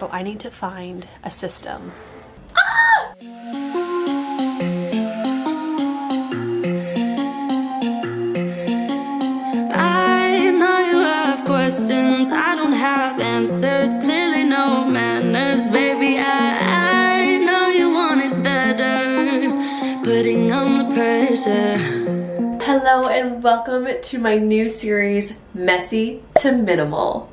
So I need to find a system. I know you have questions, I don't have answers, clearly no manners, baby. I know you want it better, putting on the pressure. Hello and welcome to my new series, Messy to Minimal.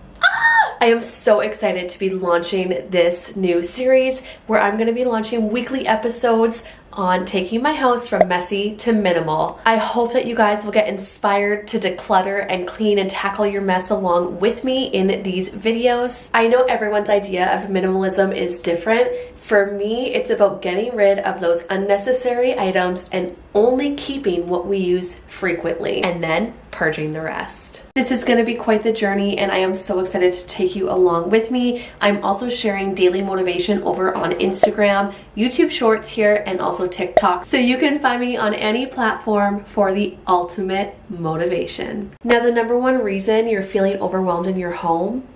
I am so excited to be launching this new series where I'm going to be launching weekly episodes on taking my house from messy to minimal. I hope that you guys will get inspired to declutter and clean and tackle your mess along with me in these videos. I know everyone's idea of minimalism is different. For me, it's about getting rid of those unnecessary items and only keeping what we use frequently and then purging the rest. This is going to be quite the journey and I am so excited to take you along with me. I'm also sharing daily motivation over on Instagram, YouTube Shorts here, and also TikTok. So you can find me on any platform for the ultimate motivation. Now, the number one reason you're feeling overwhelmed in your home,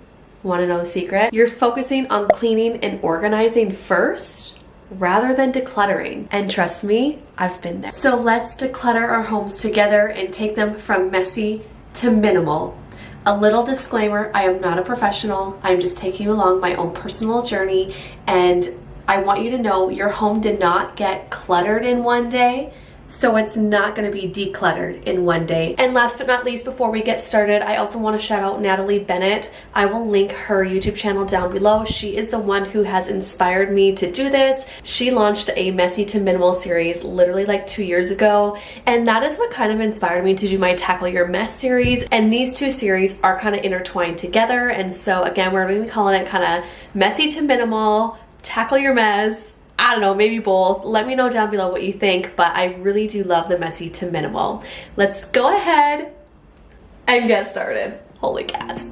want to know the secret? You're focusing on cleaning and organizing first rather than decluttering. And trust me, I've been there. So let's declutter our homes together and take them from messy to minimal. A little disclaimer, I am not a professional. I'm just taking you along my own personal journey, and I want you to know your home did not get cluttered in one day. So it's not going to be decluttered in one day. And last but not least, before we get started, I also want to shout out Natalie Bennett. I will link her YouTube channel down below. She is the one who has inspired me to do this. She launched a Messy to Minimal series literally like 2 years ago. And that is what kind of inspired me to do my Tackle Your Mess series. And these two series are kind of intertwined together. And so again, we're going to be calling it kind of Messy to Minimal, Tackle Your Mess. I don't know, maybe both. Let me know down below what you think, but I really do love the messy to minimal. Let's go ahead and get started. Holy cats.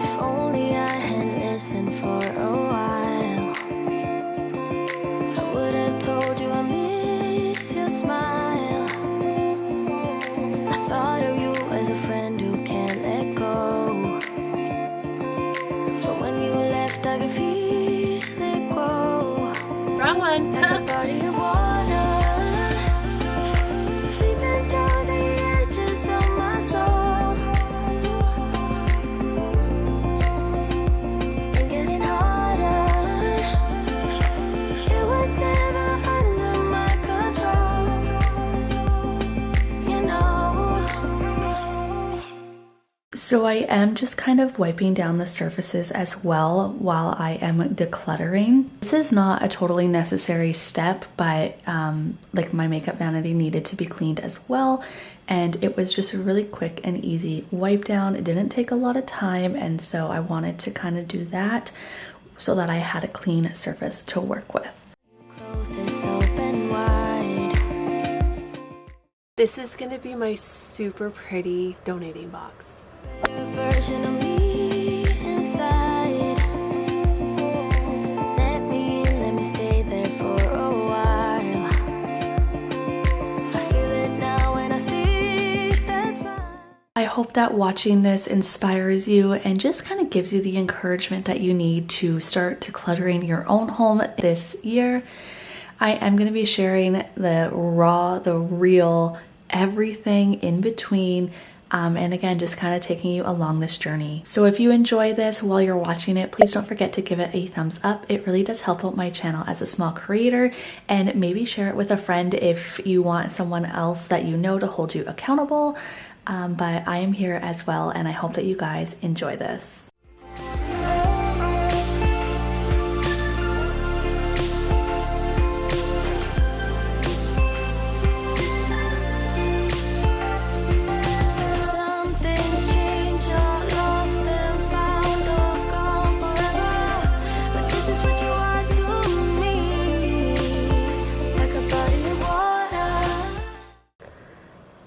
If only I had listened for a while, I would have told you I miss your smile. I thought of you as a friend who can't let go, but when you left I could feel it grow. Wrong one. Like a body of water, seeping through the edges of my soul, and getting harder. It was never under my control, you know. So I am just kind of wiping down the surfaces as well while I am decluttering. This is not a totally necessary step, but like my makeup vanity needed to be cleaned as well. And it was just a really quick and easy wipe down. It didn't take a lot of time. And so I wanted to kind of do that so that I had a clean surface to work with. Closed this open wide. This is going to be my super pretty donating box. Better version of me inside. Let me stay there for a while. I feel it now when I see that smile. I hope that watching this inspires you and just kind of gives you the encouragement that you need to start decluttering your own home this year. I am going to be sharing the raw, the real, everything in between. And again, just kind of taking you along this journey. So if you enjoy this while you're watching it, please don't forget to give it a thumbs up. It really does help out my channel as a small creator, and maybe share it with a friend if you want someone else that you know to hold you accountable. But I am here as well, and I hope that you guys enjoy this.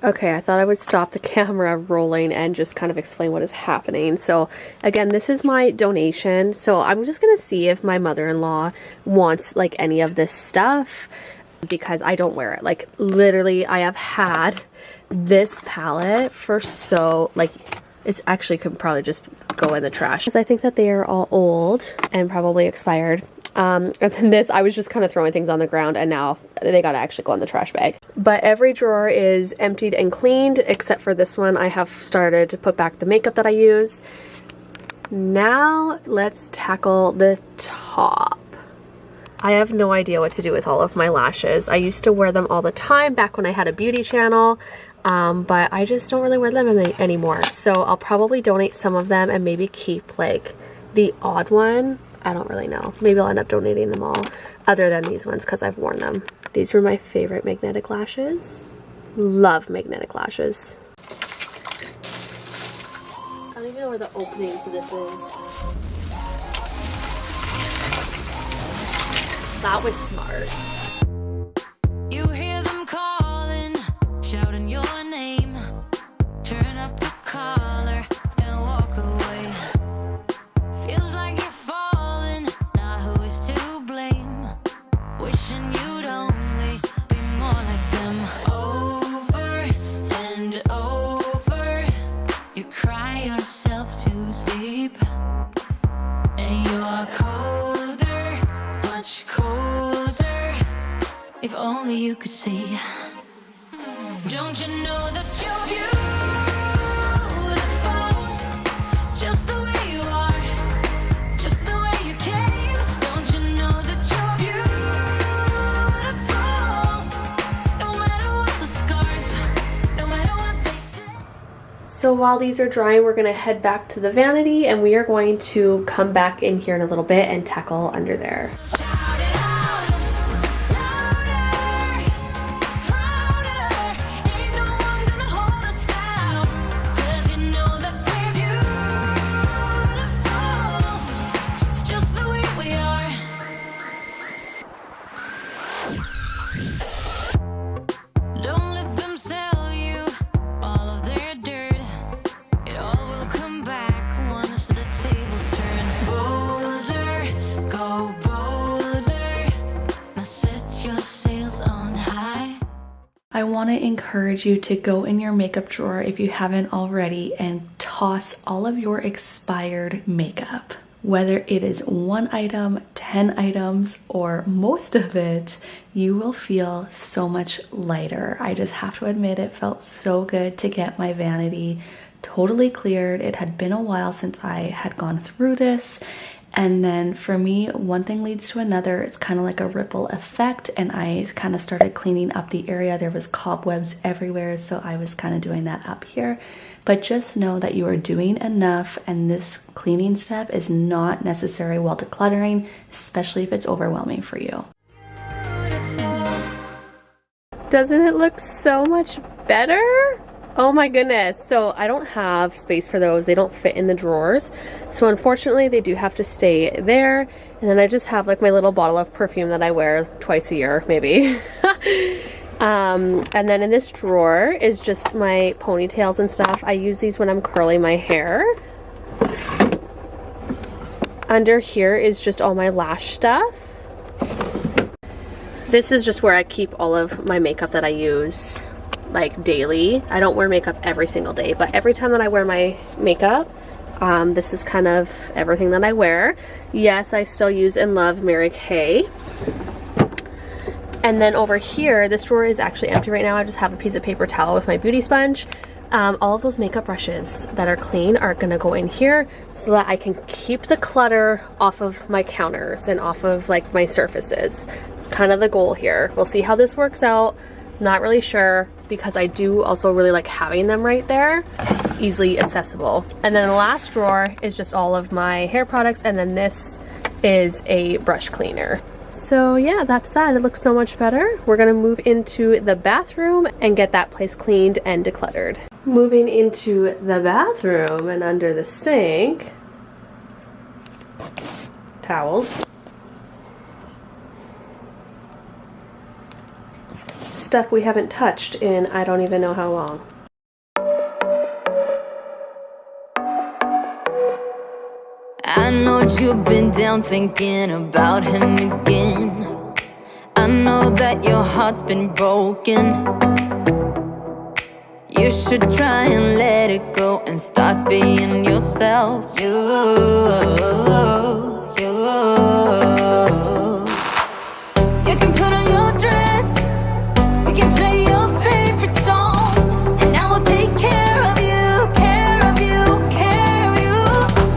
Okay, I thought I would stop the camera rolling and just kind of explain what is happening. So again, this is my donation. So I'm just gonna see if my mother-in-law wants like any of this stuff because I don't wear it. Like literally I have had this palette for so like it's actually could probably just go in the trash because I think that they are all old and probably expired. And then this, I was just kind of throwing things on the ground and now they gotta actually go in the trash bag. But every drawer is emptied and cleaned except for this one. I have started to put back the makeup that I use. Now let's tackle the top. I have no idea what to do with all of my lashes. I used to wear them all the time back when I had a beauty channel, but I just don't really wear them anymore. So I'll probably donate some of them and maybe keep like the odd one. I don't really know. Maybe I'll end up donating them all other than these ones because I've worn them. These were my favorite magnetic lashes. Love magnetic lashes. I don't even know where the opening for this is. That was smart. You hear them calling, shouting your name. Turn up the collar and walk away. Feels like you're falling, now who is to blame? Wishing you'd only be more like them. Over and over, you cry yourself to sleep. And you're colder, much colder. If only you could see. Don't you know that you're beautiful? Just the way you are, just the way you came. Don't you know that you're beautiful? No matter what the scars, no matter what they say. So while these are drying, we're gonna head back to the vanity and we are going to come back in here in a little bit and tackle under there. Shout it out, louder, prouder. Ain't no one gonna hold us down. 'Cause you know that we're beautiful, just the way we are. Don't let them sell you all of their dirt. It all will come back once the tables turn. Bolder, go bolder. Now set your sails on high. I want to encourage you to go in your makeup drawer if you haven't already and toss all of your expired makeup. Whether it is 1 item, 10 items, or most of it, you will feel so much lighter. I just have to admit it felt so good to get my vanity totally cleared. It had been a while since I had gone through this. And then for me, one thing leads to another. It's kind of like a ripple effect, and I kind of started cleaning up the area. There was cobwebs everywhere, so I was kind of doing that up here. But just know that you are doing enough, and this cleaning step is not necessary while decluttering, especially if it's overwhelming for you. Doesn't it look so much better? Oh my goodness. So I don't have space for those. They don't fit in the drawers. So unfortunately they do have to stay there. And then I just have like my little bottle of perfume that I wear twice a year, maybe. And then in this drawer is just my ponytails and stuff. I use these when I'm curling my hair. Under here is just all my lash stuff. This is just where I keep all of my makeup that I use like daily. I don't wear makeup every single day, but every time that I wear my makeup, this is kind of everything that I wear. Yes, I still use and love Mary Kay. And then over here, this drawer is actually empty right now. I just have a piece of paper towel with my beauty sponge. All of those makeup brushes that are clean are gonna go in here so that I can keep the clutter off of my counters and off of like my surfaces. It's kind of the goal here. We'll see how this works out. Not really sure because I do also really like having them right there, easily accessible. And then the last drawer is just all of my hair products, and then this is a brush cleaner. So yeah, that's that. It looks so much better. We're gonna move into the bathroom and get that place cleaned and decluttered. Moving into the bathroom, and under the sink, towels. stuff we haven't touched in I don't even know how long. I know you've been down thinking about him again. I know that your heart's been broken. You should try and let it go and start being yourself. You can put on your dress, we can play your favorite song, and I will take care of you, care of you, care of you.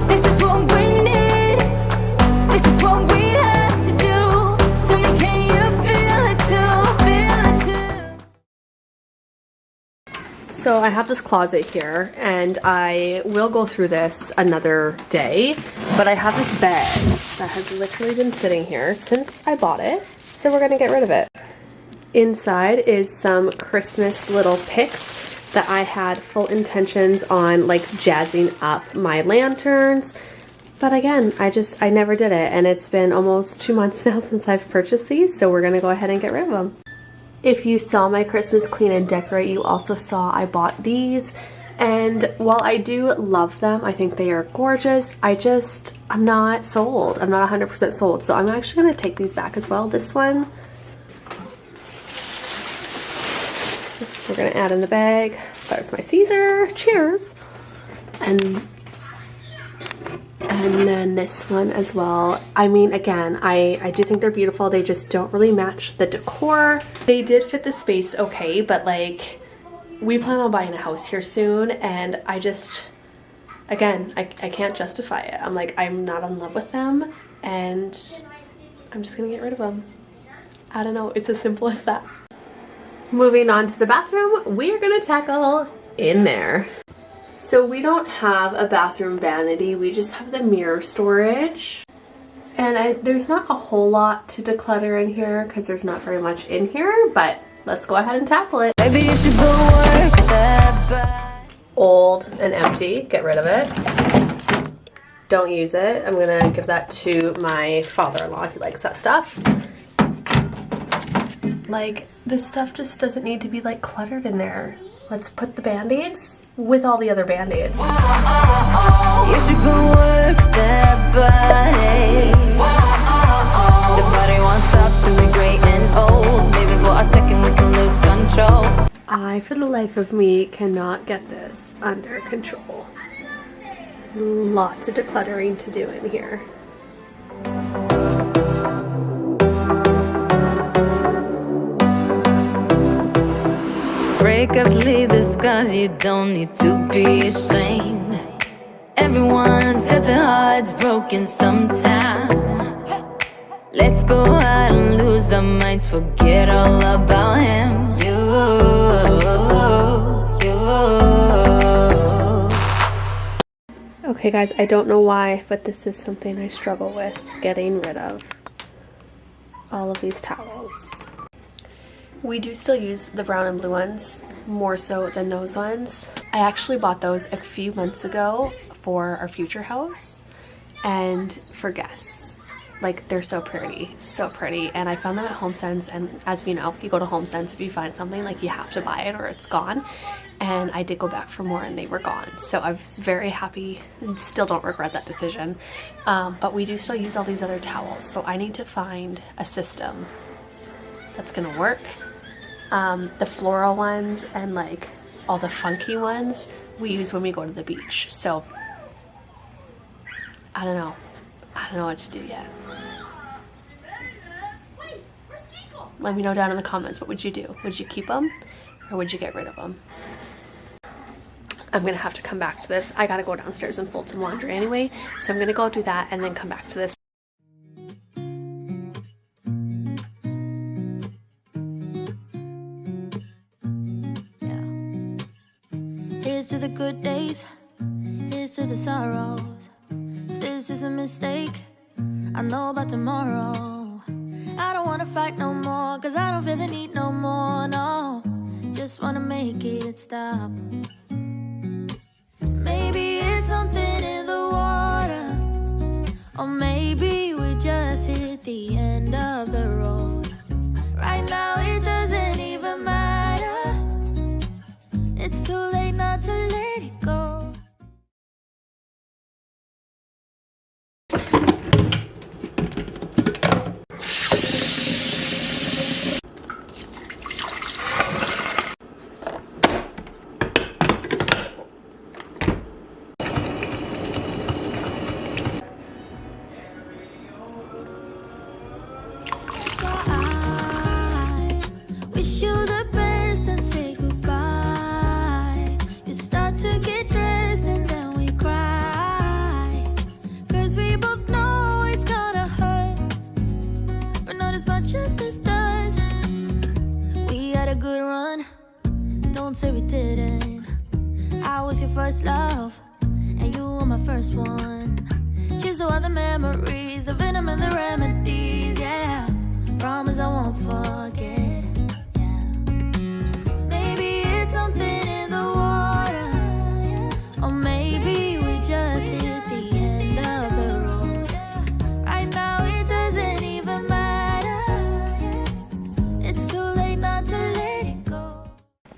This is what we need, this is what we have to do. Tell me, can you feel it too, feel it too? So I have this closet here, and I will go through this another day, but I have this bag that has literally been sitting here since I bought it, so we're gonna get rid of it. Inside is some Christmas little picks that I had full intentions on like jazzing up my lanterns, but again, I never did it, and it's been almost 2 months now since I've purchased these, so we're gonna go ahead and get rid of them. If you saw my Christmas clean and decorate, you also saw I bought these, and while I do love them, I think they are gorgeous, I'm not sold. I'm not 100% sold, so I'm actually going to take these back as well. This one, we're going to add in the bag. There's my Caesar. Cheers. And then this one as well. I mean, again, I do think they're beautiful. They just don't really match the decor. They did fit the space okay, but like, we plan on buying a house here soon, and I can't justify it. I'm like, I'm not in love with them, and I'm just gonna get rid of them. I don't know, it's as simple as that. Moving on to the bathroom, we are gonna tackle in there. So we don't have a bathroom vanity, we just have the mirror storage. And there's not a whole lot to declutter in here because there's not very much in here, but let's go ahead and tackle it. Maybe you should go work that. Old and empty, get rid of it. Don't use it. I'm gonna give that to my father-in-law, he likes that stuff. Like, this stuff just doesn't need to be like cluttered in there. Let's put the band-aids with all the other band-aids. You should go work that body. The body won't stop till we're great and old. Maybe for a second we can lose control. I, for the life of me, cannot get this under control. Lots of decluttering to do in here. Breakups leave the scars, you don't need to be ashamed. Everyone's got their hearts broken sometime. Let's go out and lose our minds, forget all about him. Okay guys, I don't know why, but this is something I struggle with, getting rid of all of these towels. We do still use the brown and blue ones, more so than those ones. I actually bought those a few months ago for our future house and for guests. Like, they're so pretty, and I found them at HomeSense, and as we know, you go to HomeSense, if you find something, like, you have to buy it or it's gone, and I did go back for more and they were gone, so I was very happy and still don't regret that decision. But we do still use all these other towels, so I need to find a system that's gonna work. The floral ones and like all the funky ones we use when we go to the beach, so I don't know what to do yet. Let me know down in the comments, what would you do? Would you keep them or would you get rid of them? I'm gonna have to come back to this. I gotta go downstairs and fold some laundry anyway, so I'm gonna go do that and then come back to this. Here's to the good days, here's to the sorrows. If this is a mistake, I know about tomorrow. I don't wanna fight no more, cause I don't feel the need no more, no. Just wanna make it stop. Maybe it's something in the water, or maybe we just hit the end of the road. Right now it doesn't even matter. Don't say we didn't. I was your first love, and you were my first one. Cheers to all the memories, the venom and the remedies, yeah. Promise I won't forget, yeah. Maybe it's something in the water, or maybe we just hit the end of the road. Right now it doesn't even matter. It's too late not to let it go.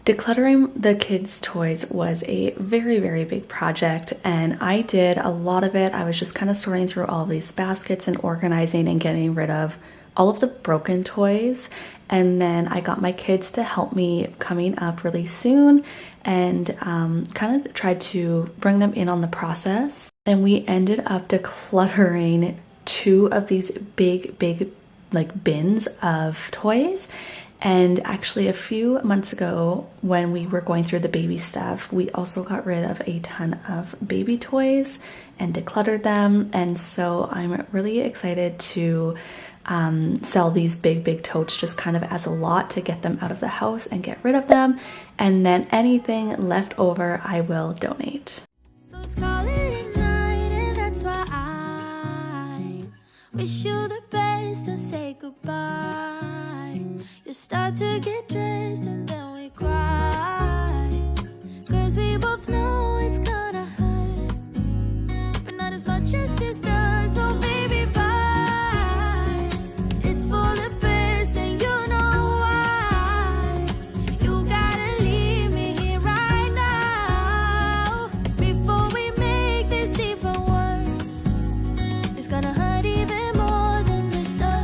Decluttering the kids' toys was a very, very big project, and I did a lot of it. I was just kind of sorting through all these baskets and organizing and getting rid of all of the broken toys. And then I got my kids to help me coming up really soon and kind of tried to bring them in on the process. And we ended up decluttering 2 of these big like bins of toys. And actually a few months ago when we were going through the baby stuff, we also got rid of a ton of baby toys and decluttered them. And so I'm really excited to sell these big totes just kind of as a lot to get them out of the house and get rid of them. And then anything left over, I will donate. So let's call it a night, and that's why I wish you the best and say goodbye. You start to get dressed and then we cry, 'cause we both know it's gonna hurt, but not as much as this does. So baby, bye. It's for the best and you know why. You gotta leave me here right now before we make this even worse. It's gonna hurt even more than this does.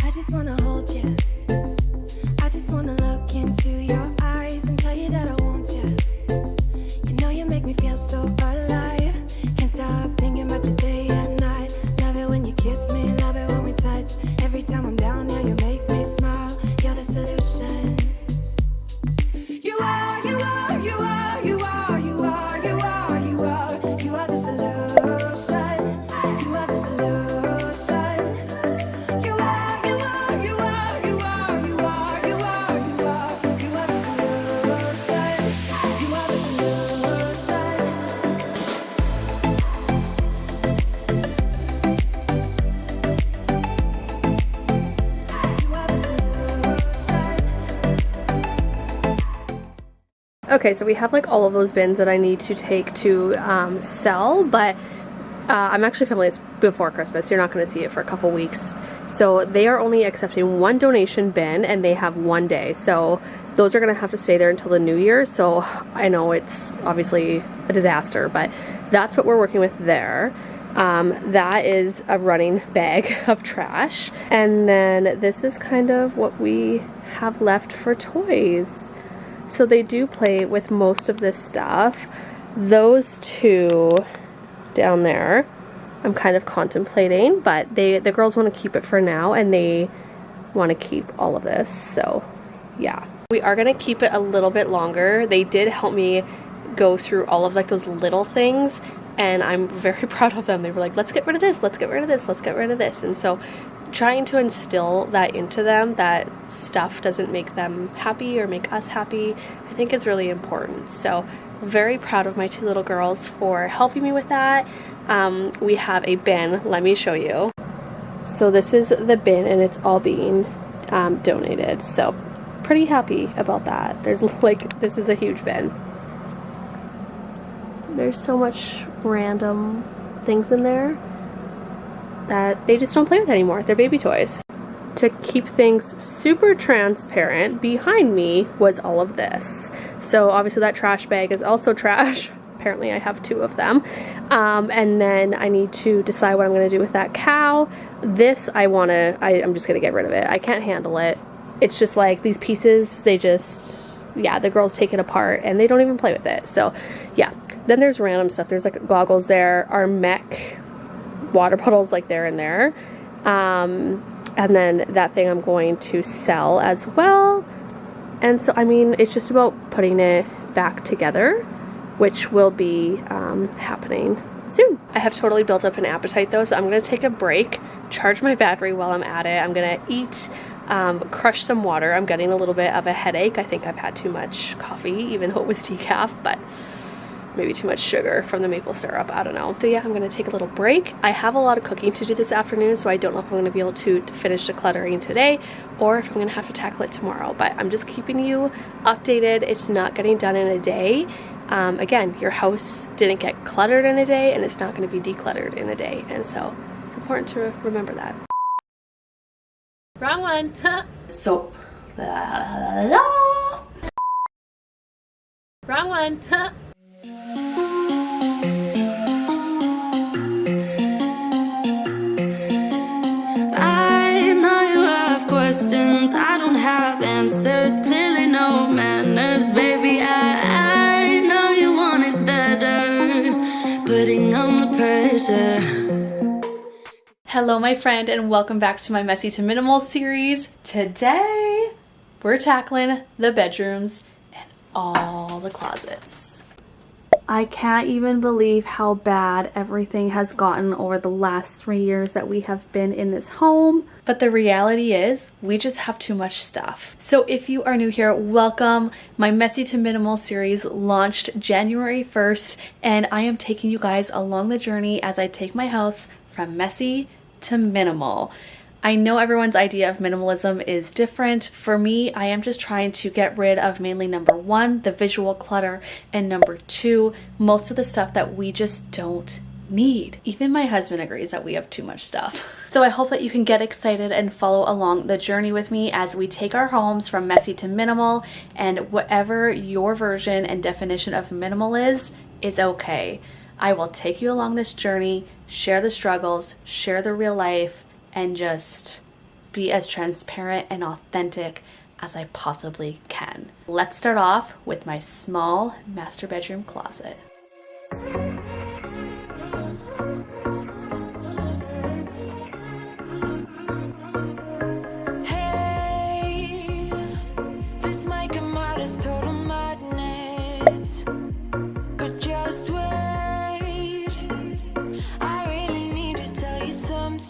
I just wanna hold you. I just wanna look into your eyes and tell you that I want you. You know you make me feel so alive. Can't stop thinking about you day and night. Love it when you kiss me, love it when we touch. Every time I'm down here, you make me smile. You're the solution. You are, you are, you are, you are, you are, you are, you are. You are the solution. You are the solution. You are, you are, you are, you are, you are, you are, you are. You are the solution. You are the solution. You are the solution. Okay, so we have like all of those bins that I need to take to sell, but I'm actually filming this before Christmas. You're not going to see it for a couple weeks. So they are only accepting 1 donation bin and they have 1 day. So those are going to have to stay there until the new year. So I know it's obviously a disaster, but that's what we're working with there. That is a running bag of trash. And then this is kind of what we have left for toys. So they do play with most of this stuff. Those 2 down there, I'm kind of contemplating, but the girls want to keep it for now and they want to keep all of this. So yeah, we are going to keep it a little bit longer. They did help me go through all of like those little things and I'm very proud of them. They were like, let's get rid of this, let's get rid of this, let's get rid of this. And so trying to instill that into them, that stuff doesn't make them happy or make us happy, I think is really important. So very proud of my 2 little girls for helping me with that. We have a bin, let me show you. So this is the bin and it's all being donated. So pretty happy about that. There's like, this is a huge bin. There's so much random things in there that they just don't play with anymore. They're baby toys. To keep things super transparent, behind me was all of this. So obviously that trash bag is also trash. Apparently I have 2 of them. And then I need to decide what I'm gonna do with that cow. This I'm just gonna get rid of it. I can't handle it. It's just like these pieces, they just, yeah, the girls take it apart and they don't even play with it. So yeah, then there's random stuff. There's like goggles there, our mech water bottles like there and there. And then that thing I'm going to sell as well. And so, I mean, it's just about putting it back together, which will be happening soon. I have totally built up an appetite though, so I'm gonna take a break, charge my battery while I'm at it. I'm gonna eat, crush some water. I'm getting a little bit of a headache. I think I've had too much coffee, even though it was decaf, but maybe too much sugar from the maple syrup, I don't know. So yeah, I'm gonna take a little break. I have a lot of cooking to do this afternoon, so I don't know if I'm gonna be able to finish decluttering today or if I'm gonna have to tackle it tomorrow, but I'm just keeping you updated. It's not getting done in a day. Again, your house didn't get cluttered in a day, and it's not gonna be decluttered in a day, and so it's important to remember that. Wrong one. So, wrong one. I know you have questions, I don't have answers, clearly no manners, baby. I know you want it better, putting on the pressure. Hello, my friend, and welcome back to my Messy to Minimal series. Today, we're tackling the bedrooms and all the closets. I can't even believe how bad everything has gotten over the last 3 years that we have been in this home. But the reality is, we just have too much stuff. So if you are new here, welcome. My Messy to Minimal series launched January 1st, and I am taking you guys along the journey as I take my house from messy to minimal. I know everyone's idea of minimalism is different. For me, I am just trying to get rid of mainly number one, the visual clutter, and number two, most of the stuff that we just don't need. Even my husband agrees that we have too much stuff. So I hope that you can get excited and follow along the journey with me as we take our homes from messy to minimal, and whatever your version and definition of minimal is okay. I will take you along this journey, share the struggles, share the real life, and just be as transparent and authentic as I possibly can. Let's start off with my small master bedroom closet. Hey, this might come out as total madness, but just wait. I really need to tell you something.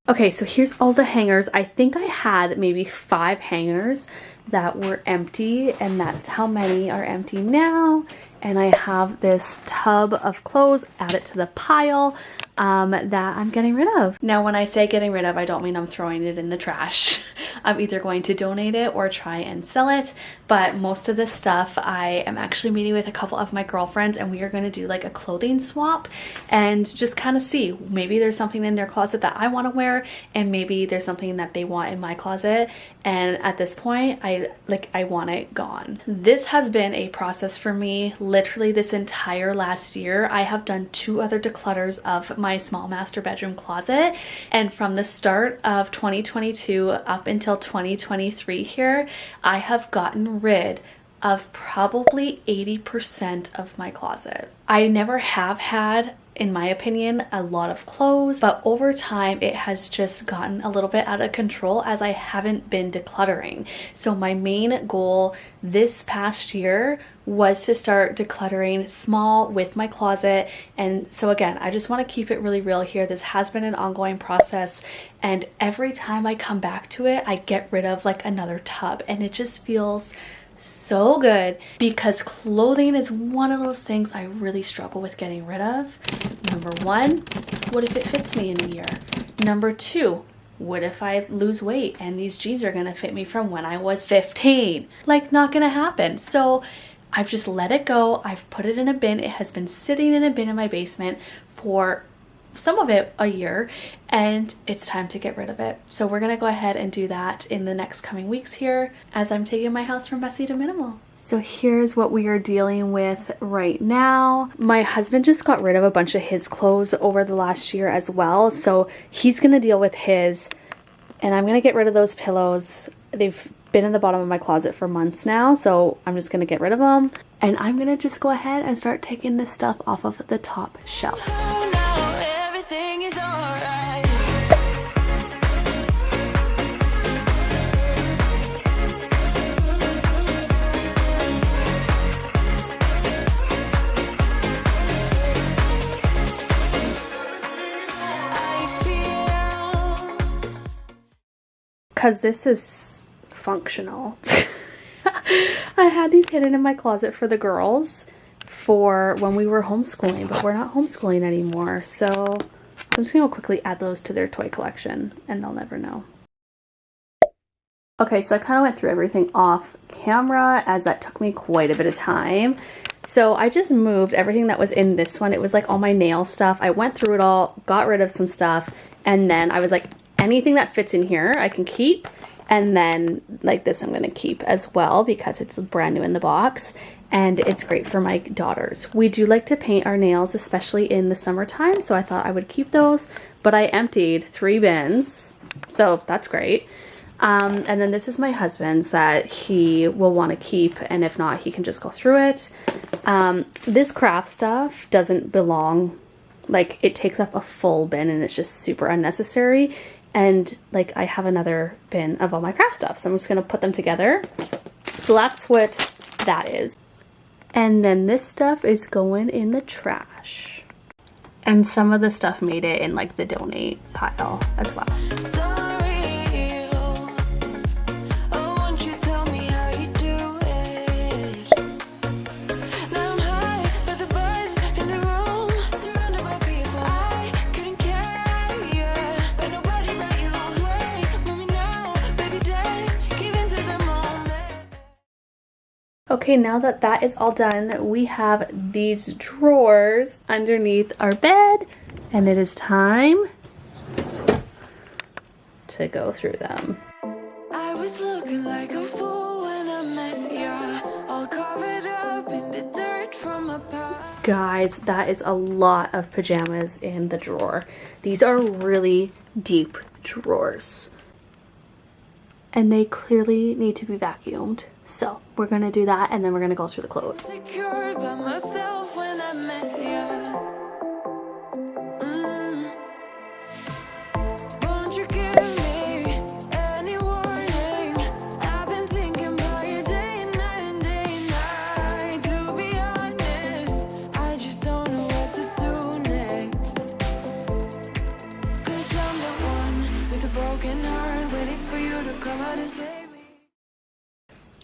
Okay, so here's all the hangers. I think I had maybe 5 hangers that were empty, and that's how many are empty now. And I have this tub of clothes added to the pile that I'm getting rid of. Now, when I say getting rid of, I don't mean I'm throwing it in the trash. I'm either going to donate it or try and sell it, but most of this stuff I am actually meeting with a couple of my girlfriends, and we are going to do like a clothing swap and just kind of see, maybe there's something in their closet that I want to wear, and maybe there's something that they want in my closet, and at this point I want it gone. This has been a process for me literally this entire last year. I have done 2 other declutters of my small master bedroom closet, and from the start of 2022 up until 2023 here, I have gotten rid of probably 80% of my closet. I never have had, in my opinion, a lot of clothes, but over time it has just gotten a little bit out of control as I haven't been decluttering. So my main goal this past year was to start decluttering small with my closet. And so again, I just want to keep it really real here. This has been an ongoing process, and every time I come back to it, I get rid of like another tub, and it just feels so good because clothing is one of those things I really struggle with getting rid of. Number one, what if it fits me in a year? Number two, what if I lose weight and these jeans are gonna fit me from when I was 15? Like, not gonna happen. So I've just let it go. I've put it in a bin. It has been sitting in a bin in my basement for some of it a year, and it's time to get rid of it. So we're gonna go ahead and do that in the next coming weeks here as I'm taking my house from messy to minimal. So here's what we are dealing with right now. My husband just got rid of a bunch of his clothes over the last year as well. So he's gonna deal with his, and I'm gonna get rid of those pillows. They've been in the bottom of my closet for months now, so I'm just gonna get rid of them. And I'm gonna just go ahead and start taking this stuff off of the top shelf. Everything is alright. Because this is functional. I had these hidden in my closet for the girls for when we were homeschooling, but we're not homeschooling anymore. So I'm just gonna quickly add those to their toy collection and they'll never know. Okay, so I kind of went through everything off camera as that took me quite a bit of time. So I just moved everything that was in this one. It was like all my nail stuff. I went through it all, got rid of some stuff, and then I was like, anything that fits in here I can keep, and then like this I'm gonna keep as well because it's brand new in the box and it's great for my daughters. We do like to paint our nails, especially in the summertime, so I thought I would keep those, but I emptied 3 bins, so that's great. And then this is my husband's that he will want to keep, and if not, he can just go through it. This craft stuff doesn't belong, like it takes up a full bin and it's just super unnecessary. And like I have another bin of all my craft stuff, so I'm just gonna put them together. So that's what that is. And then this stuff is going in the trash. And some of the stuff made it in like the donate pile as well. Okay, now that that is all done, we have these drawers underneath our bed, and it is time to go through them. I was looking like a fool when I met ya, all covered up in the dirt from my past. Guys, that is a lot of pajamas in the drawer. These are really deep drawers, and they clearly need to be vacuumed. So we're gonna do that, and then we're gonna go through the clothes. Secure by myself when I met ya. Won't you give me any warning? I've been thinking about you day and night and day and night. To be honest, I just don't know what to do next. 'Cause I'm the one with a broken heart, waiting for you to come out and save me.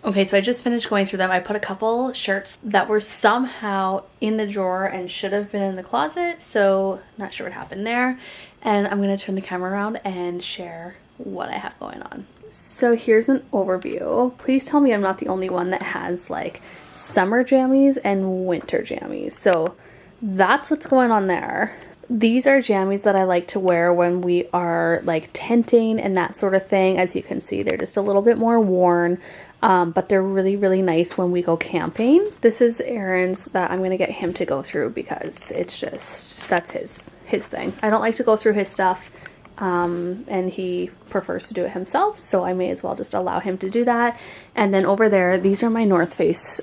Okay, so I just finished going through them. I put a couple shirts that were somehow in the drawer and should have been in the closet, so not sure what happened there. And I'm gonna turn the camera around and share what I have going on. So here's an overview. Please tell me I'm not the only one that has like summer jammies and winter jammies. So that's what's going on there. These are jammies that I like to wear when we are like tenting and that sort of thing. As you can see, they're just a little bit more worn. But they're really, really nice when we go camping. This is Aaron's that I'm gonna get him to go through because it's just, that's his thing. I don't like to go through his stuff, and he prefers to do it himself, so I may as well just allow him to do that. And then over there, these are my North Face,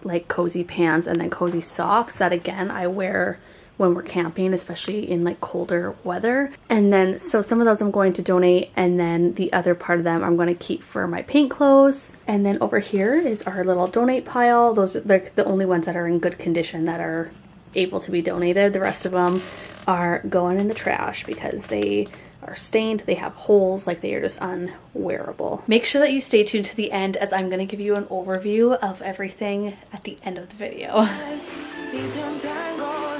like cozy pants and then cozy socks that again, I wear when we're camping, especially in like colder weather. And then, so some of those I'm going to donate, and then the other part of them I'm going to keep for my paint clothes. And then over here is our little donate pile. Those are like the only ones that are in good condition that are able to be donated. The rest of them are going in the trash because they are stained, they have holes, like they are just unwearable. Make sure that you stay tuned to the end as I'm going to give you an overview of everything at the end of the video. Need to untangle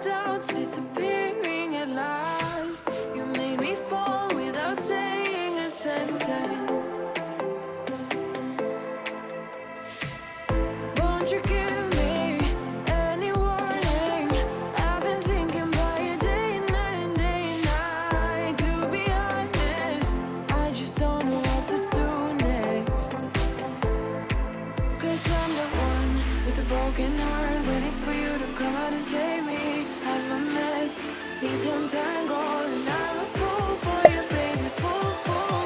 doubts disappearing at last. You made me fall without saying a sentence. Won't you give me any warning? I've been thinking about you day and night and day and night. To be honest, I just don't know what to do next. 'Cause I'm the one with a broken heart, waiting for you to come out and save me. I'm a mess, need to untangle, and I'm a fool for you, baby. Fool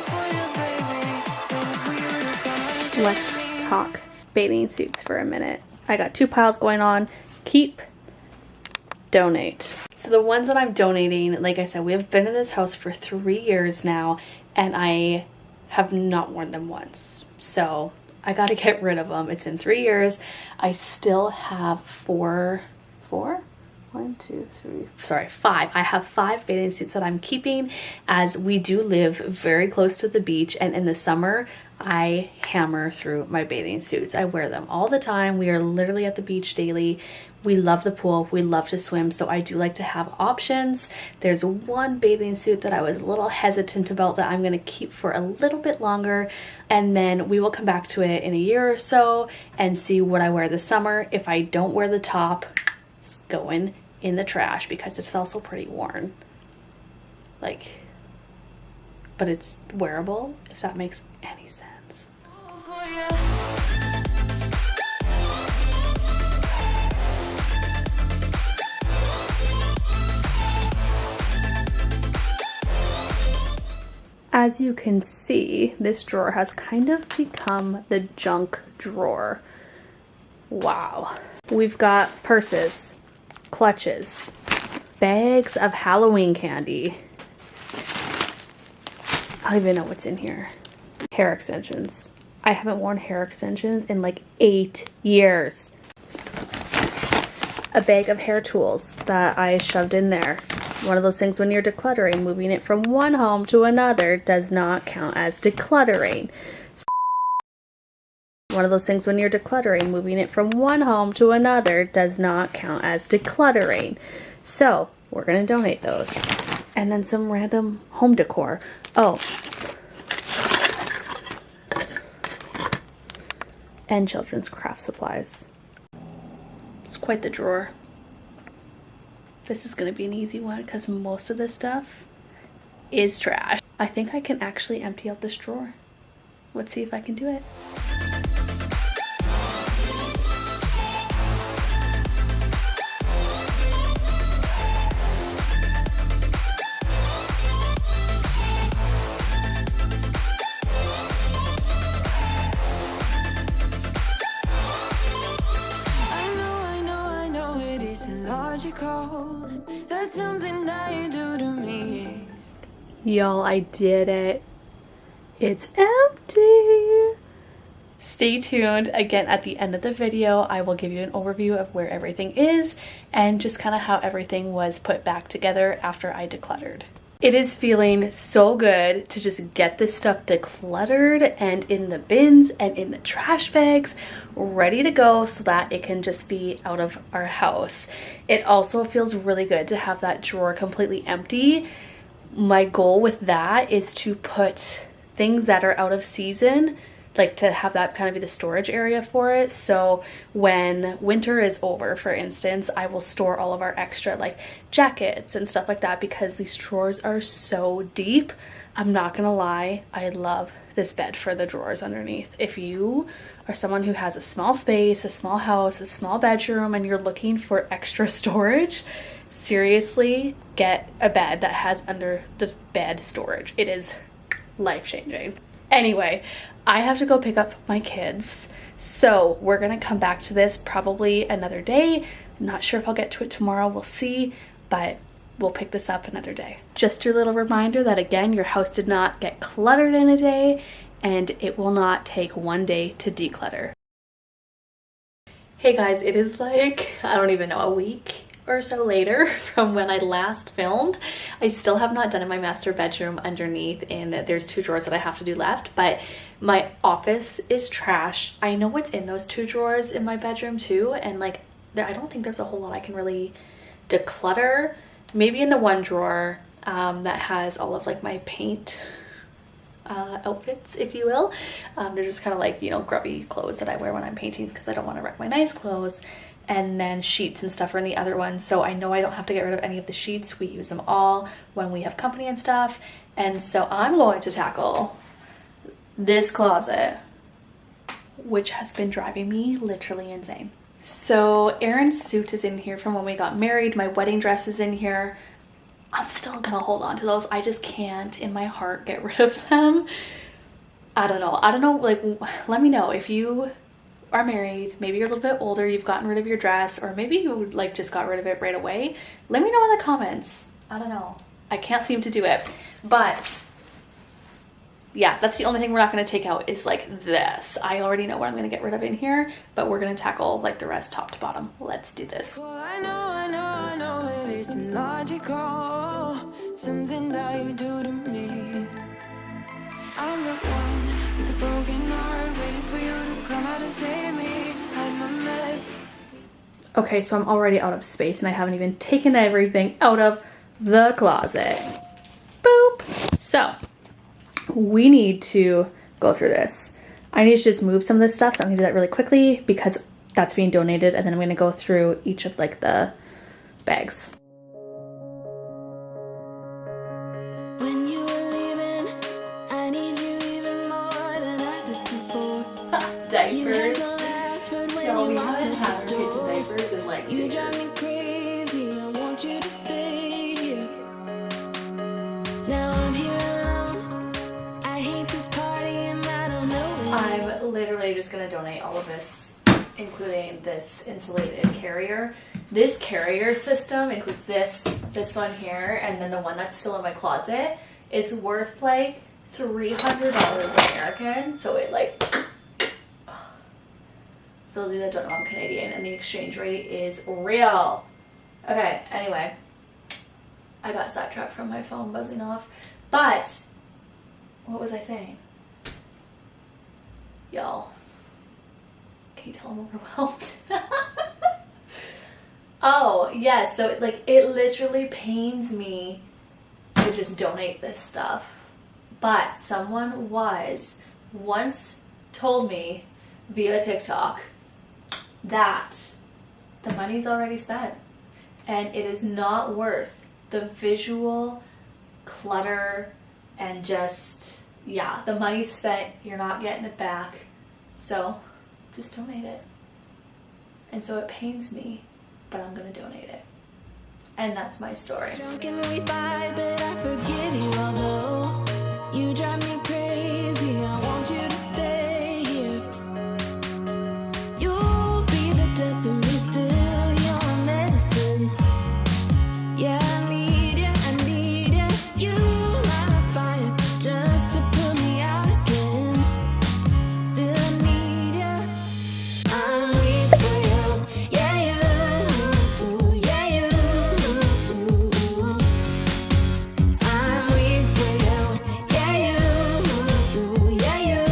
for you, baby. Waiting for you to come out and save me. Let's talk bathing suits for a minute. I got 2 piles going on. Keep, donate. So the ones that I'm donating, like I said, we have been in this house for 3 years now, and I have not worn them once. So I got to get rid of them. It's been 3 years. I still have 5. I have 5 bathing suits that I'm keeping, as we do live very close to the beach, and in the summer I hammer through my bathing suits. I wear them all the time. We are literally at the beach daily. We love the pool. We love to swim, so I do like to have options. There's one bathing suit that I was a little hesitant about that I'm going to keep for a little bit longer, and then we will come back to it in a year or so and see what I wear this summer. If I don't wear the top, it's going in the trash because it's also pretty worn. Like, but it's wearable, if that makes any sense. For you. As you can see, this drawer has kind of become the junk drawer. Wow. We've got purses, clutches, bags of Halloween candy. I don't even know what's in here. Hair extensions. I haven't worn hair extensions in like 8 years. A bag of hair tools that I shoved in there. One of those things when you're decluttering, moving it from one home to another does not count as decluttering. One of those things when you're decluttering, moving it from one home to another does not count as decluttering. So we're gonna donate those. And then some random home decor. Oh. And children's craft supplies. It's quite the drawer. This is going to be an easy one because most of this stuff is trash. I think I can actually empty out this drawer. Let's see if I can do it. I know it isn't logical. That's something that you do to me. Y'all, I did it. It's empty. Stay tuned. Again, at the end of the video, I will give you an overview of where everything is and just kind of how everything was put back together after I decluttered. It is feeling so good to just get this stuff decluttered and in the bins and in the trash bags, ready to go so that it can just be out of our house. It also feels really good to have that drawer completely empty. My goal with that is to put things that are out of season, like to have that kind of be the storage area for it. So when winter is over, for instance, I will store all of our extra like jackets and stuff like that because these drawers are so deep. I'm not gonna lie, I love this bed for the drawers underneath. If you are someone who has a small space, a small house, a small bedroom, and you're looking for extra storage, seriously, get a bed that has under the bed storage. It is life-changing. Anyway, I have to go pick up my kids, so we're gonna come back to this probably another day. Not sure if I'll get to it tomorrow, we'll see, but we'll pick this up another day. Just your little reminder that again, your house did not get cluttered in a day, and it will not take one day to declutter. Hey guys, it is like, I don't even know, a week or so later from when I last filmed. I still have not done in my master bedroom underneath, and there's 2 drawers that I have to do left, but my office is trash. I know what's in those 2 drawers in my bedroom too, and like I don't think there's a whole lot I can really Declutter, maybe in the one drawer that has all of like my paint outfits, if you will. They're just kind of like, you know, grubby clothes that I wear when I'm painting because I don't want to wreck my nice clothes. And then sheets and stuff are in the other one. So I know I don't have to get rid of any of the sheets. We use them all when we have company and stuff. And so I'm going to tackle this closet, which has been driving me literally insane. So Aaron's suit is in here from when we got married. My wedding dress is in here. I'm still gonna hold on to those. I just can't in my heart get rid of them. I don't know, like, let me know if you are married, maybe you're a little bit older, you've gotten rid of your dress, or maybe you like just got rid of it right away. Let me know in the comments. I don't know, I can't seem to do it. But yeah, that's the only thing we're not going to take out is like this. I already know what I'm going to get rid of in here, but we're going to tackle like the rest top to bottom. Let's do this. Well, I know it isn't logical, something that you do to me. I'm the one with a broken heart, waiting for you to come out and save me. I'm a mess. Okay, so I'm already out of space and I haven't even taken everything out of the closet. Boop. So we need to go through this. I need to just move some of this stuff, so I'm gonna do that really quickly because that's being donated, and then I'm gonna go through each of like the bags. When you were leaving, I need you even more than I did before. You had Diapers. the last word when No, you we walked haven't out had the our kids in door. diapers in like You 6 drive years. me crazy, I want you to stay here. Now I'm here alone, I hate this party and I don't know it. I'm literally just gonna donate all of this, including this insulated carrier. This carrier system includes this one here, and then the one that's still in my closet is worth like $300 American. So it like, for those of you that don't know, I'm Canadian and the exchange rate is real. Okay, anyway, I got sidetracked from my phone buzzing off, but what was I saying? Y'all, can you tell I'm overwhelmed? Oh, yeah, so it literally pains me to just donate this stuff. But someone once told me via TikTok that the money's already spent and it is not worth the visual clutter and just, yeah, the money's spent, you're not getting it back. So just donate it. And so it pains me, but I'm gonna donate it. And that's my story. Drunk and we fight, but I forgive you, although you drive me crazy. I want you to stay here. You'll be the death of me still. You're my medicine. Yeah, I need you, I need you. You light my fire just to put me out again. Still I need you. I'm weak for you. Yeah, you. Yeah, you. I'm weak for you. Yeah, you. Yeah, you.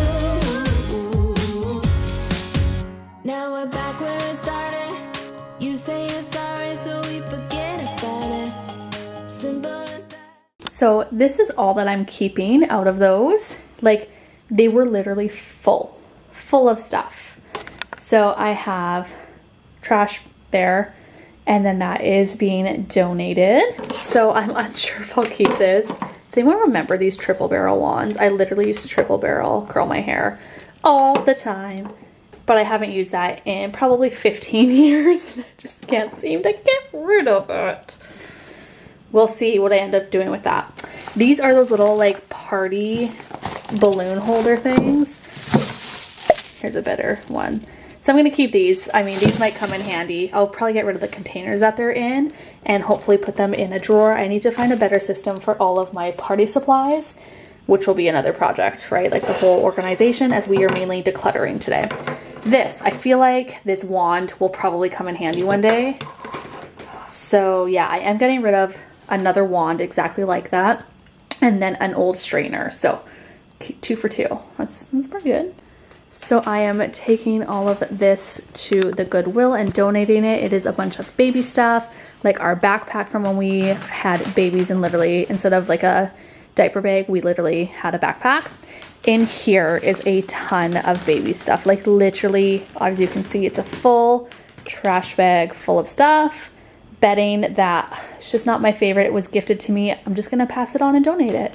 Now we're back where it started. You say you're sorry, so we forget about it. Simple as that. So this is all that I'm keeping out of those. Like, they were literally full of stuff. So I have trash there, and then that is being donated. So I'm unsure if I'll keep this. Does anyone remember these triple barrel wands? I literally used to triple barrel curl my hair all the time, but I haven't used that in probably 15 years. I just can't seem to get rid of it. We'll see what I end up doing with that. These are those little like party balloon holder things. Here's a better one. So I'm gonna keep these. I mean, these might come in handy. I'll probably get rid of the containers that they're in and hopefully put them in a drawer. I need to find a better system for all of my party supplies, which will be another project, right? Like the whole organization, as we are mainly decluttering today. This, I feel like this wand will probably come in handy one day. So yeah, I am getting rid of another wand exactly like that, and then an old strainer. So 2 for 2. That's pretty good. So I am taking all of this to the Goodwill and donating it. It is a bunch of baby stuff, like our backpack from when we had babies, and literally instead of like a diaper bag, we literally had a backpack. In here is a ton of baby stuff, like literally, as you can see, it's a full trash bag full of stuff. Bedding that is just not my favorite. It was gifted to me. I'm just gonna pass it on and donate it.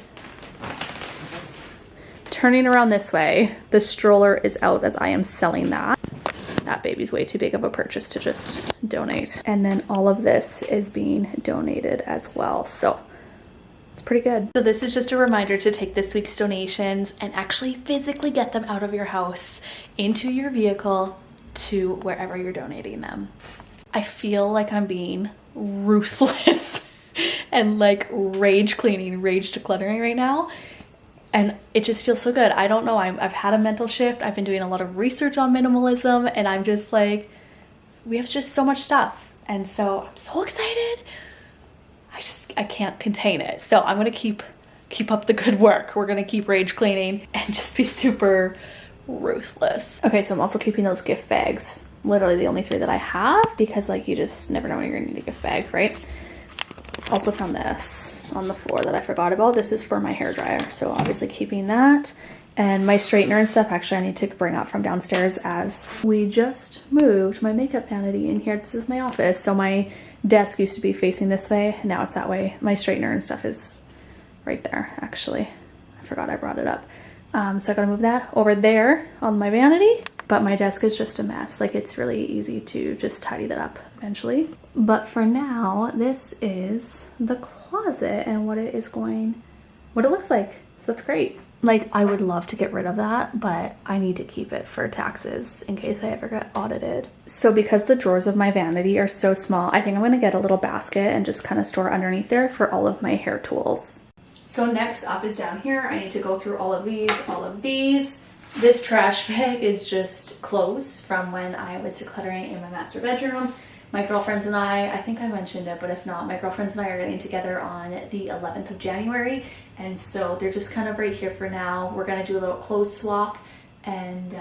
Turning around this way, the stroller is out as I am selling that. That baby's way too big of a purchase to just donate. And then all of this is being donated as well. So it's pretty good. So this is just a reminder to take this week's donations and actually physically get them out of your house into your vehicle to wherever you're donating them. I feel like I'm being ruthless and like rage cleaning, rage decluttering right now. And it just feels so good. I don't know, I've had a mental shift. I've been doing a lot of research on minimalism, and I'm just like, we have just so much stuff. And so I'm so excited. I can't contain it. So I'm gonna keep up the good work. We're gonna keep rage cleaning and just be super ruthless. Okay, so I'm also keeping those gift bags. Literally the only 3 that I have, because like you just never know when you're gonna need a gift bag, right? Also found this on the floor that I forgot about. This is for my hair dryer, so obviously keeping that. And my straightener and stuff, actually I need to bring up from downstairs, as we just moved my makeup vanity in here. This is my office, so my desk used to be facing this way, now it's that way. My straightener and stuff is right there, actually. I forgot I brought it up. So I gotta move that over there on my vanity, but my desk is just a mess. Like, it's really easy to just tidy that up eventually. But for now, this is the closet and what it looks like. So that's great. Like, I would love to get rid of that, but I need to keep it for taxes in case I ever get audited. So because the drawers of my vanity are so small, I think I'm gonna get a little basket and just kind of store underneath there for all of my hair tools. So next up is down here. I need to go through all of these. This trash bag is just clothes from when I was decluttering in my master bedroom. My girlfriends and I think I mentioned it, but if not, my girlfriends and I are getting together on the 11th of January. And so they're just kind of right here for now. We're gonna do a little clothes swap, and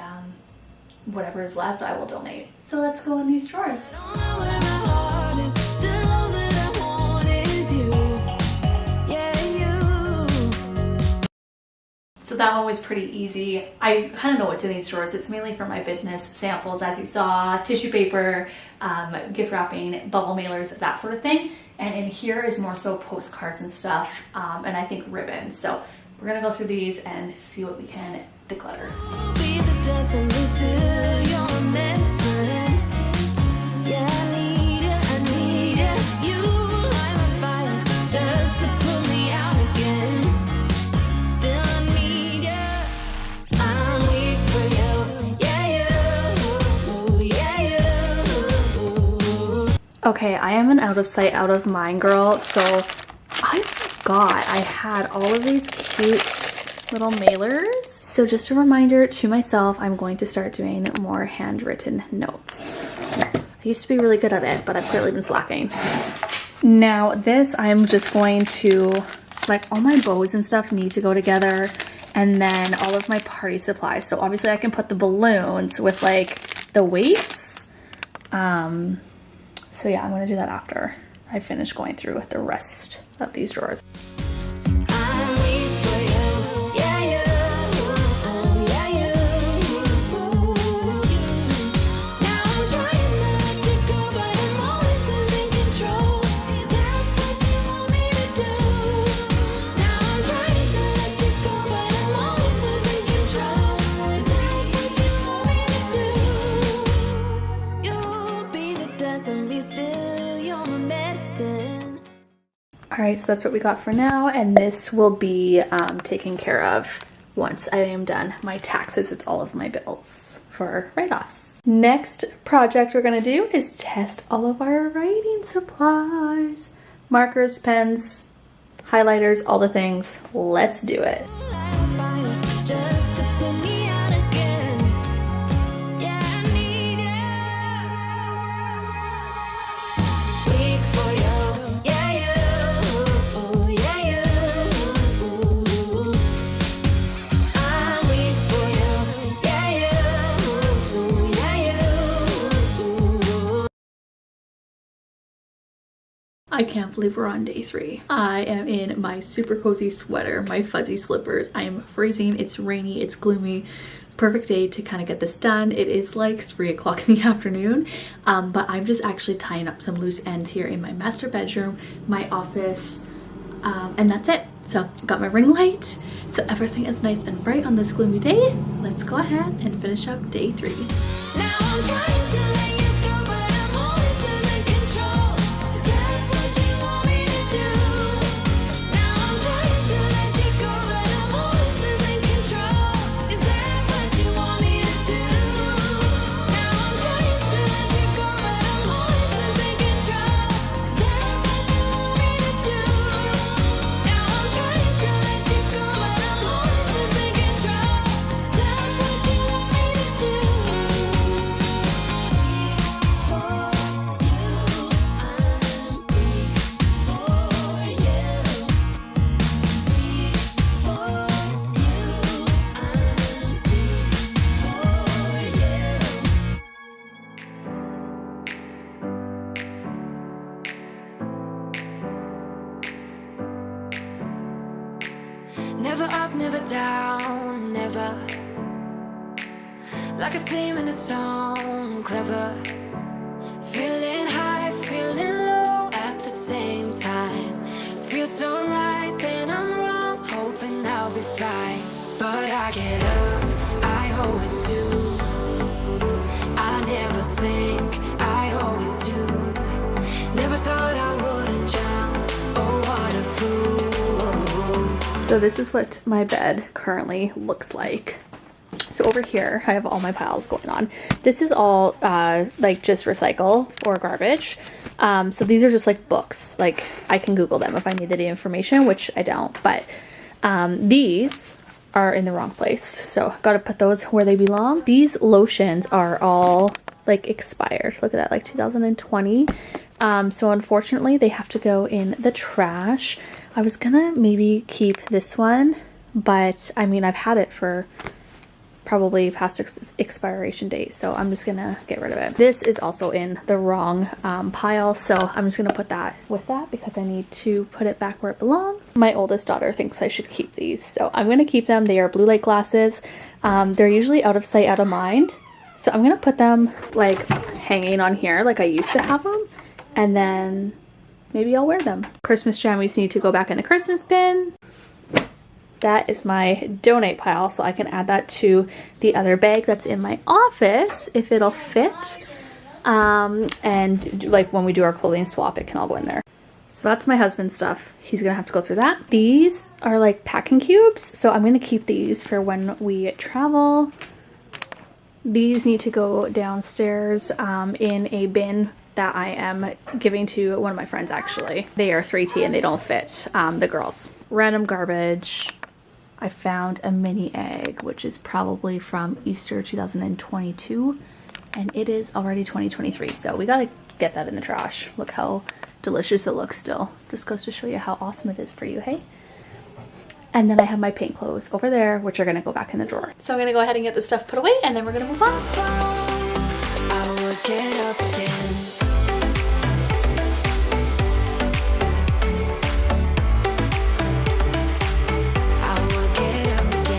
whatever is left, I will donate. So let's go in these drawers. So that one was pretty easy. I kind of know what's in these drawers. It's mainly for my business samples, as you saw, tissue paper, gift wrapping, bubble mailers, that sort of thing. And in here is more so postcards and stuff, and I think ribbons. So we're gonna go through these and see what we can declutter. Okay, I am an out of sight, out of mind girl, so I forgot I had all of these cute little mailers. So just a reminder to myself, I'm going to start doing more handwritten notes. I used to be really good at it, but I've clearly been slacking. Now this, I'm just going to, like, all my bows and stuff need to go together, and then all of my party supplies. So obviously I can put the balloons with like the weights. So yeah, I'm gonna do that after I finish going through with the rest of these drawers. All right, so that's what we got for now, and this will be taken care of once I am done my taxes. It's all of my bills for write-offs. Next project we're gonna do is test all of our writing supplies. Markers, pens, highlighters, all the things. Let's do it. I can't believe we're on day 3. I am in my super cozy sweater, my fuzzy slippers. I am freezing, it's rainy, it's gloomy. Perfect day to kind of get this done. It is like 3 o'clock in the afternoon, but I'm just actually tying up some loose ends here in my master bedroom, my office, and that's it. So got my ring light, so everything is nice and bright on this gloomy day. Let's go ahead and finish up day 3. Now I'm trying to let you go, but I'm always losing control. Is that what you want me to do? Now I'm trying to let you go, but I'm always losing control. Is that what you want me to do? Now I'm trying to let you go, but I'm always losing control. Is that what you want me to do? Now I'm trying to let you go, but I'm always losing control. Is that what you want me to do? Never up, never down, never. Like a theme in a song, clever. Feeling high, feeling low at the same time. Feels so right, then I'm wrong, hoping I'll be fine. But I get up, I always do. I never think, I always do. Never thought I wouldn't jump, oh what a fool. So this is what my bed currently looks like. So over here, I have all my piles going on. This is all like just recycle or garbage. So these are just like books. Like I can Google them if I needed the information, which I don't. But these are in the wrong place. So got to put those where they belong. These lotions are all like expired. Look at that, like 2020. So unfortunately, they have to go in the trash. I was gonna maybe keep this one, but I mean, I've had it for probably past expiration date, so I'm just gonna get rid of it. This is also in the wrong pile, so I'm just gonna put that with that because I need to put it back where it belongs. My oldest daughter thinks I should keep these, so I'm gonna keep them. They are blue light glasses. They're usually out of sight, out of mind, so I'm gonna put them like hanging on here like I used to have them, and then maybe I'll wear them. Christmas jammies need to go back in the Christmas bin. That is my donate pile, so I can add that to the other bag that's in my office if it'll fit. And like when we do our clothing swap, it can all go in there. So that's my husband's stuff. He's gonna have to go through that. These are like packing cubes, so I'm gonna keep these for when we travel. These need to go downstairs in a bin that I am giving to one of my friends actually. They are 3T and they don't fit the girls. Random garbage. I found a mini egg, which is probably from Easter 2022, and it is already 2023, so we gotta get that in the trash. Look how delicious it looks still. Just goes to show you how awesome it is for you, hey? And then I have my paint clothes over there, which are gonna go back in the drawer. So I'm gonna go ahead and get this stuff put away, and then we're gonna move on. I will get up again. I will get up again.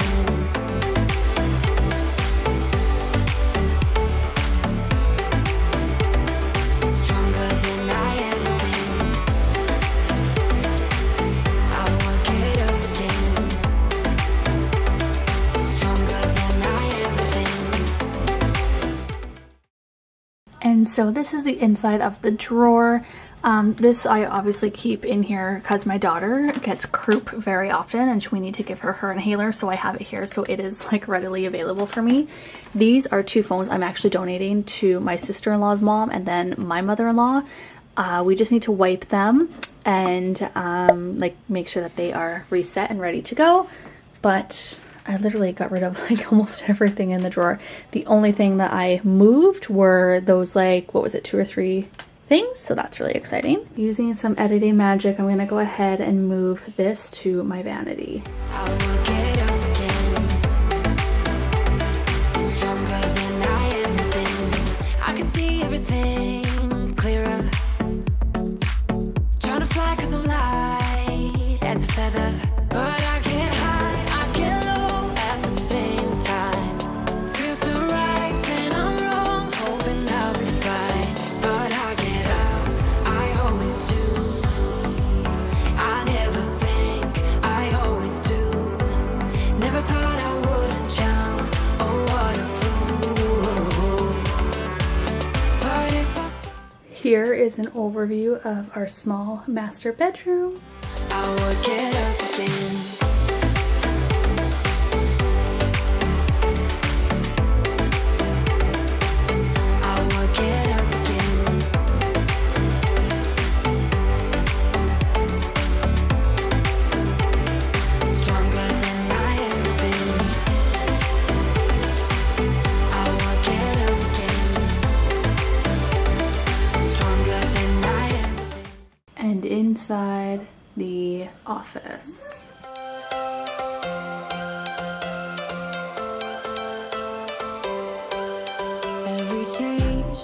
Stronger than I ever been. I will get up again. Stronger than I ever been. And so this is the inside of the drawer. This I obviously keep in here because my daughter gets croup very often and we need to give her her inhaler, so I have it here so it is like readily available for me. These are 2 phones I'm actually donating to my sister-in-law's mom and then my mother-in-law. We just need to wipe them and like make sure that they are reset and ready to go. But I literally got rid of like almost everything in the drawer. The only thing that I moved were those like, what was it, 2 or 3 things, so that's really exciting. Using some editing magic, I'm gonna go ahead and move this to my vanity. I will get up again. Stronger than I ever been. I can see everything clearer. an overview of our small master bedroom. I will get up again. I will get up again. Stronger than I ever been. I will get up again. Stronger than I ever been. And inside the office. Every change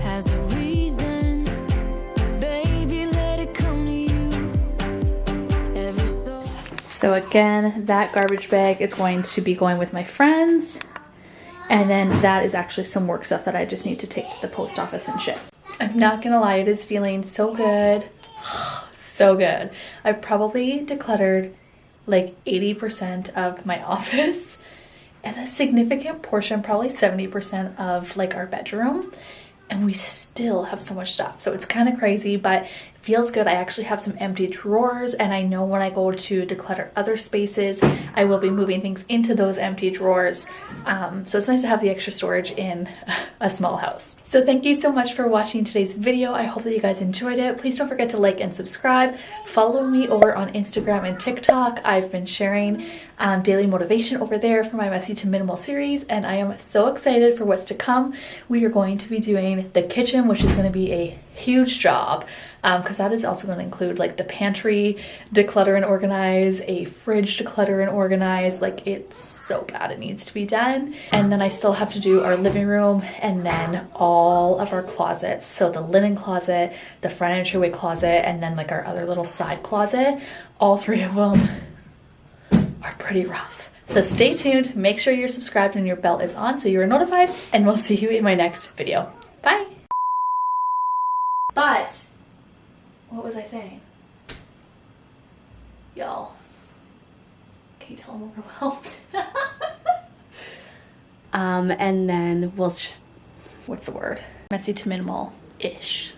has a reason. Baby, let it come to you. Every soul. So again, that garbage bag is going to be going with my friends. And then that is actually some work stuff that I just need to take to the post office and ship. I'm not gonna lie, it is feeling so good. So good. I probably decluttered like 80% of my office and a significant portion, probably 70% of like our bedroom. And we still have so much stuff. So it's kind of crazy, but it feels good. I actually have some empty drawers, and I know when I go to declutter other spaces, I will be moving things into those empty drawers. So it's nice to have the extra storage in a small house. So thank you so much for watching today's video. I hope that you guys enjoyed it. Please don't forget to like and subscribe. Follow me over on Instagram and TikTok. I've been sharing daily motivation over there for my Messy to Minimal series, and I am so excited for what's to come. We are going to be doing the kitchen, which is going to be a huge job, because that is also going to include like the pantry declutter and organize, a fridge declutter and organize. Like, it's so bad, it needs to be done. And then I still have to do our living room, and then all of our closets. So the linen closet, the front entryway closet, and then like our other little side closet. All three of them are pretty rough. So stay tuned, make sure you're subscribed and your bell is on so you're notified, and we'll see you in my next video. Bye. But what was I saying? Y'all, can you tell I'm overwhelmed? And then we'll just, what's the word? Messy to minimal-ish.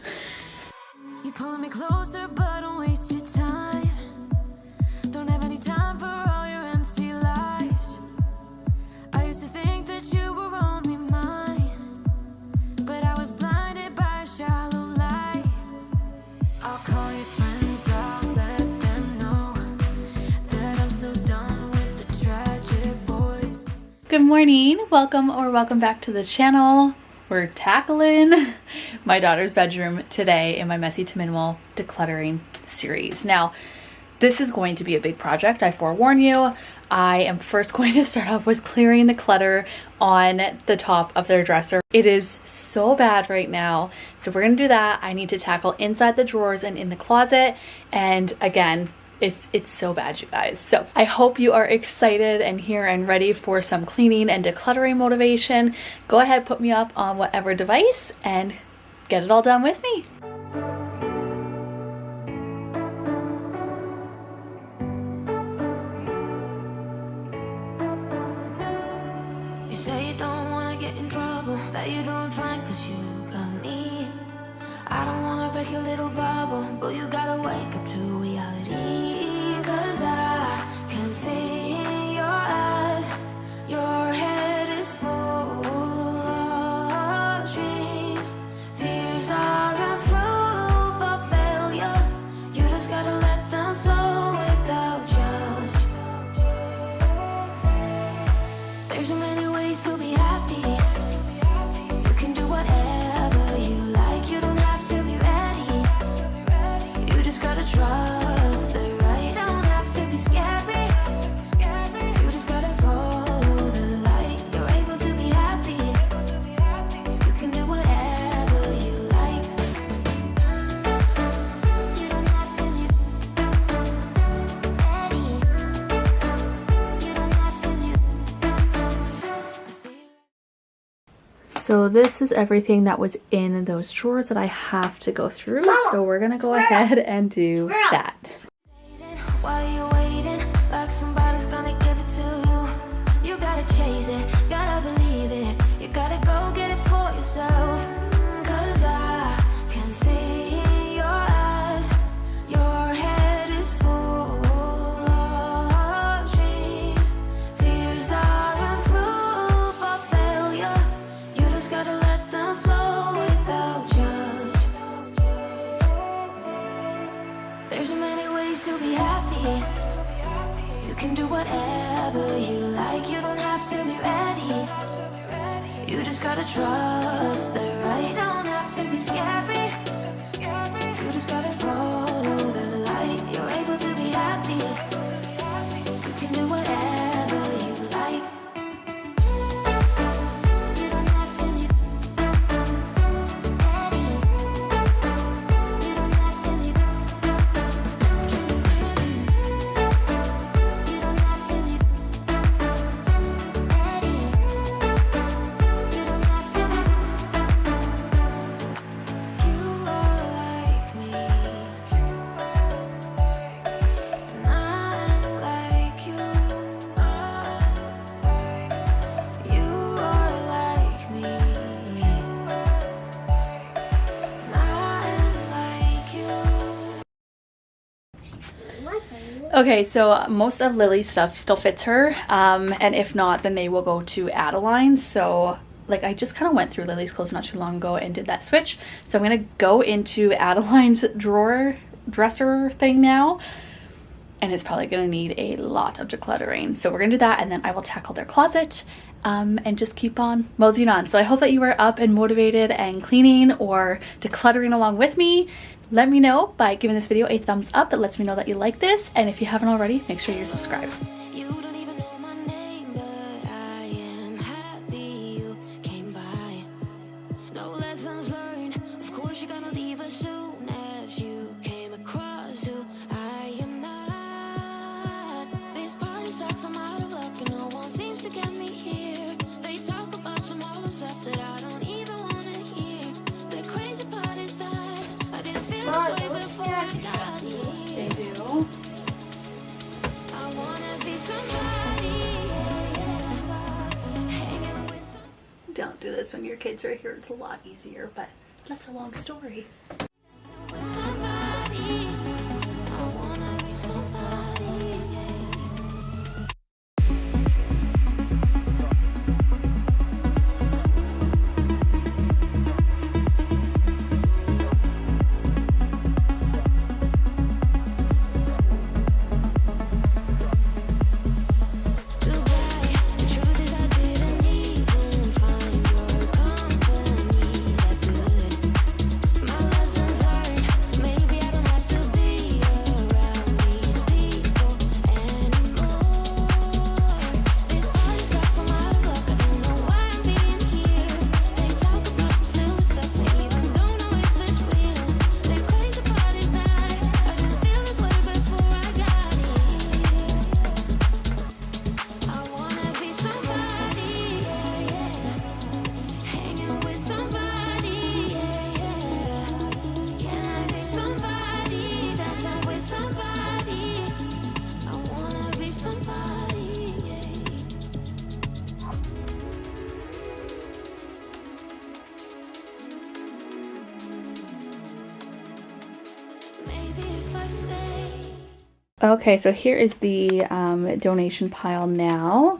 You pulling me closer, but don't waste your time. Don't have any time for all your empty lies. I used to think that you were only mine, but I was blinded by a shallow light. I'll call your friends, I'll let them know that I'm so done with the tragic boys. Good morning, welcome back to the channel. We're tackling my daughter's bedroom today in my Messy to Minimal Decluttering series. Now, this is going to be a big project, I forewarn you. I am first going to start off with clearing the clutter on the top of their dresser. It is so bad right now. So we're gonna do that. I need to tackle inside the drawers and in the closet. And again, it's so bad, you guys. So I hope you are excited and here and ready for some cleaning and decluttering motivation. Go ahead, put me up on whatever device and get it all done with me. You say you don't wanna get in trouble, that you're doing fine cause you got me. I don't wanna break your little bubble, but you gotta wake up to reality. Cause I can see in your eyes, your head is full of dreams. Tears aren't proof of failure, you just gotta let them flow without judge. There's so many ways to be happy. You can do whatever you like. You don't have to be ready. You just gotta trust the right. Don't have to be scary. You just gotta follow the light. You're able to be happy. You can do whatever you like. You don't have to be ready. You don't have to be. So this is everything that was in those drawers that I have to go through. So we're gonna go ahead and do that. While you're waiting, like somebody's gonna give it to you. You gotta chase it, gotta believe it. You gotta go get it for yourself. Cause I can see There's so many ways to be happy. You can do whatever you like. You don't have to be ready. You just gotta trust the right. Don't have to be scary. You just gotta follow the light. You're able to be happy. You can do whatever you like. You don't have to be ready. You don't have to be You don't have to be ready. You don't have to be You are like me. And I'm like you. You are like me. And I'm like you. Okay, so most of Lily's stuff still fits her, and if not, then they will go to Adeline's. So like I just kind of went through Lily's clothes not too long ago and did that switch. So I'm gonna go into Adeline's dresser thing now, and it's probably gonna need a lot of decluttering. So we're gonna do that, and then I will tackle their closet and just keep on moseying on. So I hope that you are up and motivated and cleaning or decluttering along with me. Let me know by giving this video a thumbs up. That lets me know that you like this, and if you haven't already, make sure you're subscribed. You don't even know my name, but I am happy you came by. No lessons learned. Of course you're gonna leave as soon as you came across who I am not. This party sucks, I'm out of luck, and no one seems to get me here. They talk about some all the stuff that I don't even wanna hear. The crazy part is that I didn't feel this way before I got here. They do. I wanna be somebody, hanging with Don't do this when your kids are here. It's a lot easier, but that's a long story. somebody. I wanna be somebody. Goodbye. The truth is I didn't even find your company that good. My lessons learned. Maybe I don't have to be around these people anymore. This party sucks, I'm out of luck. I don't know why I'm being here. They talk about some silly stuff, they even don't know if it's real. The crazy part is that I didn't feel this way before I got here. I wanna be somebody, hanging with somebody, Can I be somebody, dancing with somebody? I wanna be somebody, Maybe if I stay. Okay, so here is the donation pile now.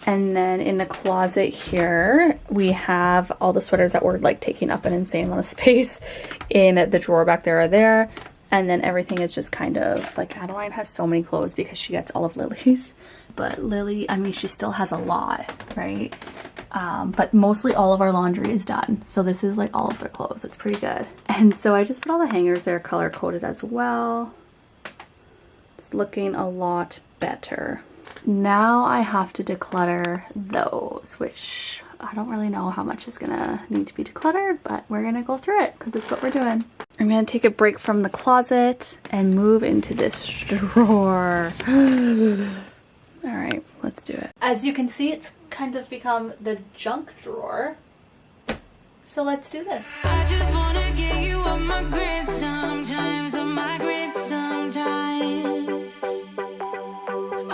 And then in the closet here, we have all the sweaters that were like taking up an insane amount of space in the drawer back there. And then everything is just kind of like, Adeline has so many clothes because she gets all of Lily's. But Lily, I mean, she still has a lot, right? But mostly all of our laundry is done. So this is like all of their clothes. It's pretty good. And so I just put all the hangers there color coded as well. It's looking a lot better. Now I have to declutter those, which I don't really know how much is gonna need to be decluttered, but we're gonna go through it because it's what we're doing. I'm gonna take a break from the closet and move into this drawer. All right, let's do it. As you can see, it's kind of become the junk drawer. So let's do this. I just wanna get you on my grid sometimes, on my grid sometimes.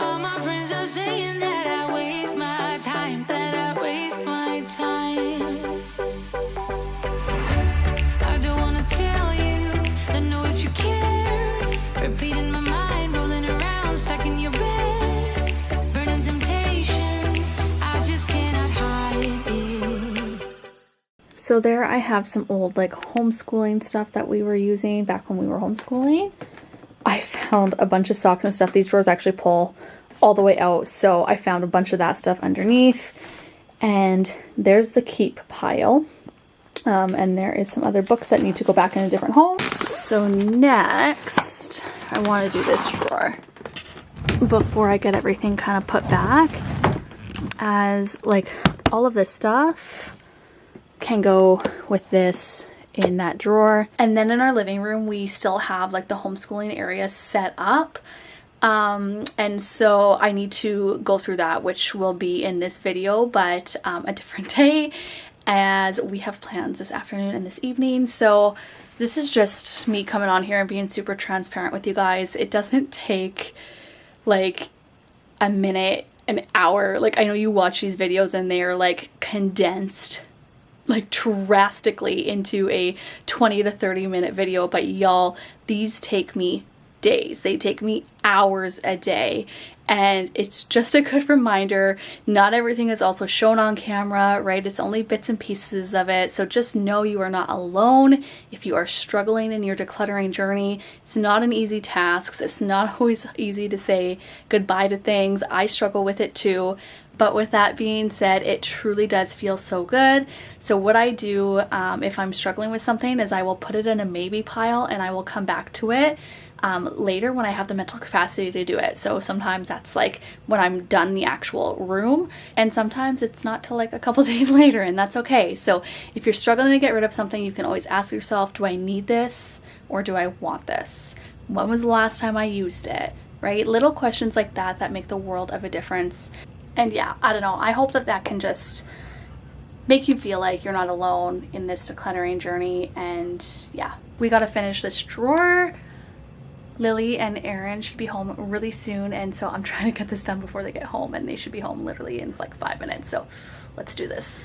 All my friends are saying that I waste my time, that I waste my time. I don't wanna tell you, I know if you care. Repeating my mind, rolling around, stuck in your bed. Burning temptation, I just cannot hide it. So there I have some old like homeschooling stuff that we were using back when we were homeschooling. I found a bunch of socks and stuff. These drawers actually pull all the way out, so I found a bunch of that stuff underneath. And there's the keep pile. And there is some other books that need to go back in a different home. So next, I want to do this drawer before I get everything kind of put back, as like all of this stuff can go with this in that drawer. And then in our living room, we still have like the homeschooling area set up. And so I need to go through that, which will be in this video, but a different day, as we have plans this afternoon and this evening. So this is just me coming on here and being super transparent with you guys. It doesn't take like a minute, an hour. Like, I know you watch these videos and they are like condensed like drastically into a 20 to 30 minute video, but y'all, these take me days. They take me hours a day, and it's just a good reminder. Not everything is also shown on camera, right? It's only bits and pieces of it. So just know you are not alone if you are struggling in your decluttering journey. It's not an easy task. It's not always easy to say goodbye to things. I struggle with it too. But with that being said, it truly does feel so good. So what I do if I'm struggling with something is I will put it in a maybe pile, and I will come back to it later when I have the mental capacity to do it. So sometimes that's like when I'm done the actual room, and sometimes it's not till like a couple days later, and that's okay. So if you're struggling to get rid of something, you can always ask yourself, do I need this or do I want this? When was the last time I used it? Right? Little questions like that that make the world of a difference. And yeah, I don't know, I hope that that can just make you feel like you're not alone in this decluttering journey. And yeah, we got to finish this drawer. Lily and Aaron should be home really soon, and so I'm trying to get this done before they get home, and they should be home literally in like 5 minutes. So let's do this.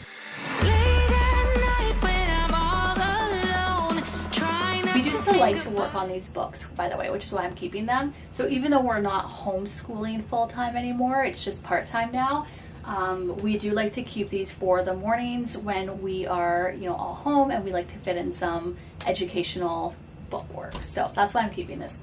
We do still like to work on these books, by the way, which is why I'm keeping them. So even though we're not homeschooling full-time anymore, it's just part-time now, we do like to keep these for the mornings when we are, you know, all home, and we like to fit in some educational book work. So that's why I'm keeping this.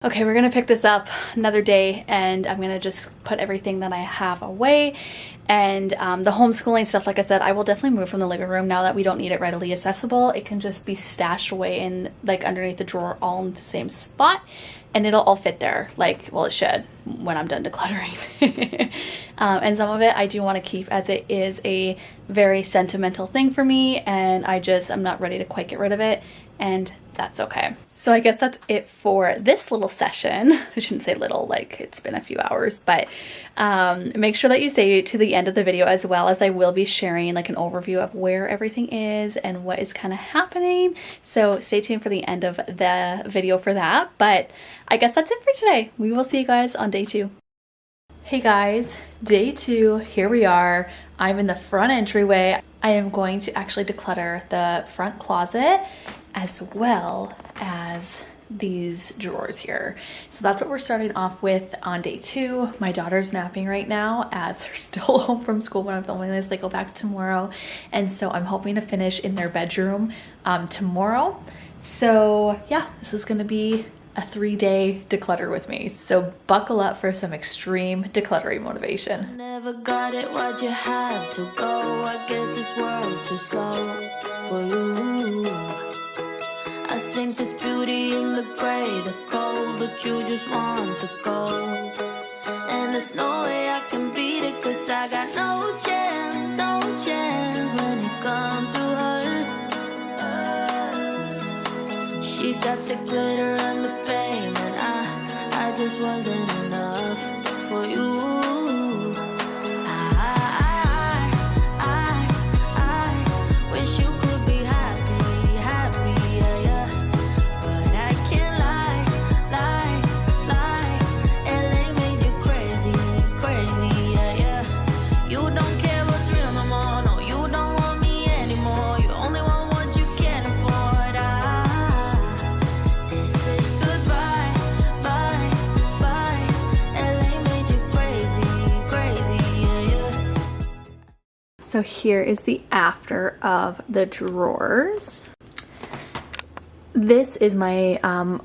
Okay, we're gonna pick this up another day, and I'm gonna just put everything that I have away. And the homeschooling stuff, like I said, I will definitely move from the living room now that we don't need it readily accessible. It can just be stashed away in like underneath the drawer, all in the same spot, and it'll all fit there. Like, well, it should when I'm done decluttering. And some of it I do want to keep, as it is a very sentimental thing for me, and I'm not ready to quite get rid of it, and that's okay. So I guess that's it for this little session. I shouldn't say little, like it's been a few hours, but make sure that you stay to the end of the video, as well as I will be sharing like an overview of where everything is and what is kind of happening. So stay tuned for the end of the video for that. But I guess that's it for today. We will see you guys on day 2. Hey guys, day 2, here we are. I'm in the front entryway. I am going to actually declutter the front closet as well as these drawers here. So that's what we're starting off with on day 2. My daughter's napping right now, as they're still home from school when I'm filming this. They go back tomorrow, and so I'm hoping to finish in their bedroom tomorrow. So yeah, this is gonna be a 3-day declutter with me. So buckle up for some extreme decluttering motivation. Never got it, why'd you have to go? I guess this world's too slow for you. I think there's beauty in the gray, the cold, but you just want the gold. And there's no way I can beat it, cause I got no chance when it comes to her. She got the glitter and the fame, and I just wasn't enough for you. I wish you could be happy, yeah, yeah. But I can't lie. LA made you crazy, yeah, yeah. You don't care what's real no more, no, you don't want me anymore. You only want what you can afford. This So here is the after of the drawers. This is my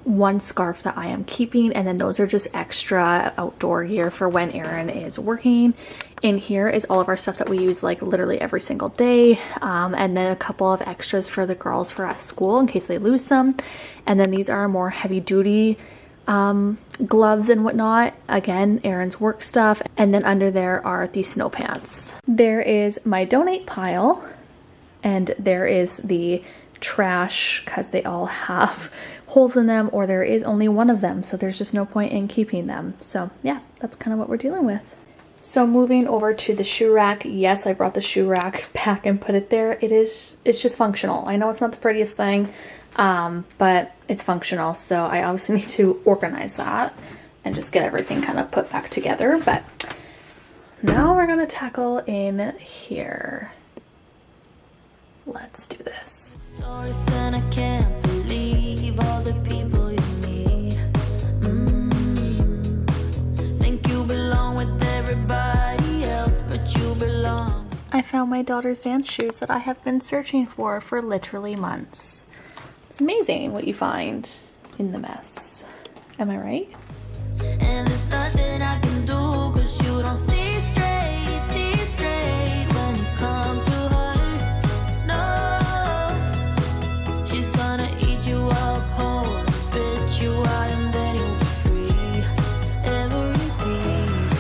one scarf that I am keeping, and then those are just extra outdoor gear for when Aaron is working. In here is all of our stuff that we use like literally every single day, and then a couple of extras for the girls for at school in case they lose some. And then these are more heavy duty gloves and whatnot. Again, Aaron's work stuff. And then under there are the snow pants. There is my donate pile, and there is the trash because they all have holes in them, or there is only one of them, so there's just no point in keeping them. So yeah, that's kind of what we're dealing with. So moving over to the shoe rack, yes, I brought the shoe rack back and put it there. It's just functional. I know it's not the prettiest thing, but it's functional, so I obviously need to organize that and just get everything kind of put back together. But now we're gonna tackle in here. Let's do this. And I can't believe all the people you meet. Think you belong with everybody else, but you belong. I found my daughter's dance shoes that I have been searching for literally months. It's amazing what you find in the mess. Am I right? And there's nothing I can do, 'cause you don't see straight when it comes to her. No, she's gonna eat you up whole and spit you out, and then you'll be free. Every piece.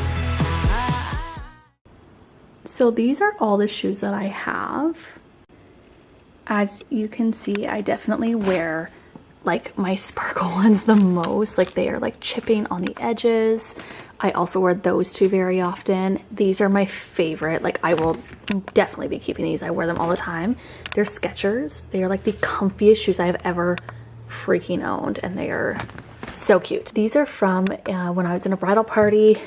So these are all the shoes that I have. As you can see, I definitely wear like my sparkle ones the most. Like they are like chipping on the edges. I also wear those two very often. These are my favorite. Like I will definitely be keeping these. I wear them all the time. They're Skechers. They are like the comfiest shoes I have ever freaking owned, and they are so cute. These are from when I was in a bridal party,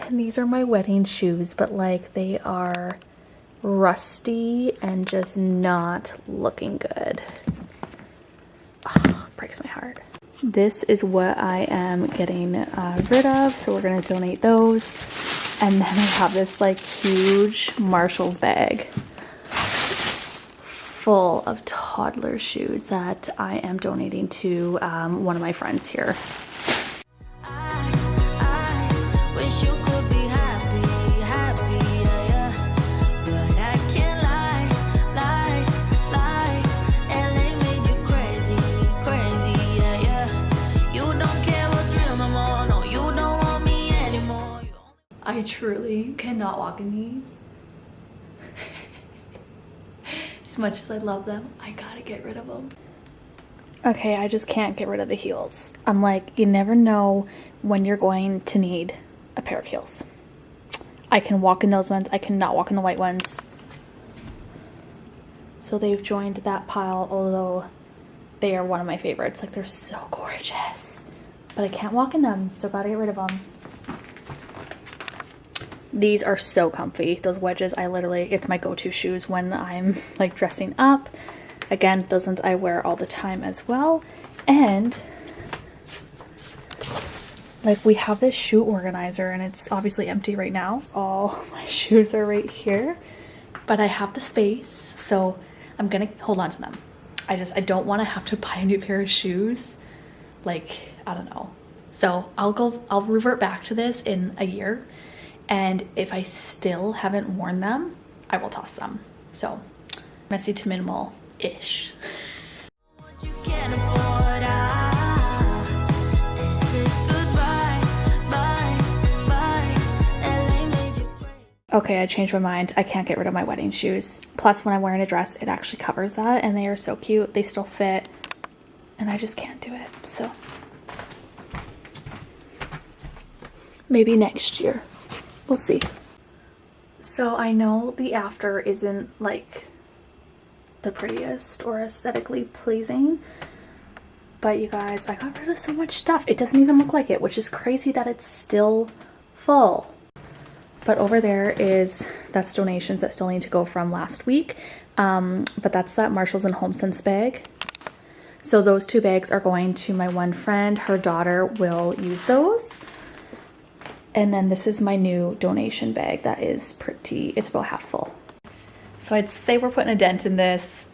and these are my wedding shoes, but like they are rusty and just not looking good. Oh, breaks my heart. This is what I am getting rid of, so we're gonna donate those. And then I have this like huge Marshall's bag full of toddler shoes that I am donating to one of my friends here. I wish you could be happy, yeah. But I can't lie. LA made you crazy, yeah. You don't care what's real no more, no, you don't want me anymore. I truly cannot walk in these. As much as I love them, I gotta get rid of them. Okay, I just can't get rid of the heels. I'm like, you never know when you're going to need a pair of heels. I can walk in those ones. I cannot walk in the white ones. So they've joined that pile, although they are one of my favorites. Like they're so gorgeous. But I can't walk in them, so gotta get rid of them. These are so comfy. Those wedges, it's my go-to shoes when I'm like dressing up. Again, those ones I wear all the time as well. And like we have this shoe organizer, and it's obviously empty right now. All my shoes are right here, but I have the space, so I'm gonna hold on to them. I don't want to have to buy a new pair of shoes. Like, I don't know. So I'll revert back to this in a year. And if I still haven't worn them, I will toss them. So, messy to minimal-ish. What you can't afford, this is goodbye, bye. LA made you crazy. Okay, I changed my mind. I can't get rid of my wedding shoes. Plus, when I'm wearing a dress, it actually covers that, and they are so cute. They still fit, and I just can't do it. So, maybe next year. We'll see. So I know the after isn't like the prettiest or aesthetically pleasing, but you guys, I got rid of so much stuff. It doesn't even look like it, which is crazy that it's still full. But over there that's donations that still need to go from last week. But that's that Marshalls and HomeSense bag. So those two bags are going to my one friend. Her daughter will use those. And then this is my new donation bag that is pretty, it's about half full. So I'd say we're putting a dent in this,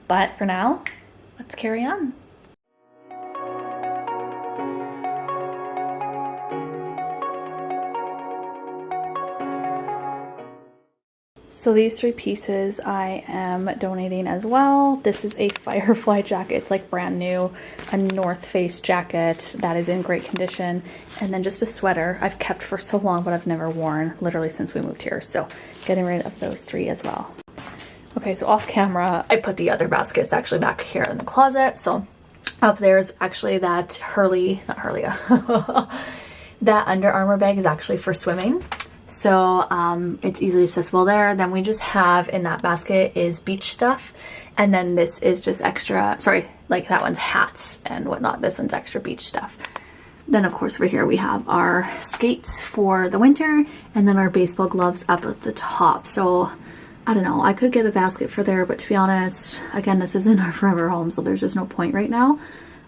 but for now, let's carry on. So these 3 pieces I am donating as well. This is a Firefly jacket. It's like brand new, a North Face jacket that is in great condition, and then just a sweater I've kept for so long but I've never worn literally since we moved here. So getting rid of those 3 as well. Okay, so off camera, I put the other baskets actually back here in the closet. So up there's actually that that Under Armour bag is actually for swimming. So it's easily accessible there. Then we just have in that basket is beach stuff. And then this is just extra, sorry, like that one's hats and whatnot. This one's extra beach stuff. Then of course over here we have our skates for the winter and then our baseball gloves up at the top. So I don't know, I could get a basket for there, but to be honest, again, this isn't our forever home, so there's just no point right now.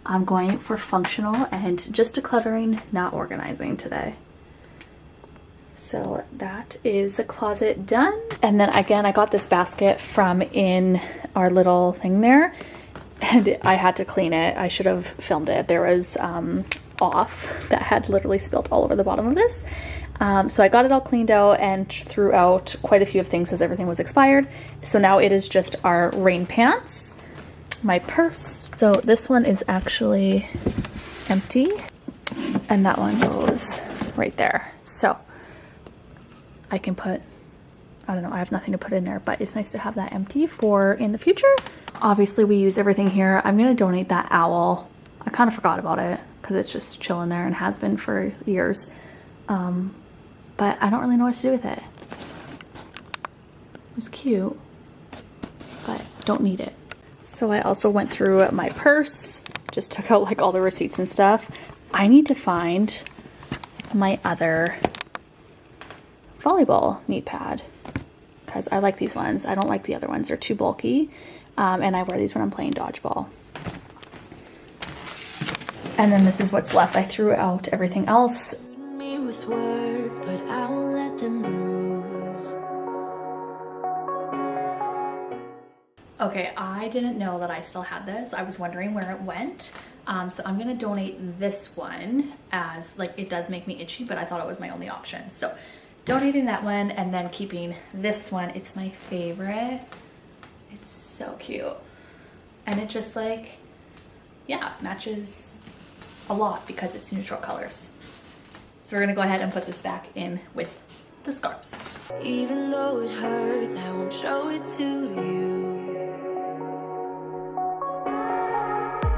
I'm going for functional and just decluttering, not organizing today. So that is the closet done. And then again, I got this basket from in our little thing there and I had to clean it. I should have filmed it. There was off that had literally spilled all over the bottom of this. So I got it all cleaned out and threw out quite a few of things as everything was expired. So now it is just our rain pants, my purse. So this one is actually empty and that one goes right there. So I can put, I don't know, I have nothing to put in there, but it's nice to have that empty for in the future. Obviously we use everything here. I'm gonna donate that owl. I kind of forgot about it because it's just chilling there and has been for years. But I don't really know what to do with it. It was cute, but don't need it. So I also went through my purse, just took out like all the receipts and stuff. I need to find my other volleyball knee pad because I like these ones. I don't like the other ones. They're too bulky. And I wear these when I'm playing dodgeball. And then this is what's left. I threw out everything else. Me with words, but I won't let them bruise. Okay, I didn't know that I still had this. I was wondering where it went. So I'm gonna donate this one as, like, it does make me itchy, but I thought it was my only option. So donating that one and then keeping this one. It's my favorite. It's so cute. And it just like, yeah, matches a lot because it's neutral colors. So we're gonna go ahead and put this back in with the scarves. Even though it hurts, I won't show it to you.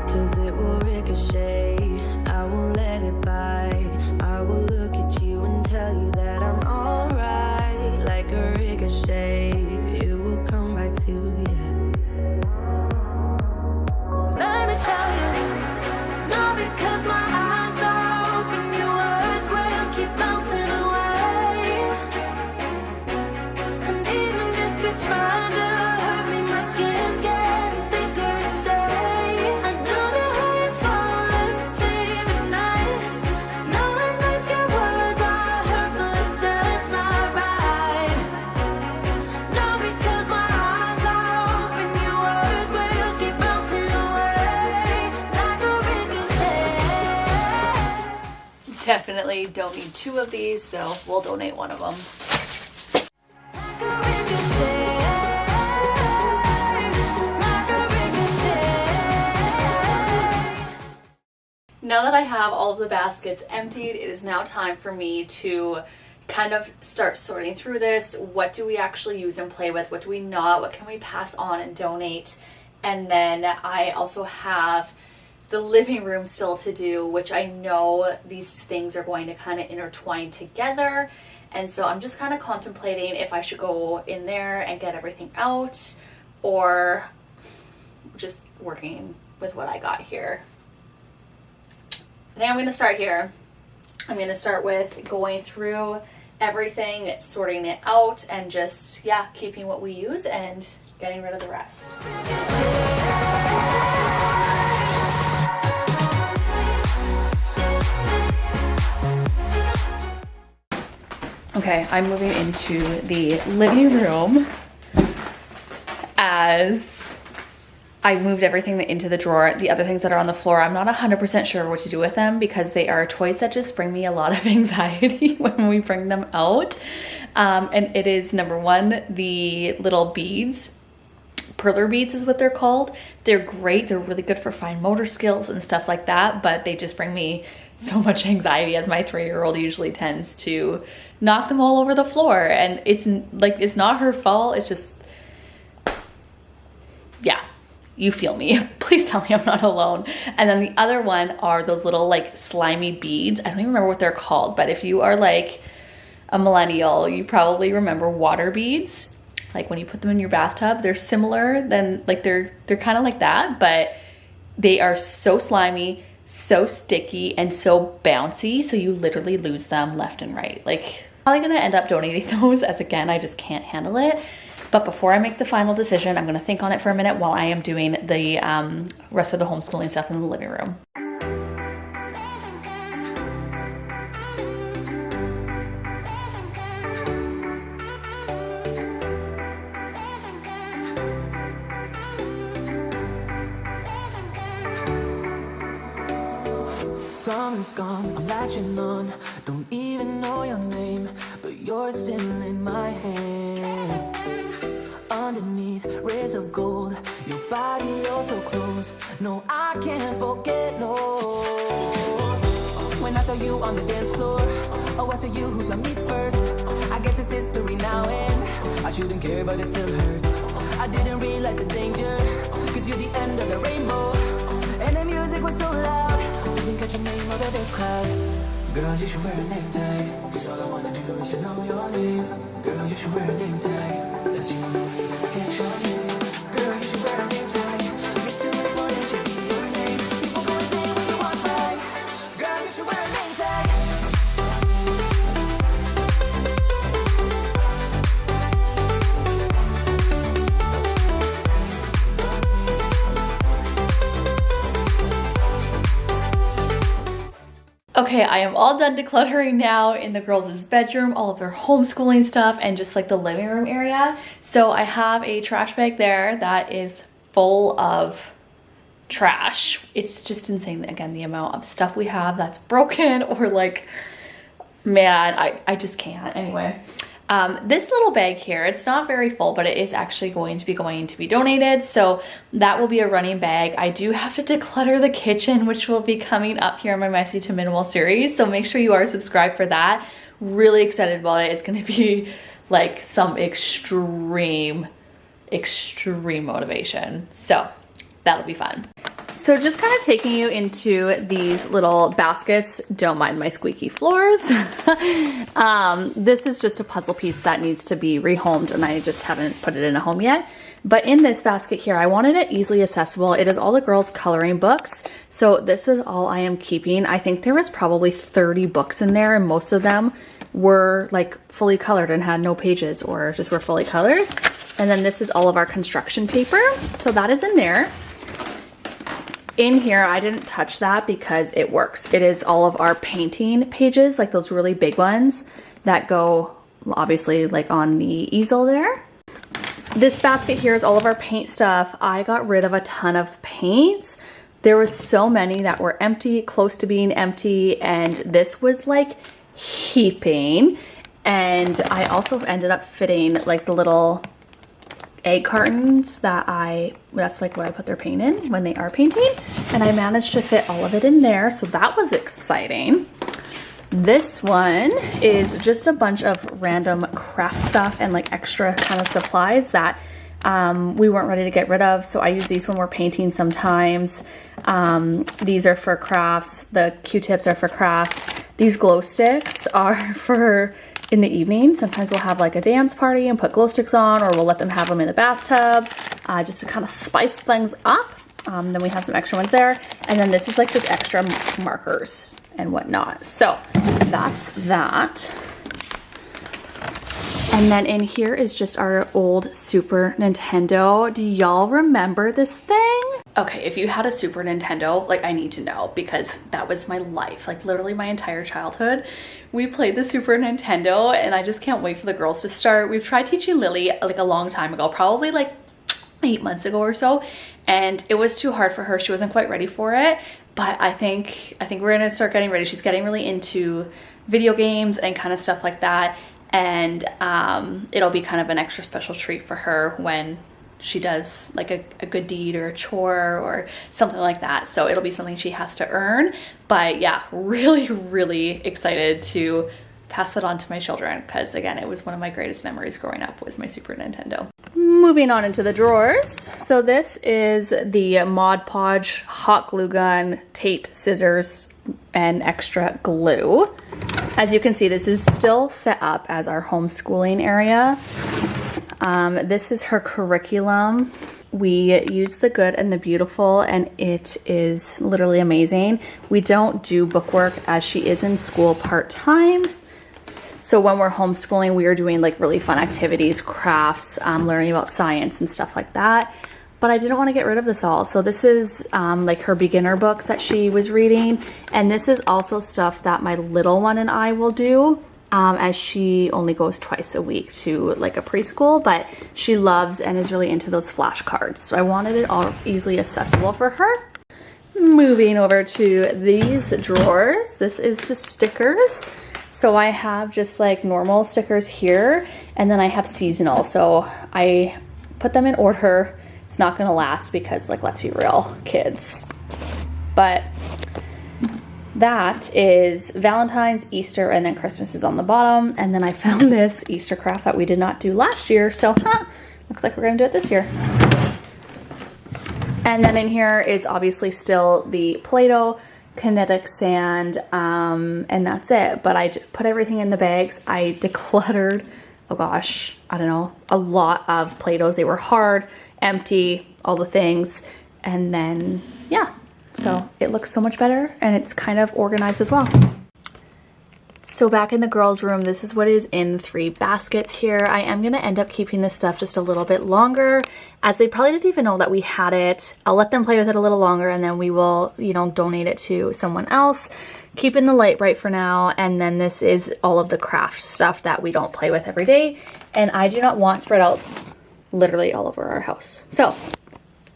'Cause it will ricochet, I won't let it bite. I will look at you and tell you that I'm alright. Like a ricochet, it will come back to you. Let me tell you, not because my eyes are open, your words will keep bouncing away. And even if you're trying to hurt me, my skin's getting thicker each day. I don't know how you fall asleep at night, knowing that your words are hurtful, it's just not right. No, because my eyes are open, your words will keep bouncing away like a ricochet. Definitely don't need 2 of these, so we'll donate one of them. Like a ricochet, like a ricochet. Now that I have all of the baskets emptied, it is now time for me to kind of start sorting through this. What do we actually use and play with? What do we not? What can we pass on and donate? And then I also have the living room still to do, which I know these things are going to kind of intertwine together. And so I'm just kind of contemplating if I should go in there and get everything out or just working with what I got here. I think I'm going to start here. I'm going to start with going through everything, sorting it out, and just, yeah, keeping what we use and getting rid of the rest. Okay, I'm moving into the living room. as I moved everything into the drawer. The other things that are on the floor, I'm not 100% sure what to do with them because they are toys that just bring me a lot of anxiety when we bring them out. And it is, number one, the little beads. Perler beads is what they're called. They're great. They're really good for fine motor skills and stuff like that, but they just bring me so much anxiety as my 3-year-old usually tends to knock them all over the floor. And it's like, it's not her fault. It's just, yeah. You feel me. Please tell me I'm not alone. And then the other one are those little like slimy beads. I don't even remember what they're called, but if you are like a millennial, you probably remember water beads. Like when you put them in your bathtub, they're similar, then like they're kind of like that, but they are so slimy, so sticky, and so bouncy. So you literally lose them left and right. Like, probably gonna end up donating those, as again, I just can't handle it. But before I make the final decision, I'm gonna think on it for a minute while I am doing the rest of the homeschooling stuff in the living room. Summer's gone, I'm latching on. Don't even know your name, but you're still in my head. Underneath rays of gold, your body oh so close. No, I can't forget, no. When I saw you on the dance floor, oh, I saw you who saw me first. I guess it's history now, and I shouldn't care, but it still hurts. I didn't realize the danger, cause you're the end of the rainbow. And the music was so loud, didn't catch your name out of this crowd. Girl, you should wear a name tag, cause all I wanna do is to know your name. Girl, you should wear a name tag, that's the only way that I get your name. Girl, you should wear a name tag, it's too important to be your name. People go and say what you want, right? Girl, you should wear a name tag. Okay, I am all done decluttering now in the girls' bedroom, all of their homeschooling stuff, and just like the living room area. So I have a trash bag there that is full of trash. It's just insane, again, the amount of stuff we have that's broken or like, man, I just can't. Anyway, this little bag here, it's not very full, but it is actually going to be donated. So that will be a running bag. I do have to declutter the kitchen, which will be coming up here in my Messy to Minimal series. So make sure you are subscribed for that. Really excited about it. It's going to be like some extreme motivation. So that'll be fun. So just kind of taking you into these little baskets. Don't mind my squeaky floors. This is just a puzzle piece that needs to be rehomed, and I just haven't put it in a home yet. But in this basket here, I wanted it easily accessible. It is all the girls' coloring books. So this is all I am keeping. I think there was probably 30 books in there, and most of them were like fully colored and had no pages or just were fully colored. And then this is all of our construction paper. So that is in there. In here, I didn't touch that because it works. It is all of our painting pages, like those really big ones that go obviously like on the easel there. This basket here is all of our paint stuff. I got rid of a ton of paints. There was so many that were empty, close to being empty, and this was like heaping. And I also ended up fitting like the little egg cartons that's like where I put their paint in when they are painting, and I managed to fit all of it in there, so that was exciting. This one is just a bunch of random craft stuff and like extra kind of supplies that we weren't ready to get rid of, so I use these when we're painting sometimes. These are for crafts. The Q-tips are for crafts. These glow sticks are for in the evening. Sometimes we'll have like a dance party and put glow sticks on, or we'll let them have them in the bathtub just to kind of spice things up. Then we have some extra ones there. And then this is like just extra markers and whatnot. So that's that. And then in here is just our old Super Nintendo. Do y'all remember this thing? Okay, if you had a Super Nintendo, like I need to know, because that was my life. Like literally my entire childhood, we played the Super Nintendo, and I just can't wait for the girls to start. We've tried teaching Lily like a long time ago, probably like 8 months ago or so, and it was too hard for her. She wasn't quite ready for it, but I think we're gonna start getting ready. She's getting really into video games and kind of stuff like that, and it'll be kind of an extra special treat for her when she does like a good deed or a chore or something like that. So it'll be something she has to earn. But yeah, really excited to pass it on to my children, because again, it was one of my greatest memories growing up was my Super Nintendo. Moving on into the drawers. So this is the Mod Podge hot glue gun, tape, scissors, and extra glue. As you can see, this is still set up as our homeschooling area. This is her curriculum. We use the good and the beautiful, and it is literally amazing. We don't do bookwork as she is in school part-time. So when we're homeschooling, we are doing like really fun activities, crafts, learning about science and stuff like that. But I didn't want to get rid of this all. So this is like her beginner books that she was reading. And this is also stuff that my little one and I will do, as she only goes twice a week to like a preschool, but she loves and is really into those flashcards. So I wanted it all easily accessible for her. Moving over to these drawers, this is the stickers. So I have just like normal stickers here, and then I have seasonal. So I put them in order. It's not gonna last because, like, let's be real, kids. But that is Valentine's, Easter, and then Christmas is on the bottom. And then I found this Easter craft that we did not do last year. So looks like we're gonna do it this year. And then in here is obviously still the Play-Doh, kinetic sand, and that's it. But I just put everything in the bags. I decluttered, oh gosh, I don't know, a lot of Play-Dohs. They were hard, empty, all the things. And then, yeah, so it looks so much better and it's kind of organized as well. So back in the girls' room, this is what is in 3 baskets here. I am gonna end up keeping this stuff just a little bit longer, as they probably didn't even know that we had it. I'll let them play with it a little longer, and then we will, you know, donate it to someone else. Keeping the light bright for now, and then this is all of the craft stuff that we don't play with every day, and I do not want spread out literally all over our house. So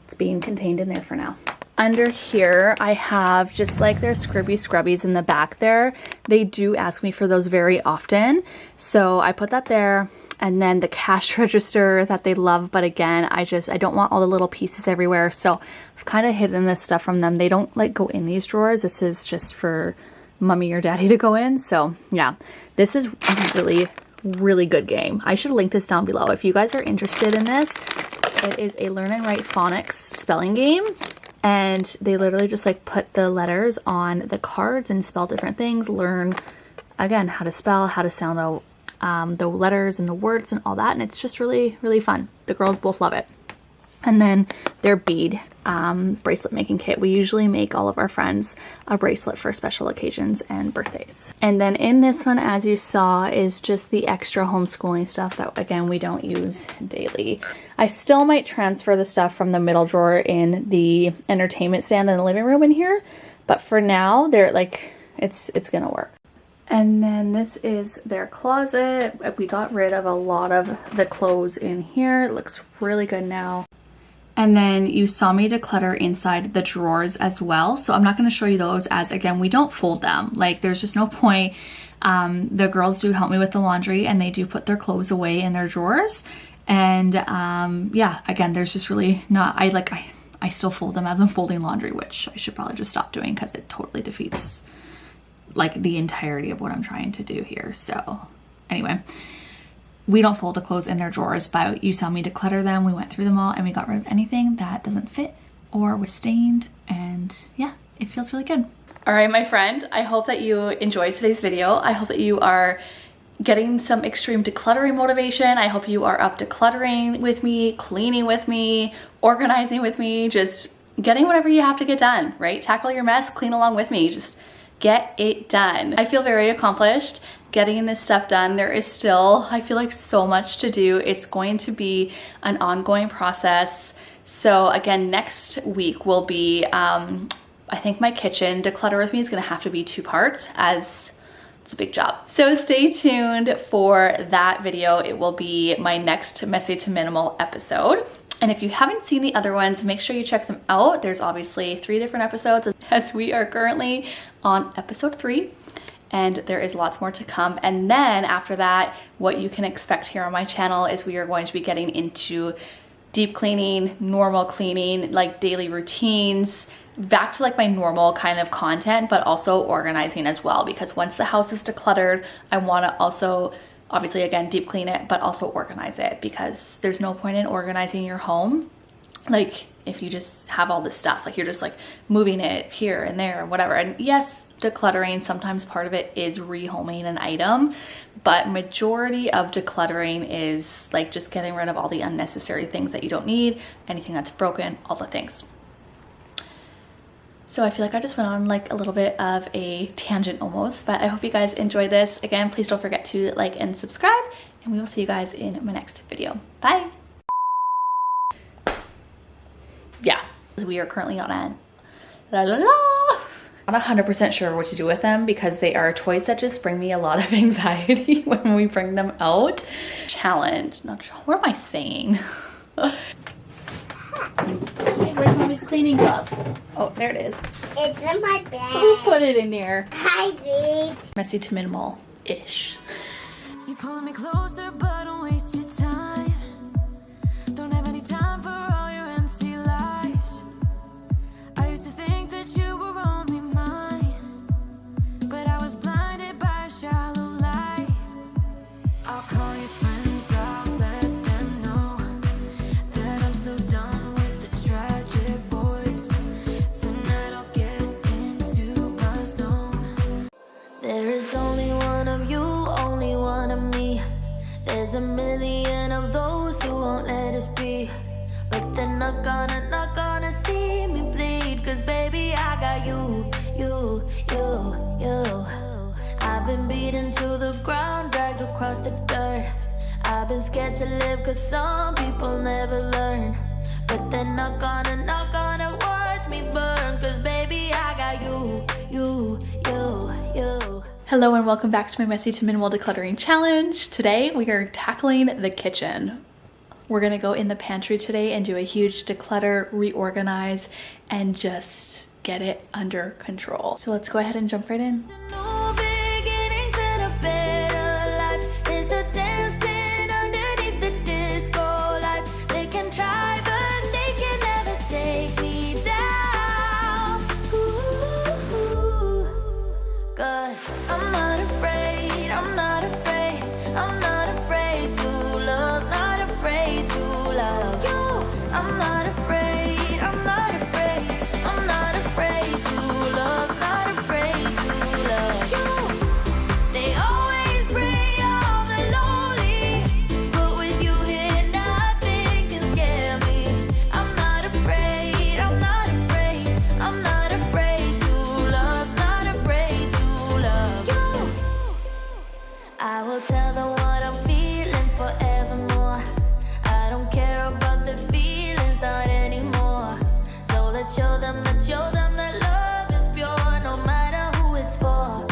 it's being contained in there for now. Under here, I have just like their scrubbies in the back there. They do ask me for those very often. So I put that there. And then the cash register that they love. But again, I don't want all the little pieces everywhere. So I've kind of hidden this stuff from them. They don't like go in these drawers. This is just for mommy or daddy to go in. So yeah, this is really good game. I should link this down below. If you guys are interested in this, it is a learn and write phonics spelling game. And they literally just like put the letters on the cards and spell different things. Learn, again, how to spell, how to sound the letters and the words and all that. And it's just really fun. The girls both love it. And then their bead bracelet making kit. We usually make all of our friends a bracelet for special occasions and birthdays. And then in this one, as you saw, is just the extra homeschooling stuff that, again, we don't use daily. I still might transfer the stuff from the middle drawer in the entertainment stand in the living room in here, but for now, they're like, it's gonna work. And then this is their closet. We got rid of a lot of the clothes in here. It looks really good now. And then you saw me declutter inside the drawers as well. So I'm not going to show you those, as again, we don't fold them. Like, there's just no point. The girls do help me with the laundry, and they do put their clothes away in their drawers. And yeah, again, there's just really not, I still fold them as I'm folding laundry, which I should probably just stop doing because it totally defeats like the entirety of what I'm trying to do here. So anyway, we don't fold the clothes in their drawers, but you saw me declutter them. We went through them all and we got rid of anything that doesn't fit or was stained. And yeah, it feels really good. All right, my friend, I hope that you enjoyed today's video. I hope that you are getting some extreme decluttering motivation. I hope you are up decluttering with me, cleaning with me, organizing with me, just getting whatever you have to get done, right? Tackle your mess, clean along with me, just get it done. I feel very accomplished getting this stuff done. There is still, I feel like, so much to do. It's going to be an ongoing process. So again, next week will be, I think my kitchen declutter with me is gonna have to be 2 parts, as it's a big job. So stay tuned for that video. It will be my next Messy to Minimal episode. And if you haven't seen the other ones, make sure you check them out. There's obviously 3 different episodes, as we are currently on episode 3, and there is lots more to come. And then after that, what you can expect here on my channel is we are going to be getting into deep cleaning, normal cleaning, like daily routines, back to like my normal kind of content, but also organizing as well, because once the house is decluttered, I want to also obviously again deep clean it, but also organize it, because there's no point in organizing your home like if you just have all this stuff, like you're just like moving it here and there and whatever. And yes, decluttering, sometimes part of it is rehoming an item, but majority of decluttering is like just getting rid of all the unnecessary things that you don't need, anything that's broken, all the things. So I feel like I just went on like a little bit of a tangent almost, but I hope you guys enjoy this. Again, please don't forget to like and subscribe, and we will see you guys in my next video. Bye. Yeah, we are currently on a I'm not 100% sure what to do with them, because they are toys that just bring me a lot of anxiety when we bring them out. Challenge, not sure, what am I saying? Hey, where's mommy's cleaning glove? Oh, there it is. It's in my bag. Who put it in there? I did. Messy to minimal-ish. You pulling me closer, but don't waste your time. Don't have any time for all your empty lies. I used to think that you were only mine, but I was blinded by a shallow light. I'll call your friends, I'll let them know that I'm so done with the tragic voice. Tonight I'll get into my zone. There is only one of you, only one of me. There's a million of those who won't let us be, but they're not gonna see me bleed. Cause baby, I got you. I've been beaten to the ground, dragged across the dirt. I've been scared to live cause some people never learn, but they're not gonna watch me burn. Cause baby, I got you. Hello and welcome back to my Messy to Minimal Decluttering Challenge. Today we are tackling the kitchen. We're gonna go in the pantry today and do a huge declutter, reorganize, and just get it under control. So let's go ahead and jump right in. No beginnings and a better life. Is the dancing underneath the disco lights. They can try, but they can never take me down. Ooh, 'cause I'm not afraid, I'm not afraid, I'm not afraid to love, not afraid to love you. I'm not afraid, I'm not afraid, I'm not afraid to love, not afraid to love you. They always bring all the lonely, but with you here, nothing can scare me. I'm not afraid, I'm not afraid, I'm not afraid to love, not afraid to love you. I will tell them what I'm feeling forevermore. I don't care about the feelings, not anymore. So let's show them that love is pure, no matter who it's for.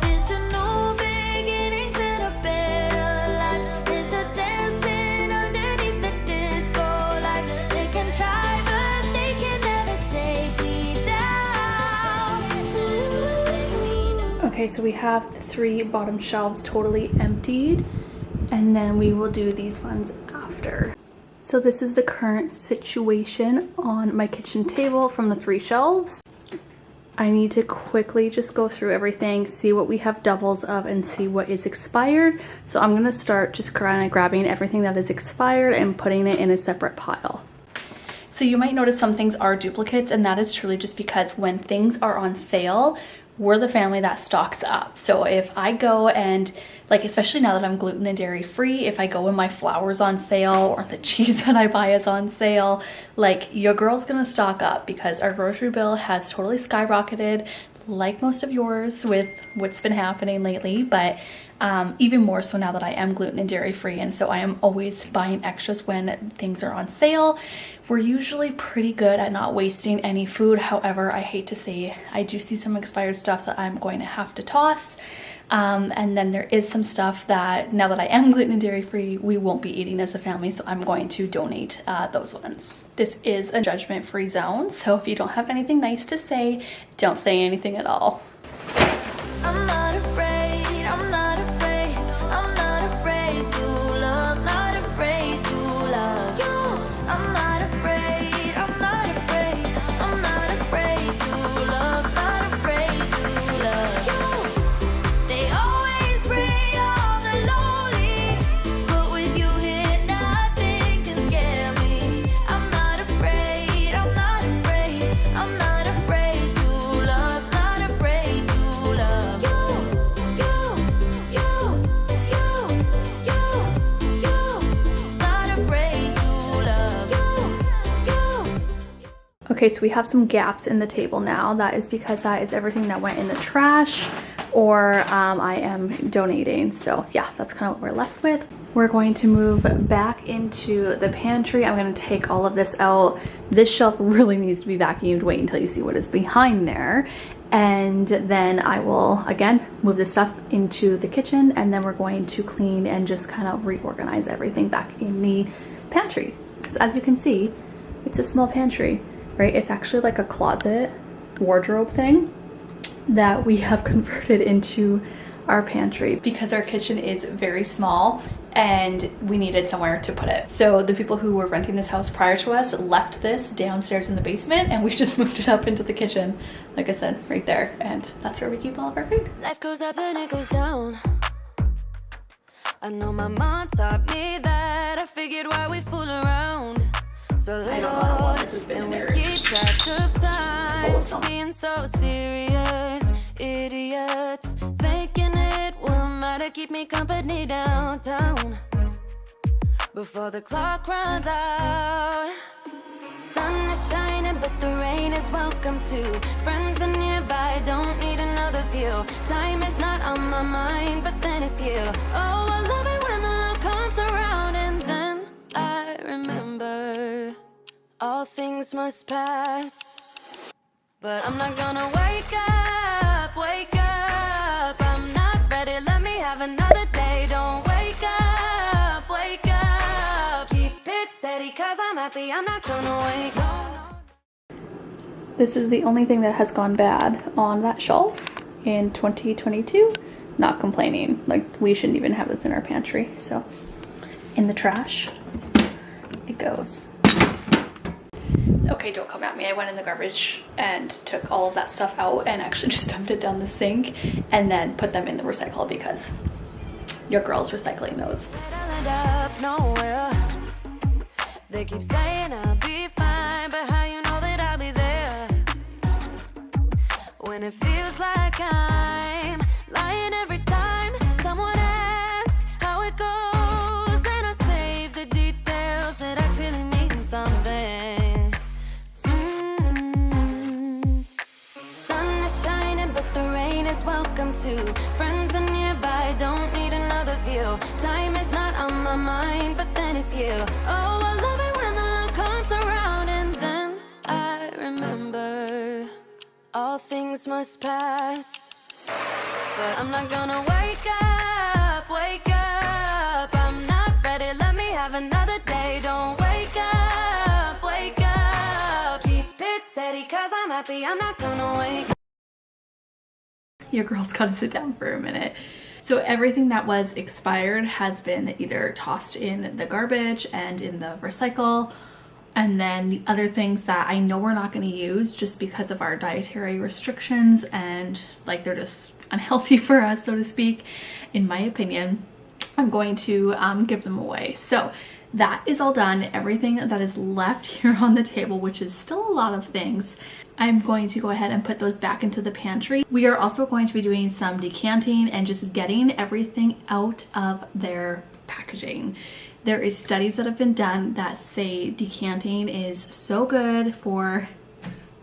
It's a new beginnings and a better life. It's the dancing underneath the disco light. They can try, but they can never take me down. Okay, so we have the 3 bottom shelves totally emptied, and then we will do these ones after. So this is the current situation on my kitchen table from the 3 shelves. I need to quickly just go through everything, see what we have doubles of, and see what is expired. So I'm gonna start just kind of grabbing everything that is expired and putting it in a separate pile. So you might notice some things are duplicates, and that is truly just because when things are on sale, we're the family that stocks up. So if I go and, like, especially now that I'm gluten and dairy free, if I go and my flour's on sale or the cheese that I buy is on sale, like, your girl's gonna stock up, because our grocery bill has totally skyrocketed, like most of yours with what's been happening lately. But even more so now that I am gluten and dairy free, and so I am always buying extras when things are on sale. We're usually pretty good at not wasting any food. However, I hate to say I do see some expired stuff that I'm going to have to toss. And then there is some stuff that now that I am gluten and dairy free, we won't be eating as a family, so I'm going to donate those ones. This is a judgment free zone, so if you don't have anything nice to say, don't say anything at all. I'm not afraid, I'm not afraid, I'm not afraid to love, not afraid to love you. I'm not afraid, I'm not afraid, I'm not afraid to love, not afraid to love you. They always prey on the lonely, but with you here nothing can scare me. I'm not afraid, I'm not afraid, I'm not afraid to love, not afraid to love you. Not afraid to love you. Okay, so we have some gaps in the table now. That is because that is everything that went in the trash or I am donating. So yeah, that's kind of what we're left with. We're going to move back into the pantry. I'm going to take all of this out. This shelf really needs to be vacuumed. Wait until you see what is behind there. And then I will, again, move this stuff into the kitchen, and then we're going to clean and just kind of reorganize everything back in the pantry. Because as you can see, it's a small pantry, right? It's actually like a closet wardrobe thing that we have converted into our pantry because our kitchen is very small and we needed somewhere to put it. So the people who were renting this house prior to us left this downstairs in the basement, and we just moved it up into the kitchen, like I said, right there, and that's where we keep all of our food. Life goes up and it goes down. I know my mom taught me that. I figured why we fool around. So I don't know how long this has been in there. keep track of time. Awesome. Being so serious, idiots thinking it will matter. Keep me company downtown before the clock runs out. Sun is shining, but the rain is welcome too. Friends are nearby, don't need another view. Time is not on my mind, but then it's you. Oh, I love it when the love comes around, and then I remember all things must pass. But I'm not gonna wake up, wake up. I'm not ready, let me have another day. Don't wake up, wake up. Keep it steady, cause I'm happy, I'm not gonna wake up. This is the only thing that has gone bad on that shelf in 2022. Not complaining, like we shouldn't even have this in our pantry. So in the trash it goes. Okay, don't come at me. I went in the garbage and took all of that stuff out and actually just dumped it down the sink and then put them in the recycle because your girl's recycling those. I'll end up nowhere. They keep saying I'll be fine, but how you know that I'll be there when it feels like I'm lying every time someone asks how it goes, and I save the details that actually mean something. Sun is shining, but the rain is welcome too. Friends are nearby, don't need another view. Time is not on my mind, but then it's you. Oh, I love it when the love comes around, and then I remember all things must pass. But I'm not gonna wake up, wake up. I'm not ready, let me have another day. Don't wake up, wake up. Keep it steady, cause I'm happy, I'm not gonna wake up. Your girl's gotta sit down for a minute. So everything that was expired has been either tossed in the garbage and in the recycle, and then the other things that I know we're not going to use just because of our dietary restrictions and like they're just unhealthy for us, so to speak, in my opinion, I'm going to give them away. So that is all done. Everything that is left here on the table, which is still a lot of things, I'm going to go ahead and put those back into the pantry. We are also going to be doing some decanting and just getting everything out of their packaging. There is studies that have been done that say decanting is so good for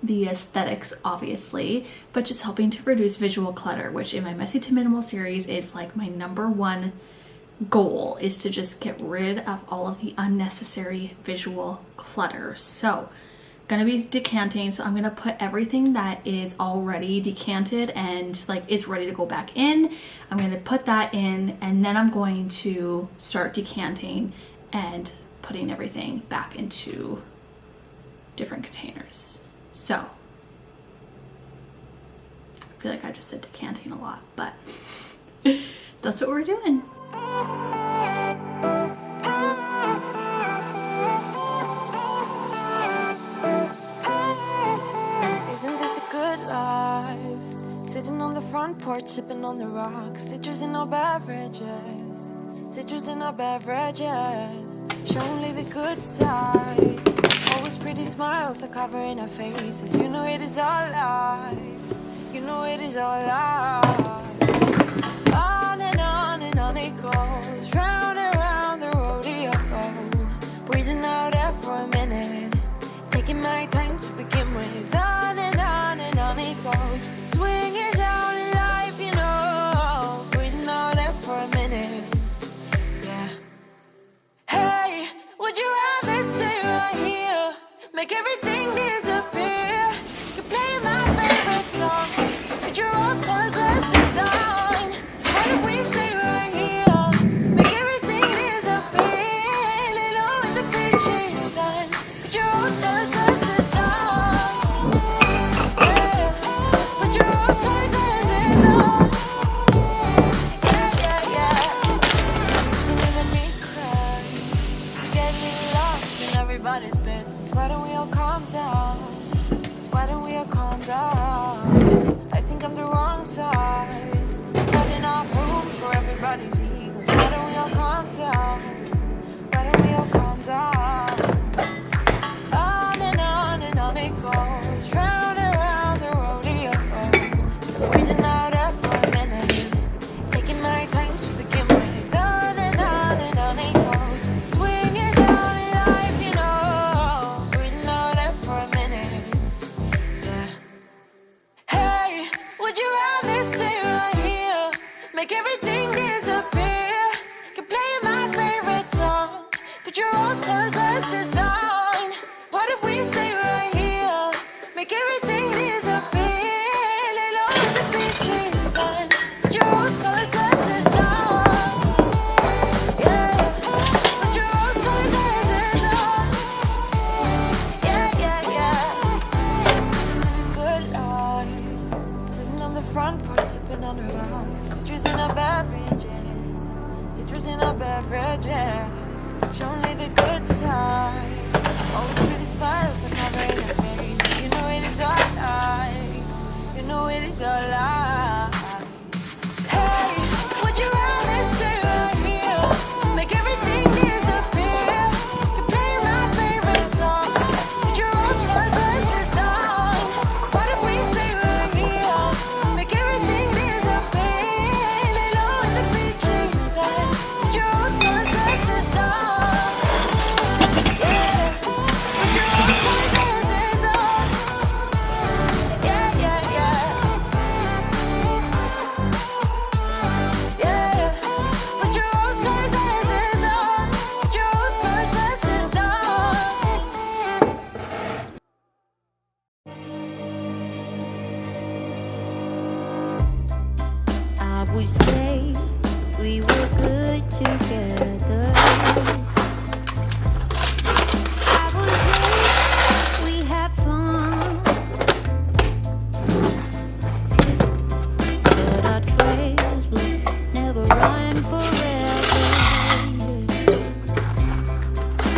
the aesthetics, obviously, but just helping to reduce visual clutter, which in my Messy to Minimal series is like my #1 goal, is to just get rid of all of the unnecessary visual clutter. So gonna be decanting, so I'm gonna put everything that is already decanted and like is ready to go back in. I'm gonna put that in, and then I'm going to start decanting and putting everything back into different containers. So I feel like I just said decanting a lot, but that's what we're doing. Isn't this the good life? Sitting on the front porch, sipping on the rocks. Citrus in our beverages. Citrus in our beverages. Show only the good side. Always pretty smiles are covering our faces. You know it is all lies. You know it is all lies. And on it goes. Round and round the rodeo. Breathing out air for a minute. Taking my time to begin with. On and on it goes. Swinging down in life, you know. Breathing out air for a minute. Yeah. Hey, would you rather stay right here? Make everything disappear. You play my favorite song. Put your rose-colored glasses on. Why don't we stay right here? Make everything disappear. Lay low in the beach sun. Put your rose-colored glasses on. Yeah. Put your rose-colored glasses on. Yeah. Listening to me cry. You get me lost in everybody's business. Why don't we all calm down? Why don't we all calm down? I think I'm the wrong size. Not enough room for everybody's egos. Why don't we all calm down? Why don't we all calm down? On and on it goes. Round and round the rodeo. Breathing out air for a minute. Taking my time to begin with. On it goes. Swinging down in life, you know. Breathing out air for a minute. Yeah. Hey, would you rather stay right here? Make everything disappear. Keep playing my favorite song. Put your rose-colored glasses on. What if we stay right here? Make everything disappear. Lay low in the beach sun. Put your rose-colored glasses on. Yeah. Put your rose-colored glasses on. Yeah. Isn't this a good life? Sitting on the front porch, sipping on the rocks. Citrus in our beverages. Citrus in our beverages. Show only the good sides. Always pretty smiles are covering our faces. You know it is all lies. You know it is all lies. Hey, would you rather stay right here? Make everything disappear. You play my favorite song. Put your rose-colored glasses on. What if we stay right here? Make everything disappear. Lay low in the beach sun. Put your rose-colored glasses on. Yeah. Put your rose-colored glasses on. Yeah. Yeah. Put your rose-colored glasses on. Put your rose-colored glasses on. I would say we were good together. I would say we had fun, but our trails will never run forever.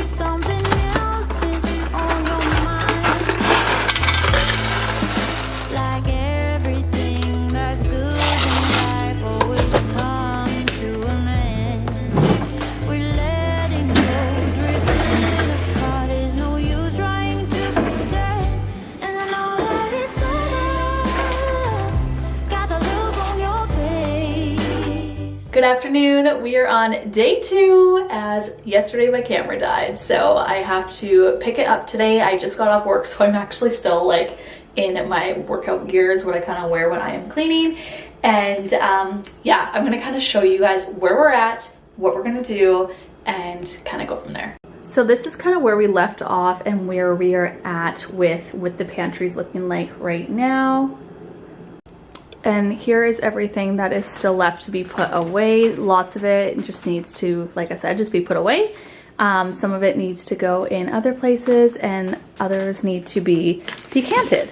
Something else is on your mind, like everything that's good in life always comes to an end. Good afternoon. We are on day 2 as yesterday my camera died, so I have to pick it up today. I just got off work, so I'm actually still like in my workout gears, what I kind of wear when I am cleaning. And yeah, I'm gonna kind of show you guys where we're at, what we're gonna do, and kind of go from there. So this is kind of where we left off and where we are at with the pantries looking like right now. And here is everything that is still left to be put away. Lots of it just needs to, like I said, just be put away. Some of it needs to go in other places and others need to be decanted.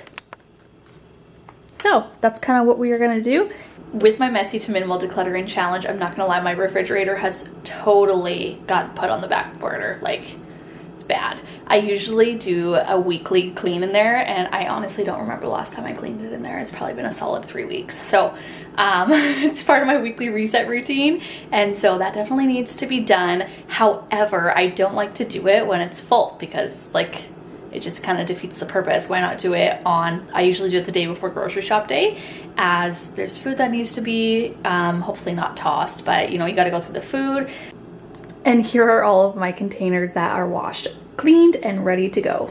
So that's kind of what we are gonna do. With my messy to minimal decluttering challenge, I'm not gonna lie, my refrigerator has totally got put on the back burner. Like, it's bad. I usually do a weekly clean in there, and I honestly don't remember the last time I cleaned it in there. It's probably been a solid 3 weeks. So it's part of my weekly reset routine, and so that definitely needs to be done. However, I don't like to do it when it's full because like it just kind of defeats the purpose. Why not do it on, I usually do it the day before grocery shop day, as there's food that needs to be hopefully not tossed, but you know, you got to go through the food. And here are all of my containers that are washed, cleaned, and ready to go.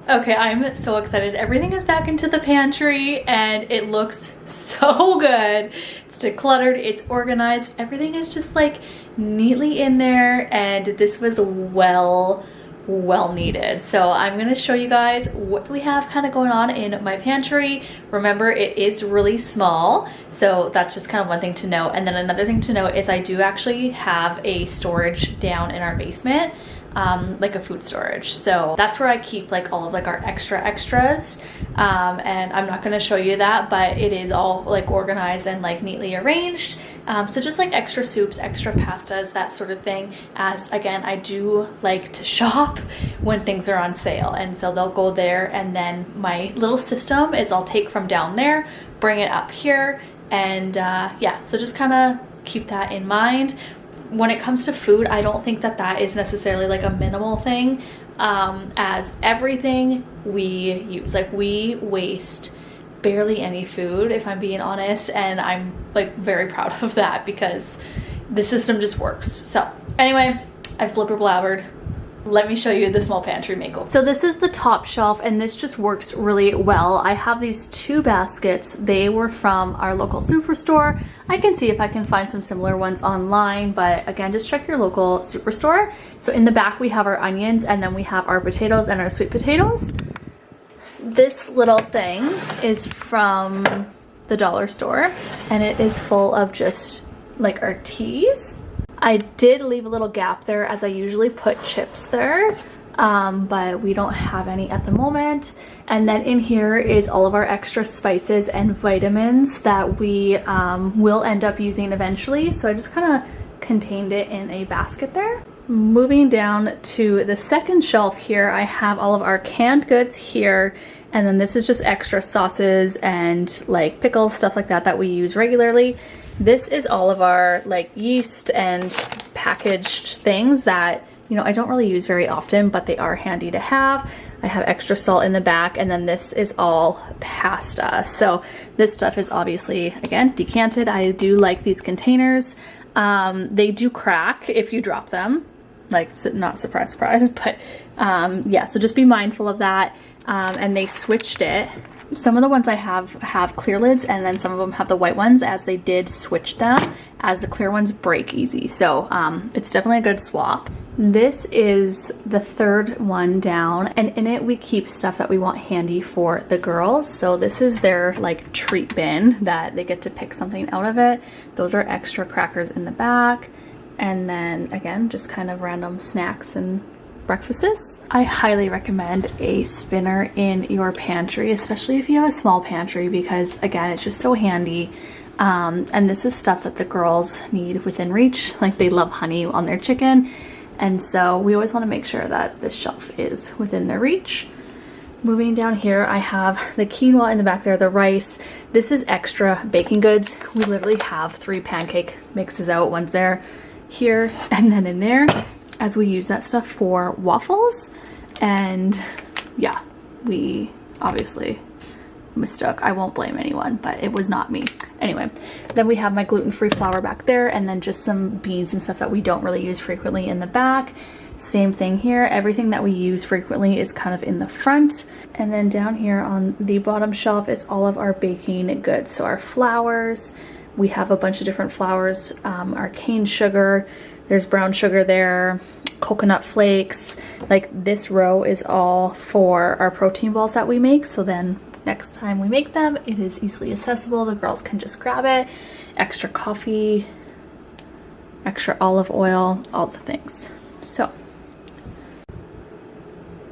Okay, I'm so excited. Everything is back into the pantry and it looks so good. It's decluttered, it's organized, everything is just like neatly in there, and this was well well needed. So I'm gonna show you guys what we have kind of going on in my pantry. Remember, it is really small, so that's just kind of one thing to note. And then another thing to note is I do actually have a storage down in our basement, like a food storage. So that's where I keep like all of like our extras. And I'm not gonna show you that, but it is all like organized and like neatly arranged. So just like extra soups, extra pastas, that sort of thing, as again, I do like to shop when things are on sale. And so they'll go there, and then my little system is I'll take from down there, bring it up here, and yeah, so just kind of keep that in mind. When it comes to food, I don't think that that is necessarily like a minimal thing, as everything we use, like we waste barely any food, if I'm being honest, and I'm like very proud of that because the system just works. So anyway, I've blibber blabbered. Let me show you the small pantry makeover. So this is the top shelf, and this just works really well. I have these 2 baskets. They were from our local superstore. I can see if I can find some similar ones online, but again, just check your local superstore. So in the back we have our onions, and then we have our potatoes and our sweet potatoes. This little thing is from the dollar store, and it is full of just like our teas. I did leave a little gap there as I usually put chips there, but we don't have any at the moment. And then in here is all of our extra spices and vitamins that we will end up using eventually. So I just kind of contained it in a basket there. Moving down to the second shelf here, I have all of our canned goods here, and then this is just extra sauces and like pickles, stuff like that that we use regularly. This is all of our like yeast and packaged things that, you know, I don't really use very often, but they are handy to have. I have extra salt in the back, and then this is all pasta. So this stuff is obviously, again, decanted. I do like these containers. They do crack if you drop them, like, not surprise, surprise, but yeah, so just be mindful of that. And they switched it. Some of the ones I have clear lids, and then some of them have the white ones, as they did switch them, as the clear ones break easy. So it's definitely a good swap. This is the 3rd one down, and in it we keep stuff that we want handy for the girls. So this is their like treat bin that they get to pick something out of it. Those are extra crackers in the back, and then again, just kind of random snacks and breakfasts. I highly recommend a spinner in your pantry, especially if you have a small pantry, because again, it's just so handy. And this is stuff that the girls need within reach. Like, they love honey on their chicken, and so we always want to make sure that this shelf is within their reach. Moving down here, I have the quinoa in the back there, the rice. This is extra baking goods. We literally have 3 pancake mixes out. One's there, here, and then in there, as we use that stuff for waffles. And yeah, we obviously mistook. I won't blame anyone, but it was not me. Anyway, then we have my gluten-free flour back there, and then just some beans and stuff that we don't really use frequently in the back. Same thing here. Everything that we use frequently is kind of in the front. And then down here on the bottom shelf is all of our baking goods. So our flours, we have a bunch of different flours, our cane sugar, there's brown sugar there, coconut flakes. Like, this row is all for our protein balls that we make, so then next time we make them, it is easily accessible. The girls can just grab it. Extra coffee, extra olive oil, all the things. So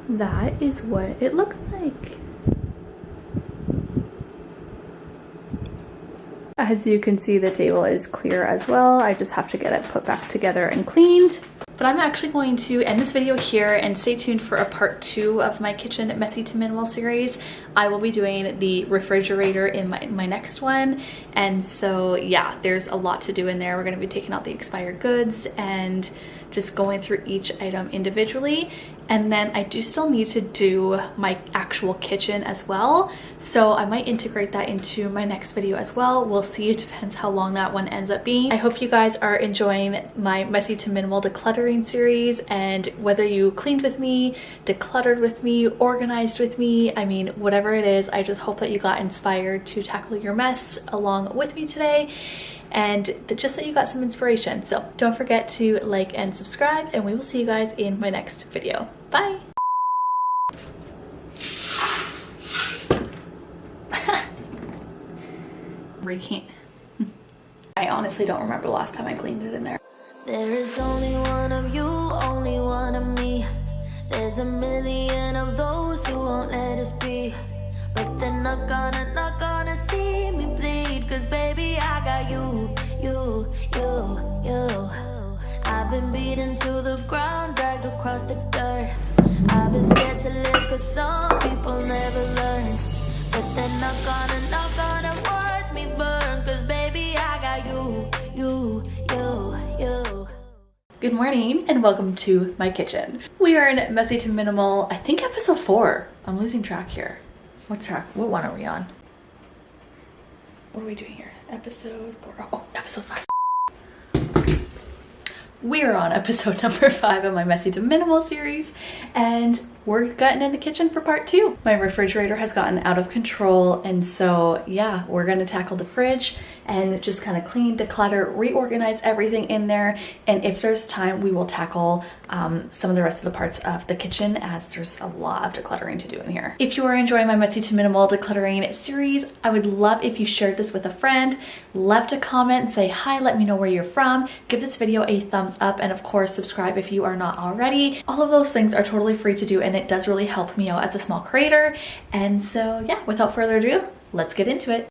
that is what it looks like. As you can see, the table is clear as well. I just have to get it put back together and cleaned. But I'm actually going to end this video here, and stay tuned for a part 2 of my Kitchen Messy to Minimal series. I will be doing the refrigerator in my next one. And so yeah, there's a lot to do in there. We're gonna be taking out the expired goods and just going through each item individually. And then I do still need to do my actual kitchen as well. So I might integrate that into my next video as well. We'll see, it depends how long that one ends up being. I hope you guys are enjoying my Messy to Minimal decluttering series, and whether you cleaned with me, decluttered with me, organized with me, I mean, whatever it is, I just hope that you got inspired to tackle your mess along with me today, and just that you got some inspiration. So don't forget to like and subscribe, and we will see you guys in my next video. Bye. Recant. I honestly don't remember the last time I cleaned it in there. There is only one of you, only one of me. There's a million of those who won't let us be. But they're not gonna see me bleed. Cause baby, I got you. I've been beaten to the ground, dragged across the dirt. I've been scared to live cause some people never learn. But they're not gonna watch me burn. Cause baby, I got you. Good morning and welcome to my kitchen. We are in Messy to Minimal, I think episode 4. I'm losing track here. What one are we on? What are we doing here? Episode 4. Oh, episode 5. We're on episode number 5 of my Messy to Minimal series, and we're getting in the kitchen for part 2. My refrigerator has gotten out of control, and so yeah, we're gonna tackle the fridge and just kind of clean, declutter, reorganize everything in there. And if there's time, we will tackle some of the rest of the parts of the kitchen, as there's a lot of decluttering to do in here. If you are enjoying my Messy to Minimal decluttering series, I would love if you shared this with a friend, left a comment, say hi, let me know where you're from, give this video a thumbs up, and of course, subscribe if you are not already. All of those things are totally free to do, and it does really help me out as a small creator. And so yeah, without further ado, let's get into it.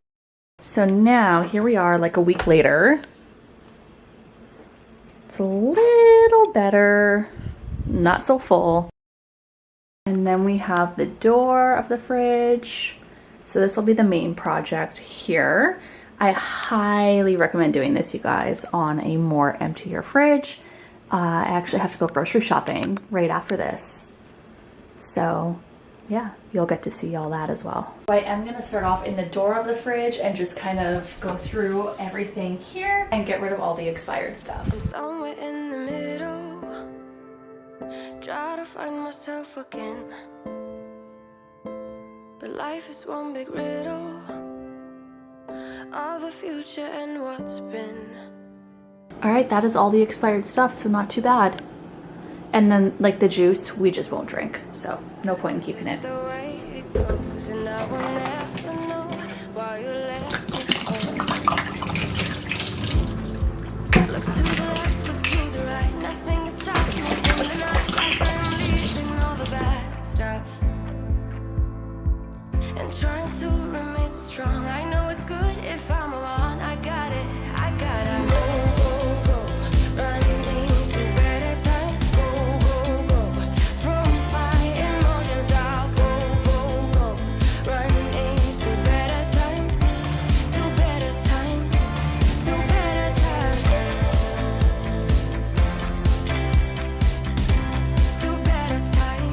So now here we are like a week later. It's a little better, not so full. And then we have the door of the fridge. So this will be the main project here. I highly recommend doing this, you guys, on a more emptier fridge. I actually have to go grocery shopping right after this. So yeah, you'll get to see all that as well. So I am gonna start off in the door of the fridge and just kind of go through everything here and get rid of all the expired stuff. I'm somewhere in the middle, try to find myself again. But life is one big riddle of the future and what's been. All right, that is all the expired stuff, so not too bad. And then like the juice, we just won't drink, so no point in keeping it. The way it goes, and I will never know why you let me go. Look to the left, look to the right, nothing is stopping me in the night. Like I'm leaving all the bad stuff and trying to remain so strong. I know it's good if I'm alone. I got it, I gotta go, running into better times. Go, from my emotions I'll go, running into better times, to better times, to better times, to better times,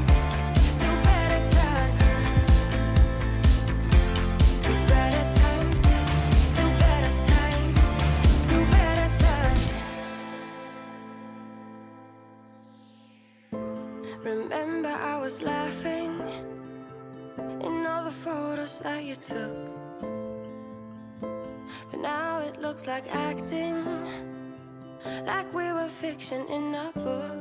to better times, to better times, to better times, to better times. Remember I was laughing in all the photos that you took, but now it looks like acting, like we were fiction in a book.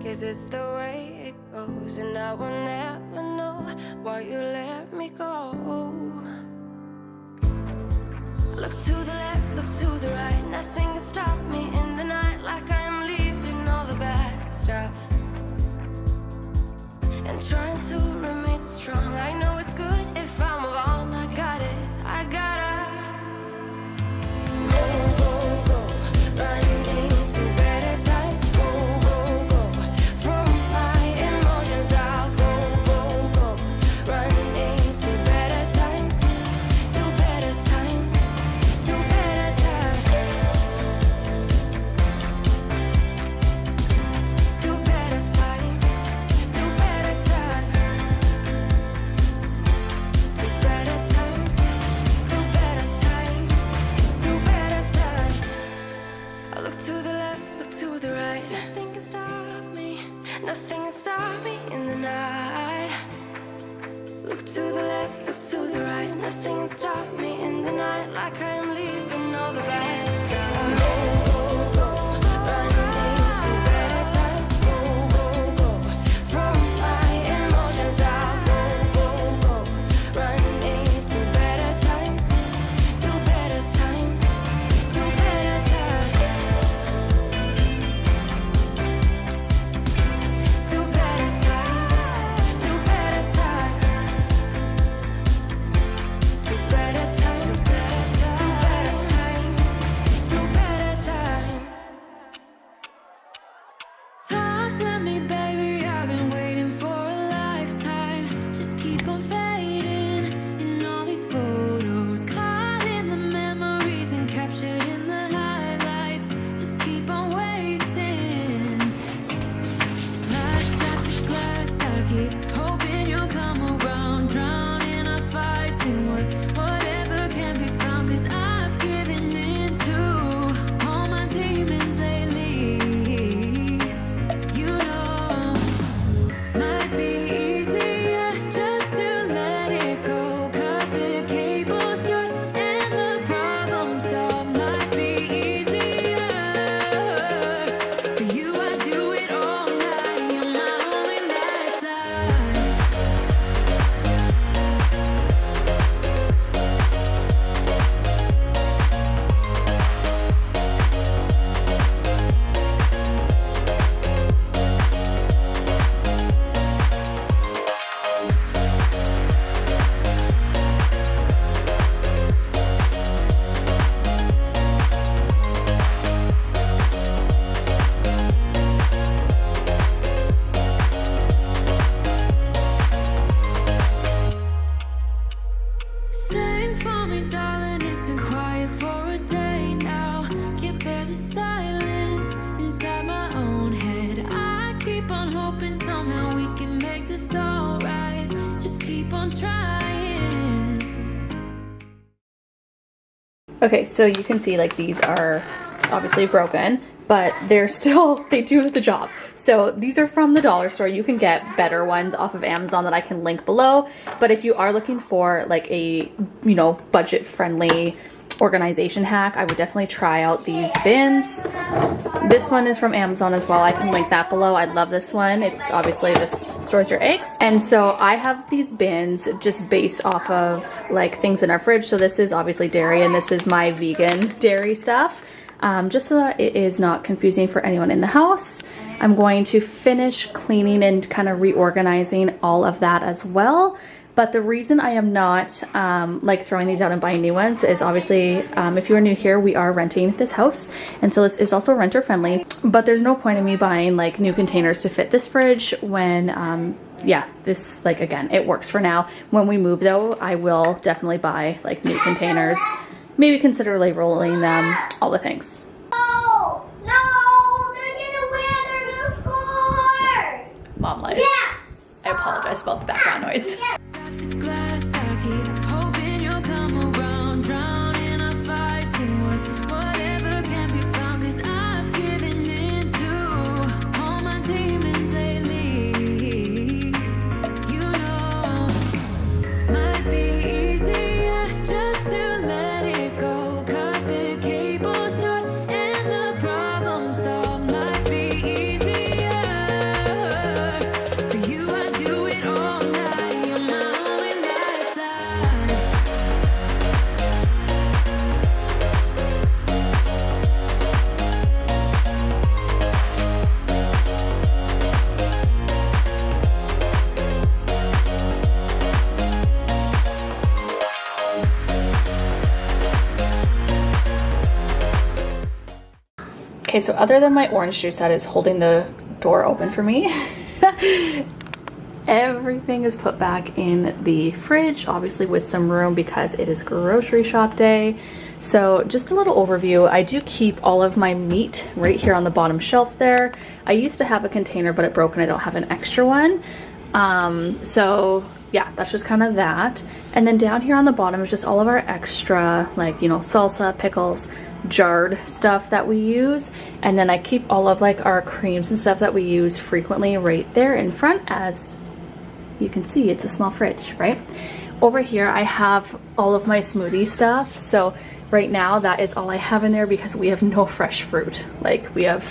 Guess it's the way it goes, and I will never know why you let me go. Look to the left, look to the right, nothing can stop me in the night. Like I am leaving all the bad stuff and trying to remain so strong. I know it's good if I'm alone. I got it, I gotta go, running into better times. Go, from my emotions I'll go, running into better times, to better times, to better times, to better times, to better times. Okay, so you can see like these are obviously broken, but they're still, they do the job. So these are from the dollar store. You can get better ones off of Amazon that I can link below. But if you are looking for like a, you know, budget friendly organization hack, I would definitely try out these bins. This one is from Amazon as well. I can link that below. I love this one. It's obviously just stores your eggs. And so I have these bins just based off of like things in our fridge. So this is obviously dairy, and this is my vegan dairy stuff. Just so that it is not confusing for anyone in the house. I'm going to finish cleaning and kind of reorganizing all of that as well. But the reason I am not like throwing these out and buying new ones is obviously if you are new here, we are renting this house, and so this is also renter friendly. But there's no point in me buying like new containers to fit this fridge when yeah, this, like, again, it works for now. When we move though, I will definitely buy like new containers, maybe consider labeling them, all the things. No, no, they're gonna win. They're gonna score. Mom life. Yes. I apologize about the background noise. Glass, I keep hoping you'll come around, drowning our fights in whatever can be found. 'Cause I've given in to all my demons lately. You know, might be easier just to let it go. Cut the cable short and the problem solved. Might be easier for you. I do it all night. You're my only lifeline. Okay, so other than my orange juice that is holding the door open for me, everything is put back in the fridge, obviously with some room because it is grocery shop day. So just a little overview. I do keep all of my meat right here on the bottom shelf there. I used to have a container, but it broke and I don't have an extra one. So yeah, that's just kind of that. And then down here on the bottom is just all of our extra, like, you know, salsa, pickles, jarred stuff that we use. And then I keep all of like our creams and stuff that we use frequently right there in front. As you can see, it's a small fridge, right? Over here I have all of my smoothie stuff. So right now that is all I have in there because we have no fresh fruit. Like, we have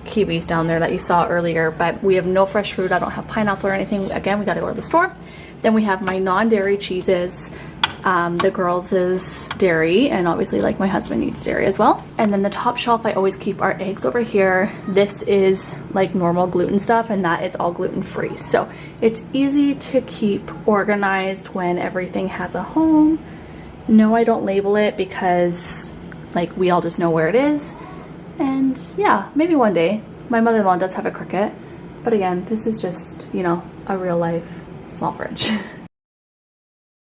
kiwis down there that you saw earlier, but we have no fresh fruit. I don't have pineapple or anything. Again, we got to go to the store. Then we have my non-dairy cheeses, the girls is dairy, and obviously like my husband needs dairy as well. And then the top shelf, I always keep our eggs over here. This is like normal gluten stuff, and that is all gluten free. So it's easy to keep organized when everything has a home. No, I don't label it because like we all just know where it is. And yeah, maybe one day. My mother-in-law does have a Cricut, but again, this is just, you know, a real life small fridge.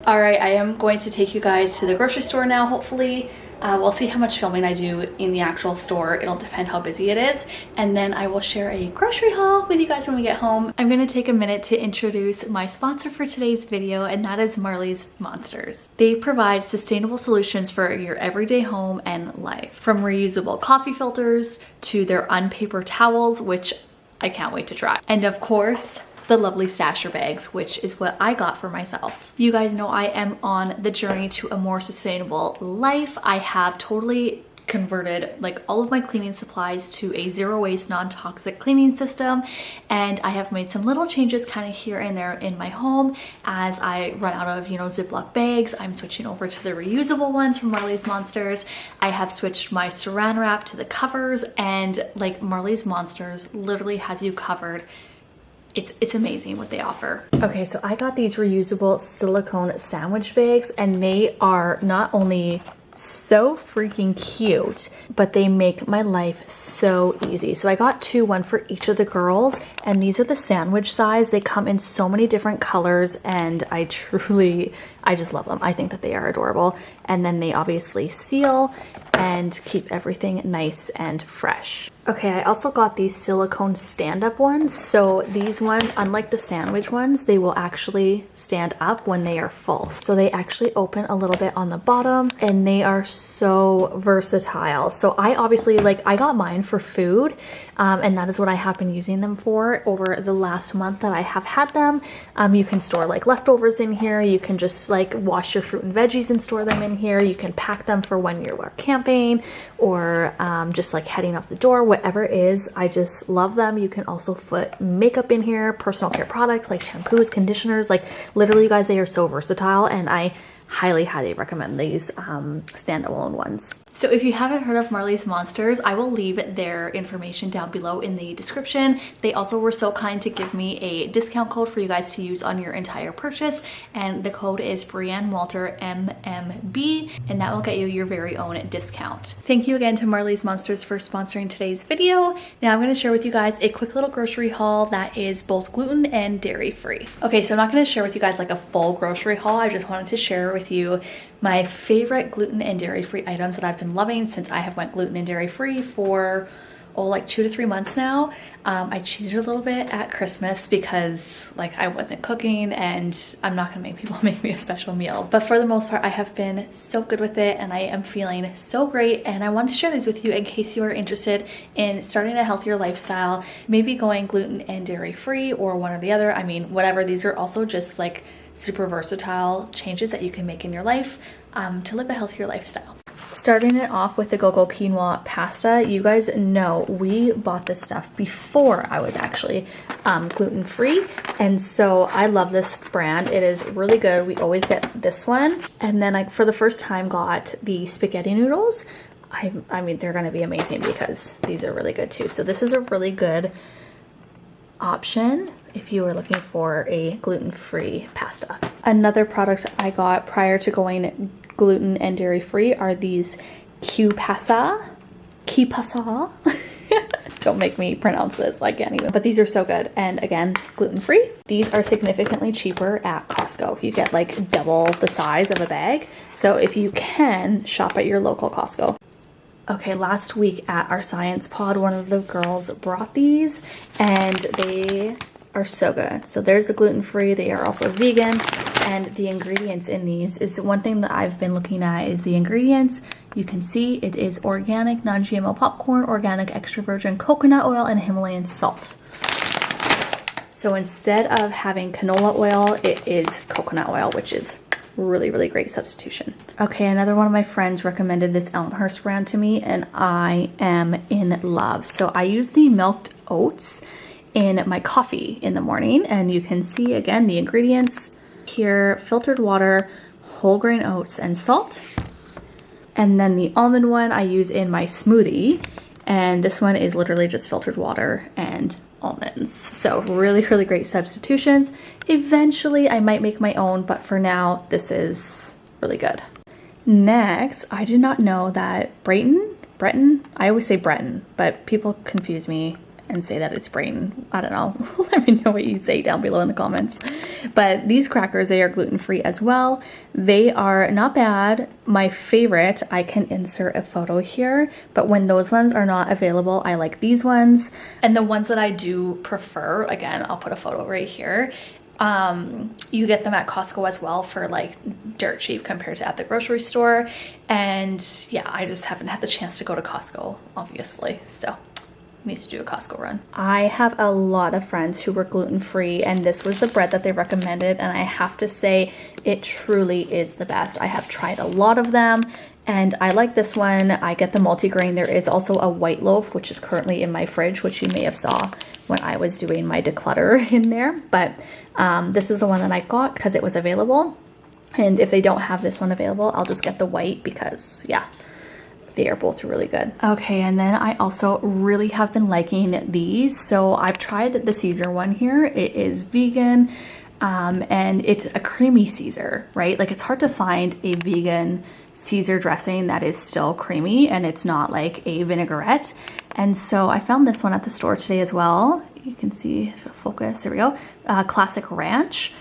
All right, I am going to take you guys to the grocery store now, hopefully. We'll see how much filming I do in the actual store. It'll depend how busy it is. And then I will share a grocery haul with you guys when we get home. I'm gonna take a minute to introduce my sponsor for today's video, and that is Marley's Monsters. They provide sustainable solutions for your everyday home and life. From reusable coffee filters to their unpaper towels, which I can't wait to try. And of course, the lovely stasher bags, which is what I got for myself. You guys know I am on the journey to a more sustainable life. I have totally converted like all of my cleaning supplies to a zero waste, non-toxic cleaning system, and I have made some little changes kind of here and there in my home as I run out of, you know, Ziploc bags. I'm switching over to the reusable ones from Marley's Monsters. I have switched my saran wrap to the covers, and like Marley's Monsters literally has you covered. It's amazing what they offer. Okay, so I got these reusable silicone sandwich bags, and they are not only so freaking cute, but they make my life so easy. So I got two, one for each of the girls, and these are the sandwich size. They come in so many different colors, and I just love them. I think that they are adorable. And then they obviously seal and keep everything nice and fresh. Okay, I also got these silicone stand-up ones. So these ones, unlike the sandwich ones, they will actually stand up when they are full. So they actually open a little bit on the bottom and they are so versatile. So I obviously, like, I got mine for food and that is what I have been using them for over the last month that I have had them. You can store like leftovers in here. You can just like wash your fruit and veggies and store them in here. You can pack them for when you're camping or just like heading out the door, whatever it is. I just love them. You can also put makeup in here, personal care products like shampoos, conditioners, like literally you guys, they are so versatile and I highly recommend these standalone ones. So if you haven't heard of Marley's Monsters, I will leave their information down below in the description. They also were so kind to give me a discount code for you guys to use on your entire purchase. And the code is Brienne Walter MMB, and that will get you your very own discount. Thank you again to Marley's Monsters for sponsoring today's video. Now I'm gonna share with you guys a quick little grocery haul that is both gluten and dairy free. Okay, so I'm not gonna share with you guys like a full grocery haul. I just wanted to share with you my favorite gluten and dairy free items that I've been loving since I have went gluten and dairy free for like 2 to 3 months now. I cheated a little bit at Christmas because like I wasn't cooking and I'm not gonna make people make me a special meal. But for the most part, I have been so good with it and I am feeling so great. And I wanted to share these with you in case you are interested in starting a healthier lifestyle, maybe going gluten and dairy free or one or the other. I mean, whatever, these are also just like super versatile changes that you can make in your life to live a healthier lifestyle. Starting it off with the Go-Go Quinoa pasta. You guys know we bought this stuff before I was actually gluten-free, and so I love this brand. It is really good. We always get this one, and then I, for the first time, got the spaghetti noodles. I mean, they're gonna be amazing because these are really good too. So this is a really good option if you are looking for a gluten-free pasta. Another product I got prior to going gluten and dairy free are these Kipasa. Don't make me pronounce this, I can't even. But these are so good, and again, gluten free. These are significantly cheaper at Costco. You get like double the size of a bag. So if you can, shop at your local Costco. Okay, last week at our science pod, one of the girls brought these and they are so good. So there's the gluten-free, they are also vegan, and the ingredients in these is one thing that I've been looking at is the ingredients. You can see it is organic, non-GMO popcorn, organic extra virgin coconut oil, and Himalayan salt. So instead of having canola oil, it is coconut oil, which is really great substitution. Okay, another one of my friends recommended this Elmhurst brand to me and I am in love. So I use the milked oats in my coffee in the morning, and you can see again the ingredients here: filtered water, whole grain oats, and salt. And then the almond one I use in my smoothie, and this one is literally just filtered water and almonds. So really great substitutions. Eventually I might make my own, but for now this is really good. Next, I did not know that Breton, I always say Breton, but people confuse me and say that it's Breton. I don't know. Let me know what you say down below in the comments. But these crackers, they are gluten-free as well. They are not bad. My favorite, I can insert a photo here, but when those ones are not available, I like these ones. And the ones that I do prefer, again, I'll put a photo right here. You get them at Costco as well for like dirt cheap compared to at the grocery store. And yeah, I just haven't had the chance to go to Costco, obviously. So need to do a Costco run. I have a lot of friends who were gluten-free, and this was the bread that they recommended, and I have to say it truly is the best. I have tried a lot of them and I like this one. I get the multigrain. There is also a white loaf, which is currently in my fridge, which you may have saw when I was doing my declutter in there. But this is the one that I got because it was available. And if they don't have this one available, I'll just get the white because yeah, they are both really good. Okay, and then I also really have been liking these. So I've tried the Caesar one here. It is vegan and it's a creamy Caesar, right? Like it's hard to find a vegan Caesar dressing that is still creamy and it's not like a vinaigrette. And so I found this one at the store today as well. You can see if it'll focus, there we go. Classic Ranch.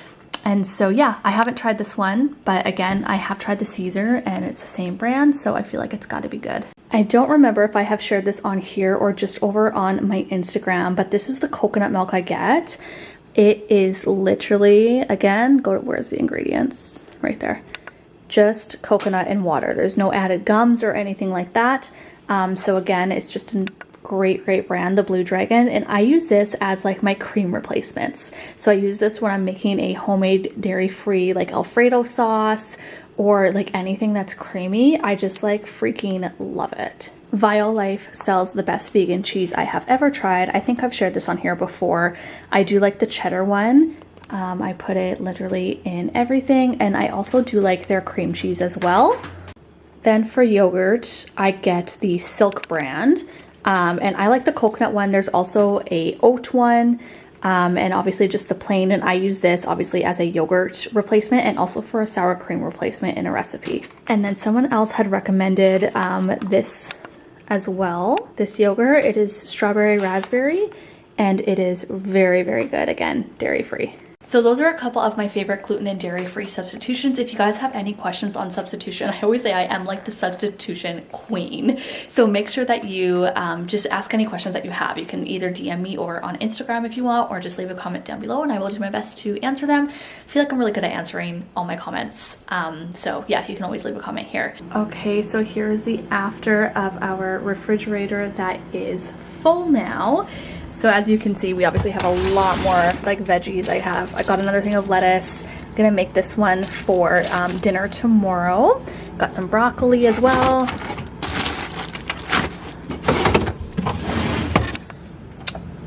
And so yeah, I haven't tried this one, but again, I have tried the Caesar and it's the same brand, so I feel like it's gotta be good. I don't remember if I have shared this on here or just over on my Instagram, but this is the coconut milk I get. It is literally, again, where's the ingredients? Right there. Just coconut and water. There's no added gums or anything like that. So again, it's just a great brand, the Blue Dragon, and I use this as like my cream replacements. So I use this when I'm making a homemade dairy-free like Alfredo sauce or like anything that's creamy. I just like freaking love it. Violife sells the best vegan cheese I have ever tried. I think I've shared this on here before. I do like the cheddar one. I put it literally in everything, and I also do like their cream cheese as well. Then for yogurt, I get the Silk brand. And I like the coconut one. There's also a oat one, and obviously just the plain, and I use this obviously as a yogurt replacement and also for a sour cream replacement in a recipe. And then someone else had recommended this as well, this yogurt. It is strawberry raspberry, and it is very good. Again, dairy free. So those are a couple of my favorite gluten and dairy-free substitutions. If you guys have any questions on substitution, I always say I am like the substitution queen. So make sure that you just ask any questions that you have. You can either DM me or on Instagram if you want, or just leave a comment down below and I will do my best to answer them. I feel like I'm really good at answering all my comments. So yeah, you can always leave a comment here. Okay, so here's the after of our refrigerator that is full now. So as you can see, we obviously have a lot more like veggies. I got another thing of lettuce. I'm gonna make this one for dinner tomorrow. Got some broccoli as well.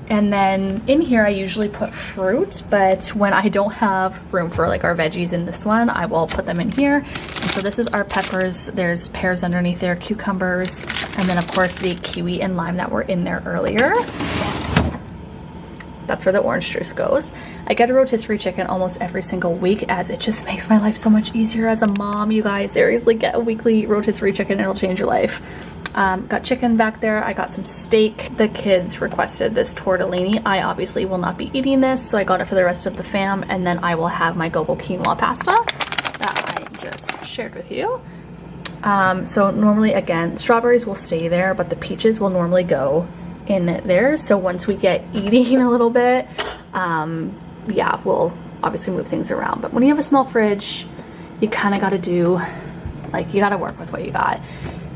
And then in here, I usually put fruit, but when I don't have room for like our veggies in this one, I will put them in here. And so this is our peppers. There's pears underneath there, cucumbers, and then of course the kiwi and lime that were in there earlier. That's where the orange juice goes. I get a rotisserie chicken almost every single week, as it just makes my life so much easier as a mom. You guys, seriously, get a weekly rotisserie chicken. It'll change your life. Got chicken back there. I got some steak. The kids requested this tortellini. I obviously will not be eating this, so I got it for the rest of the fam, and then I will have my gobo quinoa pasta that I just shared with you. So normally, again, strawberries will stay there, but the peaches will normally go in there. So once we get eating a little bit, yeah, we'll obviously move things around. But when you have a small fridge, you kind of got to do, like, you got to work with what you got.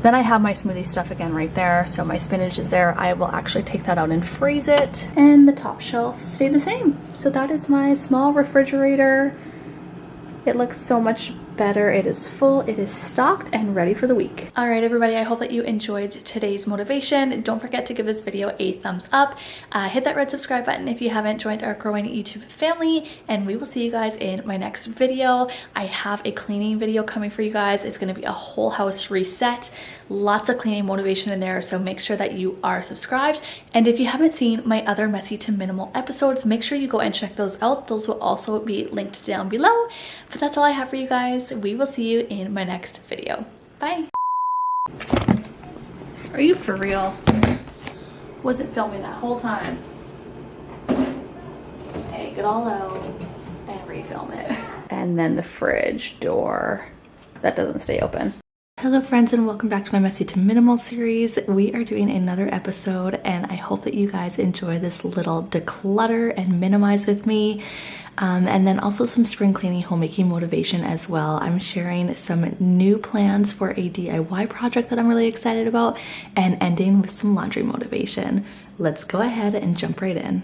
Then I have my smoothie stuff again right there. So my spinach is there. I will actually take that out and freeze it. And the top shelf stayed the same. So that is my small refrigerator. It looks so much better. It is full, it is stocked and ready for the week. All right, everybody, I hope that you enjoyed today's motivation. Don't forget to give this video a thumbs up. Hit that red subscribe button if you haven't joined our growing YouTube family, and we will see you guys in my next video. I have a cleaning video coming for you guys. It's going to be a whole house reset. Lots of cleaning motivation in there, so make sure that you are subscribed. And if you haven't seen my other Messy to Minimal episodes, make sure you go and check those out. Those will also be linked down below. But that's all I have for you guys. We will see you in my next video. Bye. Are you for real? Wasn't filming that whole time. Take it all out and refilm it. And then the fridge door that doesn't stay open. Hello friends, and welcome back to my Messy to Minimal series. We are doing another episode, and I hope that you guys enjoy this little declutter and minimize with me. And then also some spring cleaning homemaking motivation as well. I'm sharing some new plans for a DIY project that I'm really excited about, and ending with some laundry motivation. Let's go ahead and jump right in.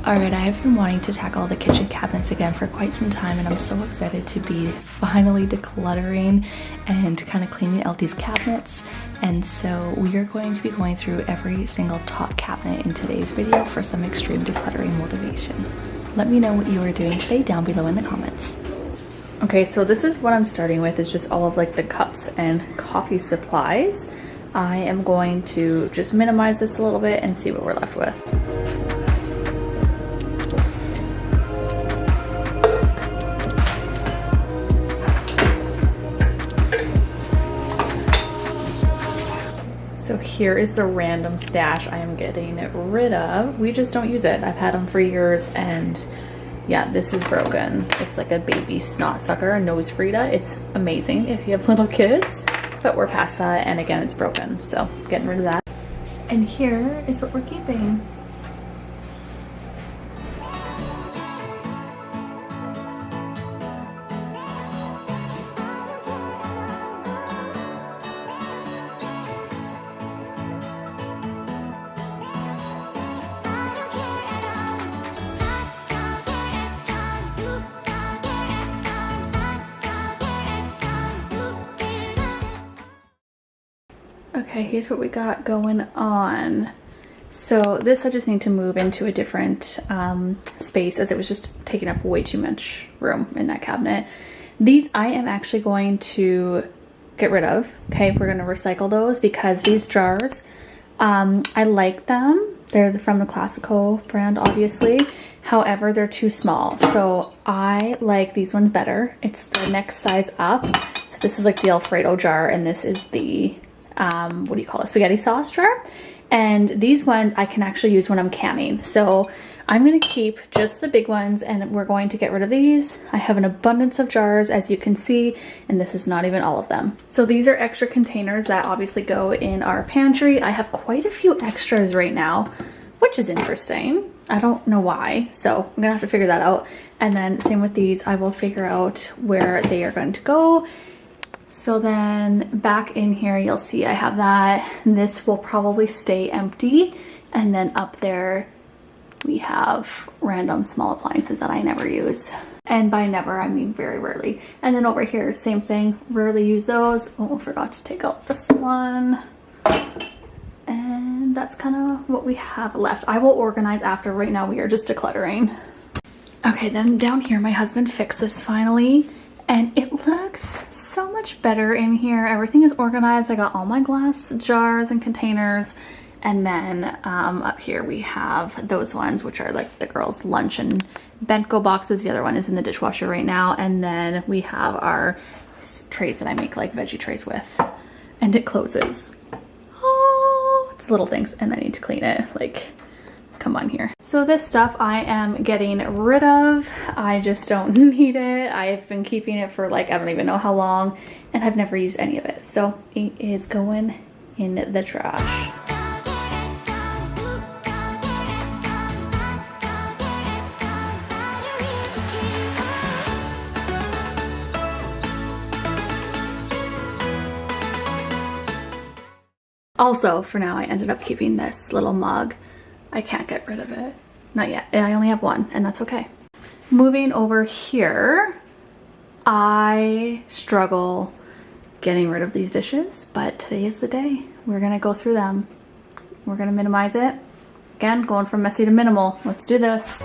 Alright, I have been wanting to tackle the kitchen cabinets again for quite some time, and I'm so excited to be finally decluttering and kind of cleaning out these cabinets. And so we are going to be going through every single top cabinet in today's video for some extreme decluttering motivation. Let me know what you are doing today down below in the comments. Okay, so this is what I'm starting with, is just all of like the cups and coffee supplies. I am going to just minimize this a little bit and see what we're left with. here is the random stash I am getting rid of. We just don't use it. I've had them for years, and yeah, this is broken. It's like a baby snot sucker, a nose Frida. It's amazing if you have little kids, but we're past that, and again, it's broken, so getting rid of that. And here is what we're keeping. Okay, here's what we got going on. So this I just need to move into a different space, as it was just taking up way too much room in that cabinet. These I am actually going to get rid of. Okay, we're going to recycle those because these jars, I like them. They're from the Classico brand, obviously. However, they're too small. So I like these ones better. It's the next size up. So this is like the Alfredo jar, and this is the what do you call it, spaghetti sauce jar. And these ones I can actually use when I'm canning. So I'm going to keep just the big ones, and we're going to get rid of these. I have an abundance of jars, as you can see, and this is not even all of them. So these are extra containers that obviously go in our pantry. I have quite a few extras right now, which is interesting. I don't know why, so I'm gonna have to figure that out. And then same with these, I will figure out where they are going to go. So then back in here, you'll see I have that. This will probably stay empty. And then up there, we have random small appliances that I never use. And by never, I mean very rarely. And then over here, same thing, rarely use those. Oh, forgot to take out this one. And that's kind of what we have left. I will organize after. Right now, we are just decluttering. Okay, then down here, my husband fixed this finally. And it looks so much better in here. Everything is organized. I got all my glass jars and containers. And then up here we have those ones, which are like the girls' lunch and bento boxes. The other one is in the dishwasher right now. And then we have our trays that I make like veggie trays with. And it closes. Oh, it's little things. And I need to clean it. Like, come on here. So this stuff I am getting rid of. I just don't need it. I've been keeping it for like, I don't even know how long, and I've never used any of it. So it is going in the trash. Also, for now, I ended up keeping this little mug. I can't get rid of it. Not yet. I only have one, and that's okay. Moving over here, I struggle getting rid of these dishes, but today is the day. We're gonna go through them. We're gonna minimize it. Again, going from messy to minimal. Let's do this.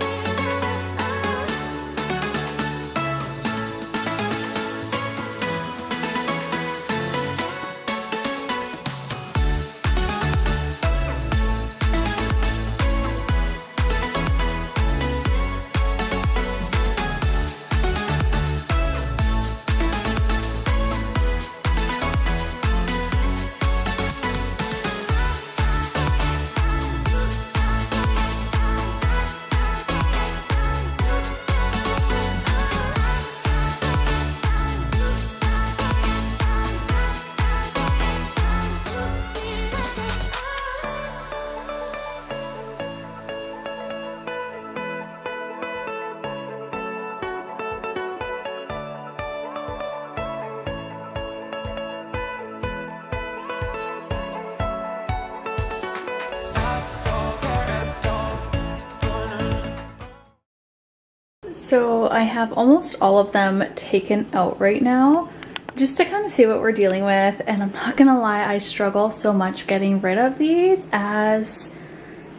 So I have almost all of them taken out right now, just to kind of see what we're dealing with. And I'm not gonna lie, I struggle so much getting rid of these, as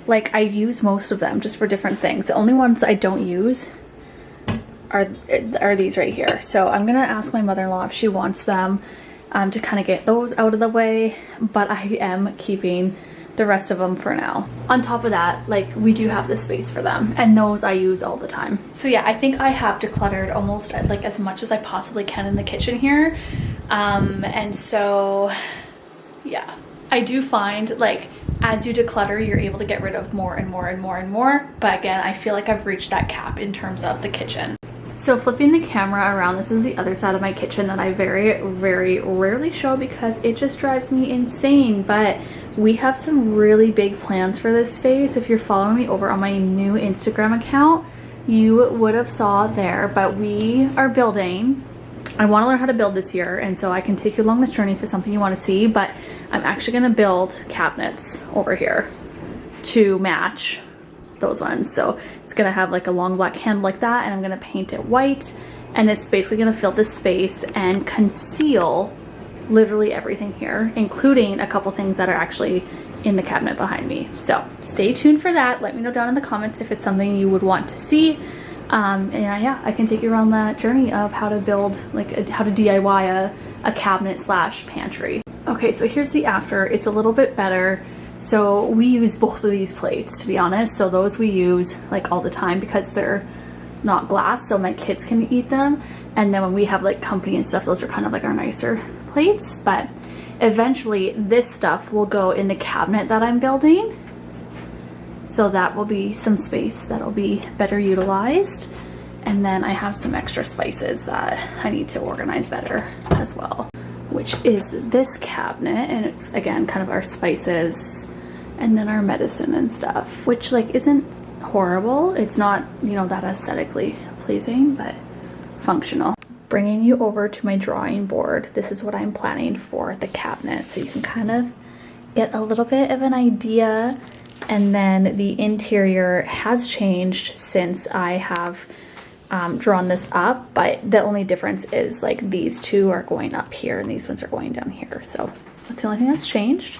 like I use most of them just for different things. The only ones I don't use are these right here. So I'm gonna ask my mother-in-law if she wants them to kind of get those out of the way, but I am keeping the rest of them for now. On top of that, like, we do have the space for them, and those I use all the time. So yeah, I think I have decluttered almost like as much as I possibly can in the kitchen here. And so yeah, I do find like as you declutter, you're able to get rid of more and more and more and more. But again, I feel like I've reached that cap in terms of the kitchen. So flipping the camera around, this is the other side of my kitchen that I very, very rarely show because it just drives me insane. But we have some really big plans for this space. If you're following me over on my new Instagram account, you would have saw there, but we are building. I want to learn how to build this year, and so I can take you along this journey if it's something you want to see, but I'm actually going to build cabinets over here to match those ones. So it's going to have like a long black handle like that, and I'm going to paint it white, and it's basically going to fill this space and conceal literally everything here, including a couple things that are actually in the cabinet behind me. So stay tuned for that. Let me know down in the comments if it's something you would want to see. And yeah, I can take you around that journey of how to build, like how to DIY a cabinet slash pantry. Okay, so here's the after. It's a little bit better. So we use both of these plates, to be honest. So those we use like all the time because they're not glass, so my kids can eat them. And then when we have like company and stuff, those are kind of like our nicer plates. But eventually this stuff will go in the cabinet that I'm building. So that will be some space that'll be better utilized. And then I have some extra spices that I need to organize better as well, which is this cabinet. And it's again kind of our spices and then our medicine and stuff, which like isn't horrible. It's not, you know, that aesthetically pleasing, but functional. Bringing you over to my drawing board. This is what I'm planning for the cabinet, so you can kind of get a little bit of an idea. And then the interior has changed since I have drawn this up, but the only difference is like these two are going up here and these ones are going down here. So that's the only thing that's changed.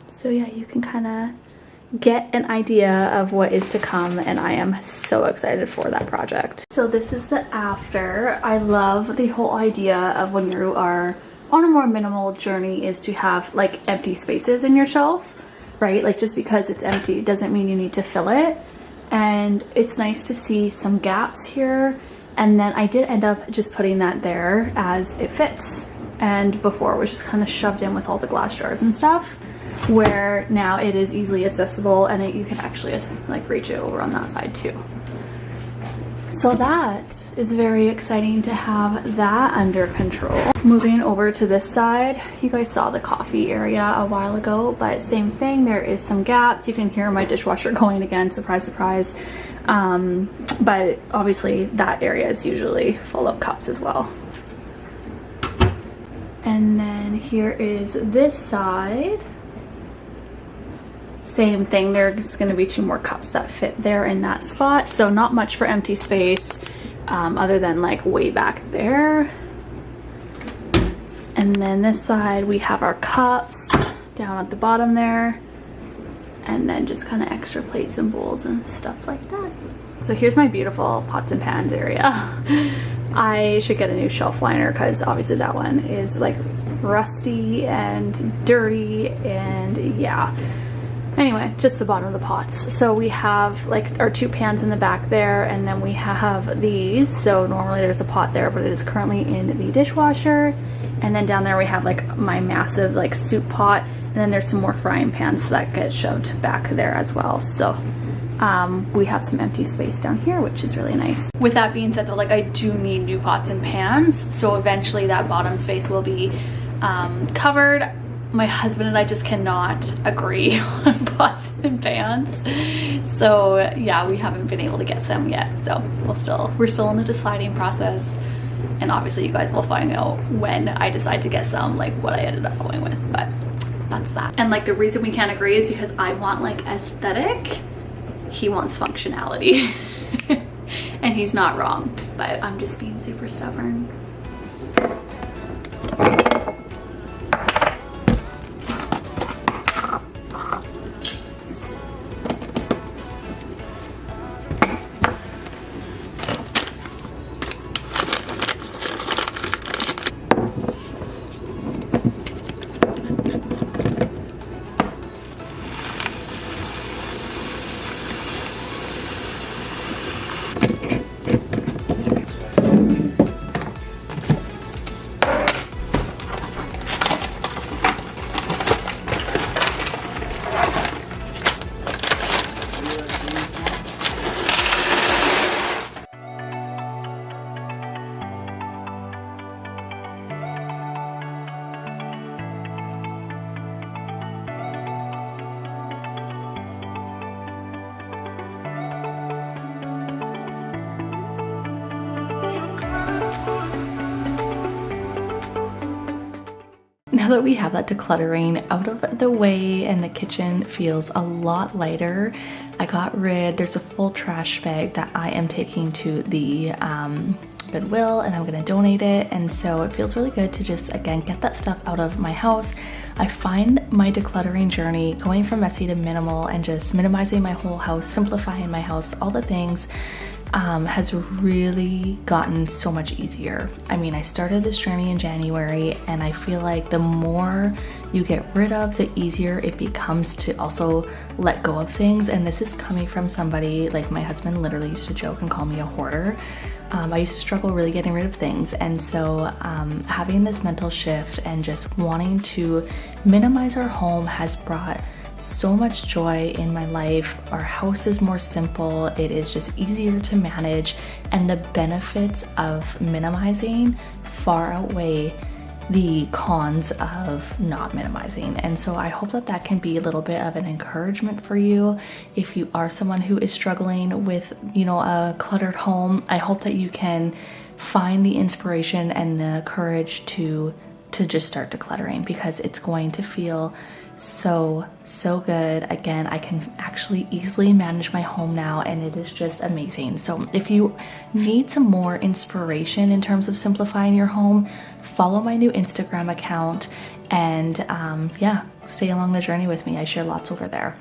So yeah, you can kind of get an idea of what is to come, and I am so excited for that project. So this is the after. I love the whole idea of when you are on a more minimal journey is to have like empty spaces in your shelf, right? Like just because it's empty doesn't mean you need to fill it. And it's nice to see some gaps here. And then I did end up just putting that there as it fits. And before it was just kind of shoved in with all the glass jars and stuff, where now it is easily accessible, and you can actually like reach it over on that side too. So that is very exciting to have that under control. Moving over to this side, you guys saw the coffee area a while ago, but same thing, there is some gaps. You can hear my dishwasher going again, surprise, surprise. But obviously that area is usually full of cups as well. And then here is this side. Same thing, there's going to be 2 more cups that fit there in that spot. So not much for empty space other than like way back there. And then this side we have our cups down at the bottom there. And then just kind of extra plates and bowls and stuff like that. So here's my beautiful pots and pans area. I should get a new shelf liner because obviously that one is like rusty and dirty, and yeah. Anyway, just the bottom of the pots. So we have like our 2 pans in the back there, and then we have these. So normally there's a pot there, but it is currently in the dishwasher. And then down there we have like my massive like soup pot, and then there's some more frying pans that get shoved back there as well. So we have some empty space down here, which is really nice. With that being said though, like I do need new pots and pans, so eventually that bottom space will be covered. My husband and I just cannot agree on pots and pans. So yeah, we haven't been able to get some yet. So we're still in the deciding process. And obviously you guys will find out when I decide to get some, like what I ended up going with, but that's that. And like the reason we can't agree is because I want like aesthetic, he wants functionality. And he's not wrong, but I'm just being super stubborn. Now that we have that decluttering out of the way and the kitchen feels a lot lighter, there's a full trash bag that I am taking to the Goodwill, and I'm gonna donate it. And so it feels really good to just, again, get that stuff out of my house. I find my decluttering journey, going from messy to minimal and just minimizing my whole house, simplifying my house, all the things, has really gotten so much easier. I mean, I started this journey in January, and I feel like the more you get rid of, the easier it becomes to also let go of things. And this is coming from somebody, like my husband literally used to joke and call me a hoarder. I used to struggle really getting rid of things, and so having this mental shift and just wanting to minimize our home has brought so much joy in my life. Our house is more simple, it is just easier to manage, and the benefits of minimizing far outweigh the cons of not minimizing. And so I hope that that can be a little bit of an encouragement for you if you are someone who is struggling with, you know, a cluttered home. I hope that you can find the inspiration and the courage to just start decluttering, because it's going to feel so good. Again, I can actually easily manage my home now, and it is just amazing. So if you need some more inspiration in terms of simplifying your home, follow my new Instagram account, and yeah, stay along the journey with me. I share lots over there.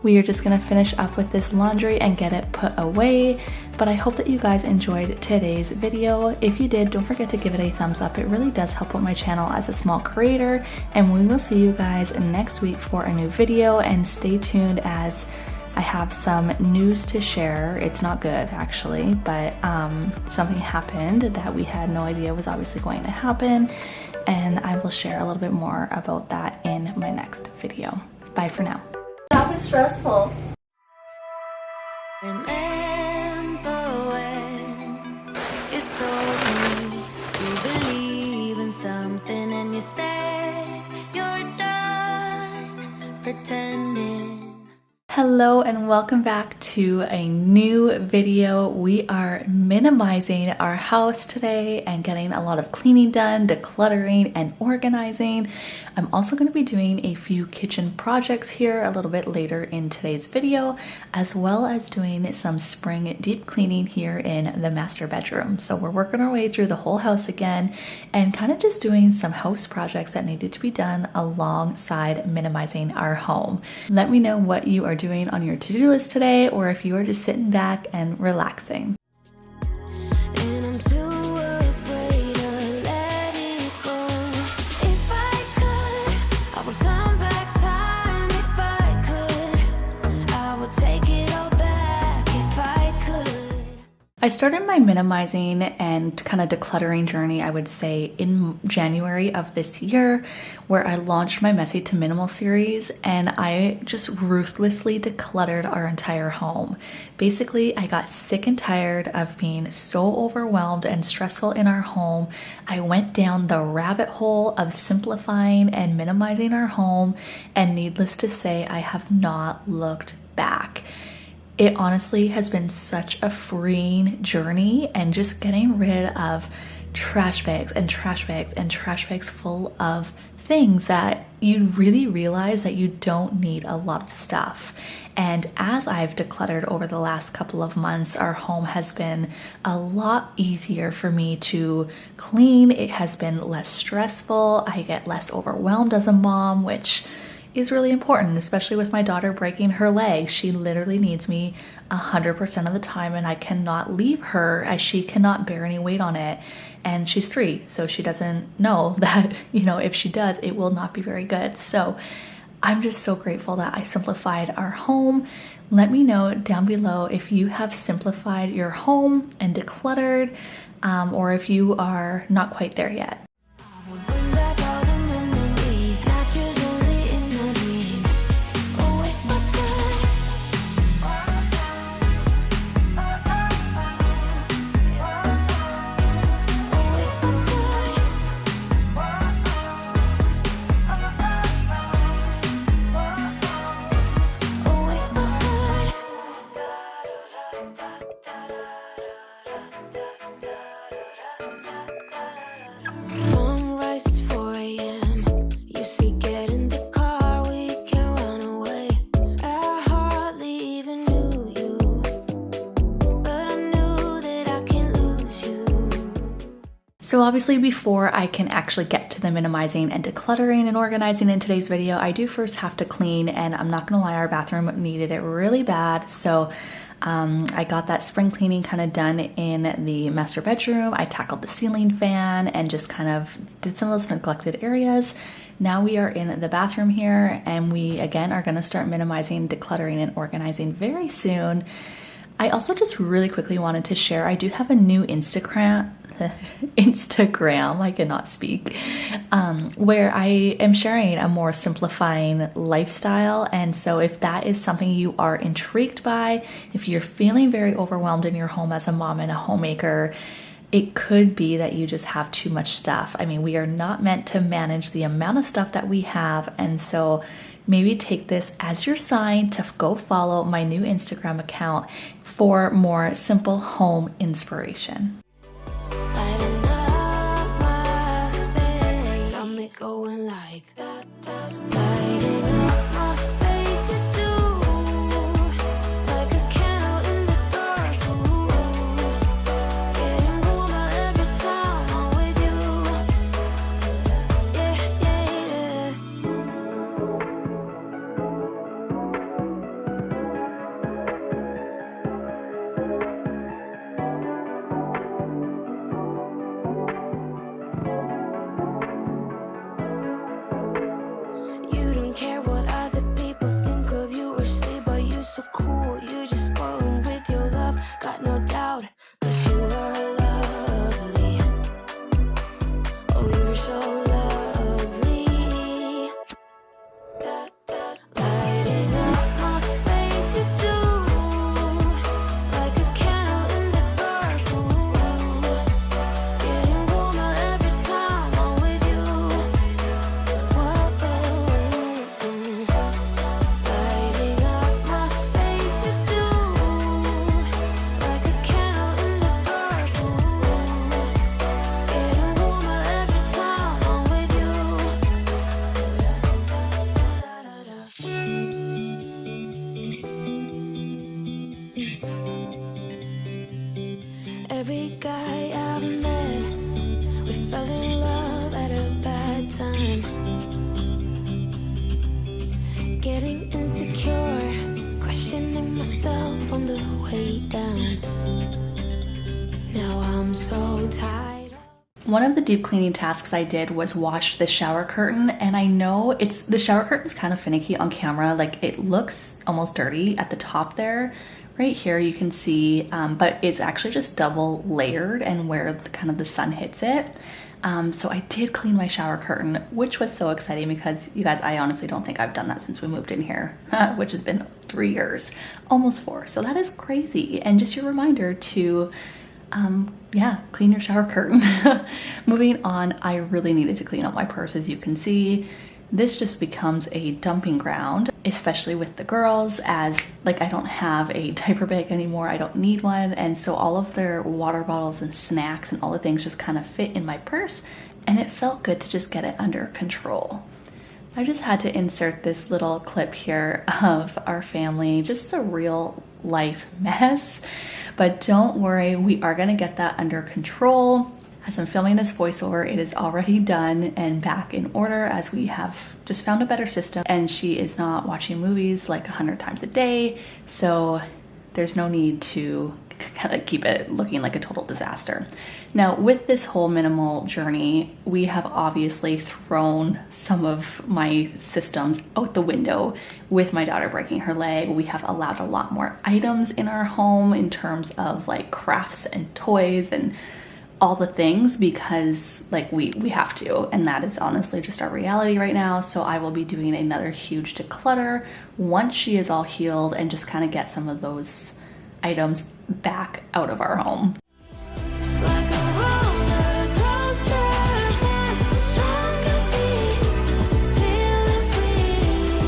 We are just gonna finish up with this laundry and get it put away, but I hope that you guys enjoyed today's video. If you did, don't forget to give it a thumbs up. It really does help out my channel as a small creator, and we will see you guys next week for a new video. And stay tuned, as I have some news to share. It's not good actually, but something happened that we had no idea was obviously going to happen, and I will share a little bit more about that in my next video. Bye for now. That was stressful. Remember when you told me you believe in something and you said you're done pretending. Hello and welcome back to a new video. We are minimizing our house today and getting a lot of cleaning done, decluttering and organizing. I'm also going to be doing a few kitchen projects here a little bit later in today's video, as well as doing some spring deep cleaning here in the master bedroom. So we're working our way through the whole house again and kind of just doing some house projects that needed to be done alongside minimizing our home. Let me know what you are doing on your to-do list today, or if you are just sitting back and relaxing. And I'm too afraid to let it go. If I could, I would turn back time. If I could, I would take it all back. If I could. I started my minimizing and kind of decluttering journey, I would say, in January of this year, where I launched my Messy to Minimal series, and I just ruthlessly decluttered our entire home. Basically, I got sick and tired of being so overwhelmed and stressful in our home. I went down the rabbit hole of simplifying and minimizing our home, and needless to say, I have not looked back. It honestly has been such a freeing journey, and just getting rid of trash bags and trash bags and trash bags full of things that you really realize that you don't need a lot of stuff. And as I've decluttered over the last couple of months, our home has been a lot easier for me to clean. It has been less stressful. I get less overwhelmed as a mom, which is really important, especially with my daughter breaking her leg. She literally needs me 100% of the time, and I cannot leave her as she cannot bear any weight on it. And she's 3, so she doesn't know that, you know, if she does, it will not be very good. So I'm just so grateful that I simplified our home. Let me know down below if you have simplified your home and decluttered, or if you are not quite there yet. Bring back all the memories, not yours, only in my dream. Oh, if I could. Oh, if I could. Oh, if I could. Sunrise is 4 a.m. You see, get in the car, we can run away. I hardly even knew you, but I knew that I can't lose you. So obviously, before I can actually get to the minimizing and decluttering and organizing in today's video, I do first have to clean, and I'm not gonna lie, our bathroom needed it really bad. So I got that spring cleaning kind of done in the master bedroom. I tackled the ceiling fan and just kind of did some of those neglected areas. Now we are in the bathroom here, and we again are gonna start minimizing, decluttering, and organizing very soon. I also just really quickly wanted to share, I do have a new Instagram, I cannot speak, where I am sharing a more simplifying lifestyle. And so if that is something you are intrigued by, if you're feeling very overwhelmed in your home as a mom and a homemaker, it could be that you just have too much stuff. I mean, we are not meant to manage the amount of stuff that we have. And so maybe take this as your sign to go follow my new Instagram account for more simple home inspiration. Lighting up my space, got me going like that. Lighting up my space, you do, like a candle in the dark. Ooh, getting warmer every time I'm with you. Yeah, yeah, yeah. You don't care what other people think of you or say, but you're so cool. You just spoil 'em with your love. Got no doubt, 'cause you are lovely. Oh, you're so lovely. Lighting up my space, you do, like a candle in the dark. Ooh, getting warmer every time I'm with you. Whoa, lighting up my space, you do, like a candle in the dark. Ooh, getting warmer every time I'm with you. Every guy I've met, we fell in love at a bad time. Getting insecure, questioning myself on the way down. Now I'm so tired. One of the deep cleaning tasks I did was wash the shower curtain, and I know the shower curtain's kind of finicky on camera. Like, it looks almost dirty at the top there. Right here you can see, but it's actually just double layered and where kind of the sun hits it. So I did clean my shower curtain, which was so exciting because, you guys, I honestly don't think I've done that since we moved in here, which has been 3 years, almost 4. So that is crazy. And just your reminder to, yeah, clean your shower curtain. Moving on, I really needed to clean up my purse. As you can see, this just becomes a dumping ground, especially with the girls, as like I don't have a diaper bag anymore. I don't need one. And so all of their water bottles and snacks and all the things just kind of fit in my purse, and it felt good to just get it under control. I just had to insert this little clip here of our family, just the real life mess. But don't worry, we are gonna get that under control. As I'm filming this voiceover, it is already done and back in order as we have just found a better system, and she is not watching movies like 100 times a day, so there's no need to kind of keep it looking like a total disaster. Now, with this whole minimal journey, we have obviously thrown some of my systems out the window with my daughter breaking her leg. We have allowed a lot more items in our home in terms of like crafts and toys and all the things, because like we have to, and that is honestly just our reality right now. So I will be doing another huge declutter once she is all healed and just kind of get some of those items back out of our home. Like a roller coaster, stronger beat, feeling free.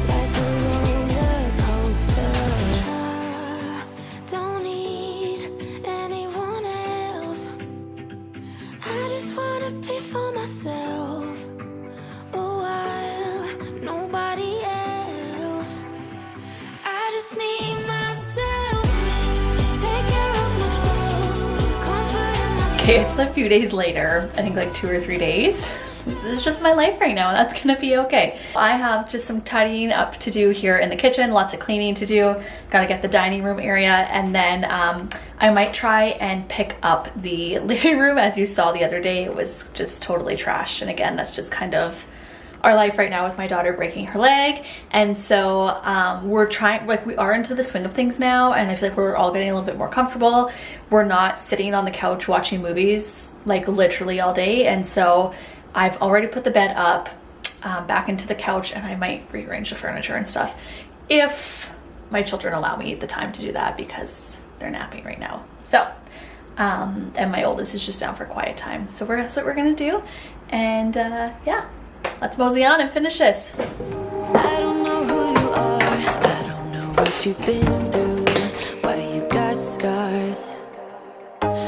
Like a roller coaster. Don't need anyone else. I just wanna be for myself a while, nobody else. I just need myself. Okay, it's a few days later, I think like 2 or 3 days. This is just my life right now, and that's gonna be okay. I have just some tidying up to do here in the kitchen, lots of cleaning to do. Gotta get the dining room area, and then I might try and pick up the living room. As you saw the other day, it was just totally trashed, and again, that's just kind of our life right now with my daughter breaking her leg. And so we're trying, like we are into the swing of things now, and I feel like we're all getting a little bit more comfortable. We're not sitting on the couch watching movies like literally all day, and so I've already put the bed up back into the couch, and I might rearrange the furniture and stuff if my children allow me the time to do that, because they're napping right now. So and my oldest is just down for quiet time, so that's what we're gonna do. And yeah, let's mosey on and finish this. I don't know who you are, I don't know what you've been through, why you got scars.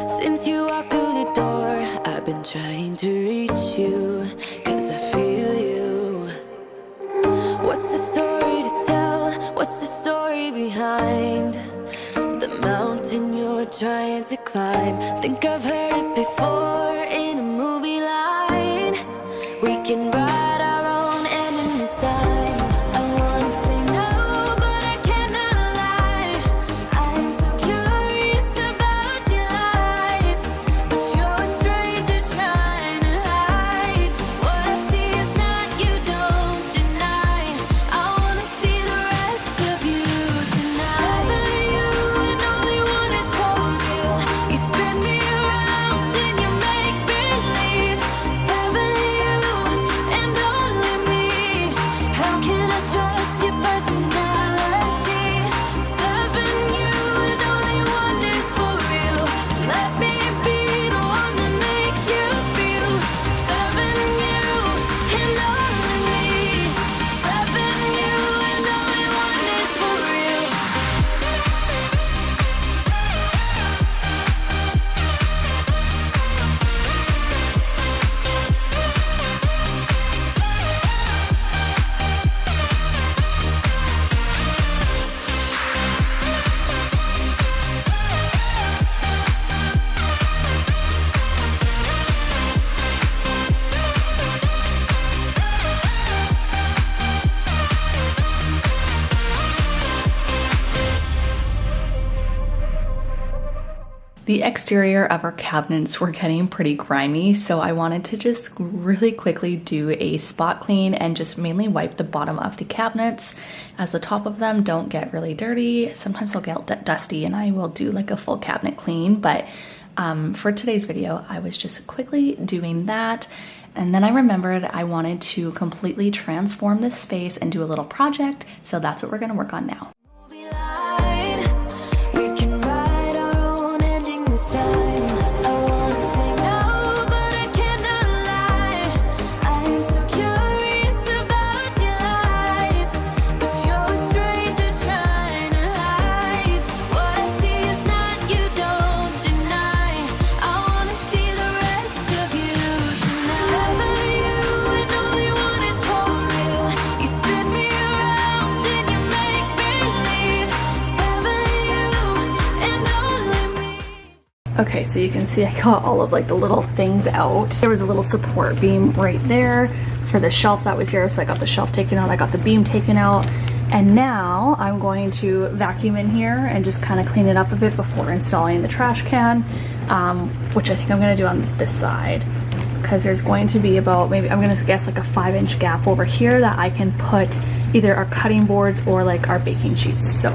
Since you walked through the door, I've been trying to reach you, cause I feel you. What's the story to tell? What's the story behind the mountain you're trying to climb? Think I've heard it before in a movie line. We can write our own ending this time. I wanna say no, but I cannot lie. I am so curious about your life, but you're a stranger trying to hide. What I see is not, you don't deny. I wanna see the rest of you tonight. 7 you and only one is for real. You spin me around and you make believe. 7 you and only me. How can I trust your personality? 7 you and only one is for real. Let me be the one that makes you feel. 7 you and only me. 7 you and only one is for real. The exterior of our cabinets were getting pretty grimy, so I wanted to just really quickly do a spot clean and just mainly wipe the bottom of the cabinets, as the top of them don't get really dirty. Sometimes they'll get dusty, and I will do like a full cabinet clean, but for today's video, I was just quickly doing that. And then I remembered I wanted to completely transform this space and do a little project, so that's what we're gonna work on now. Movie line. We can write our own ending this time. I wanna say no, but I cannot lie. I am so curious about your life, but you're a stranger trying to hide. What I see is not, you don't deny. I wanna see the rest of you tonight. 7 you and only one is for real. You spin me around and you make believe. Okay, so you can see I got all of like the little things out. There was a little support beam right there for the shelf that was here, so I got the shelf taken out, I got the beam taken out, and now I'm going to vacuum in here and just kind of clean it up a bit before installing the trash can, which I think I'm going to do on this side, because there's going to be about, maybe I'm going to guess like a 5-inch gap over here that I can put either our cutting boards or like our baking sheets. So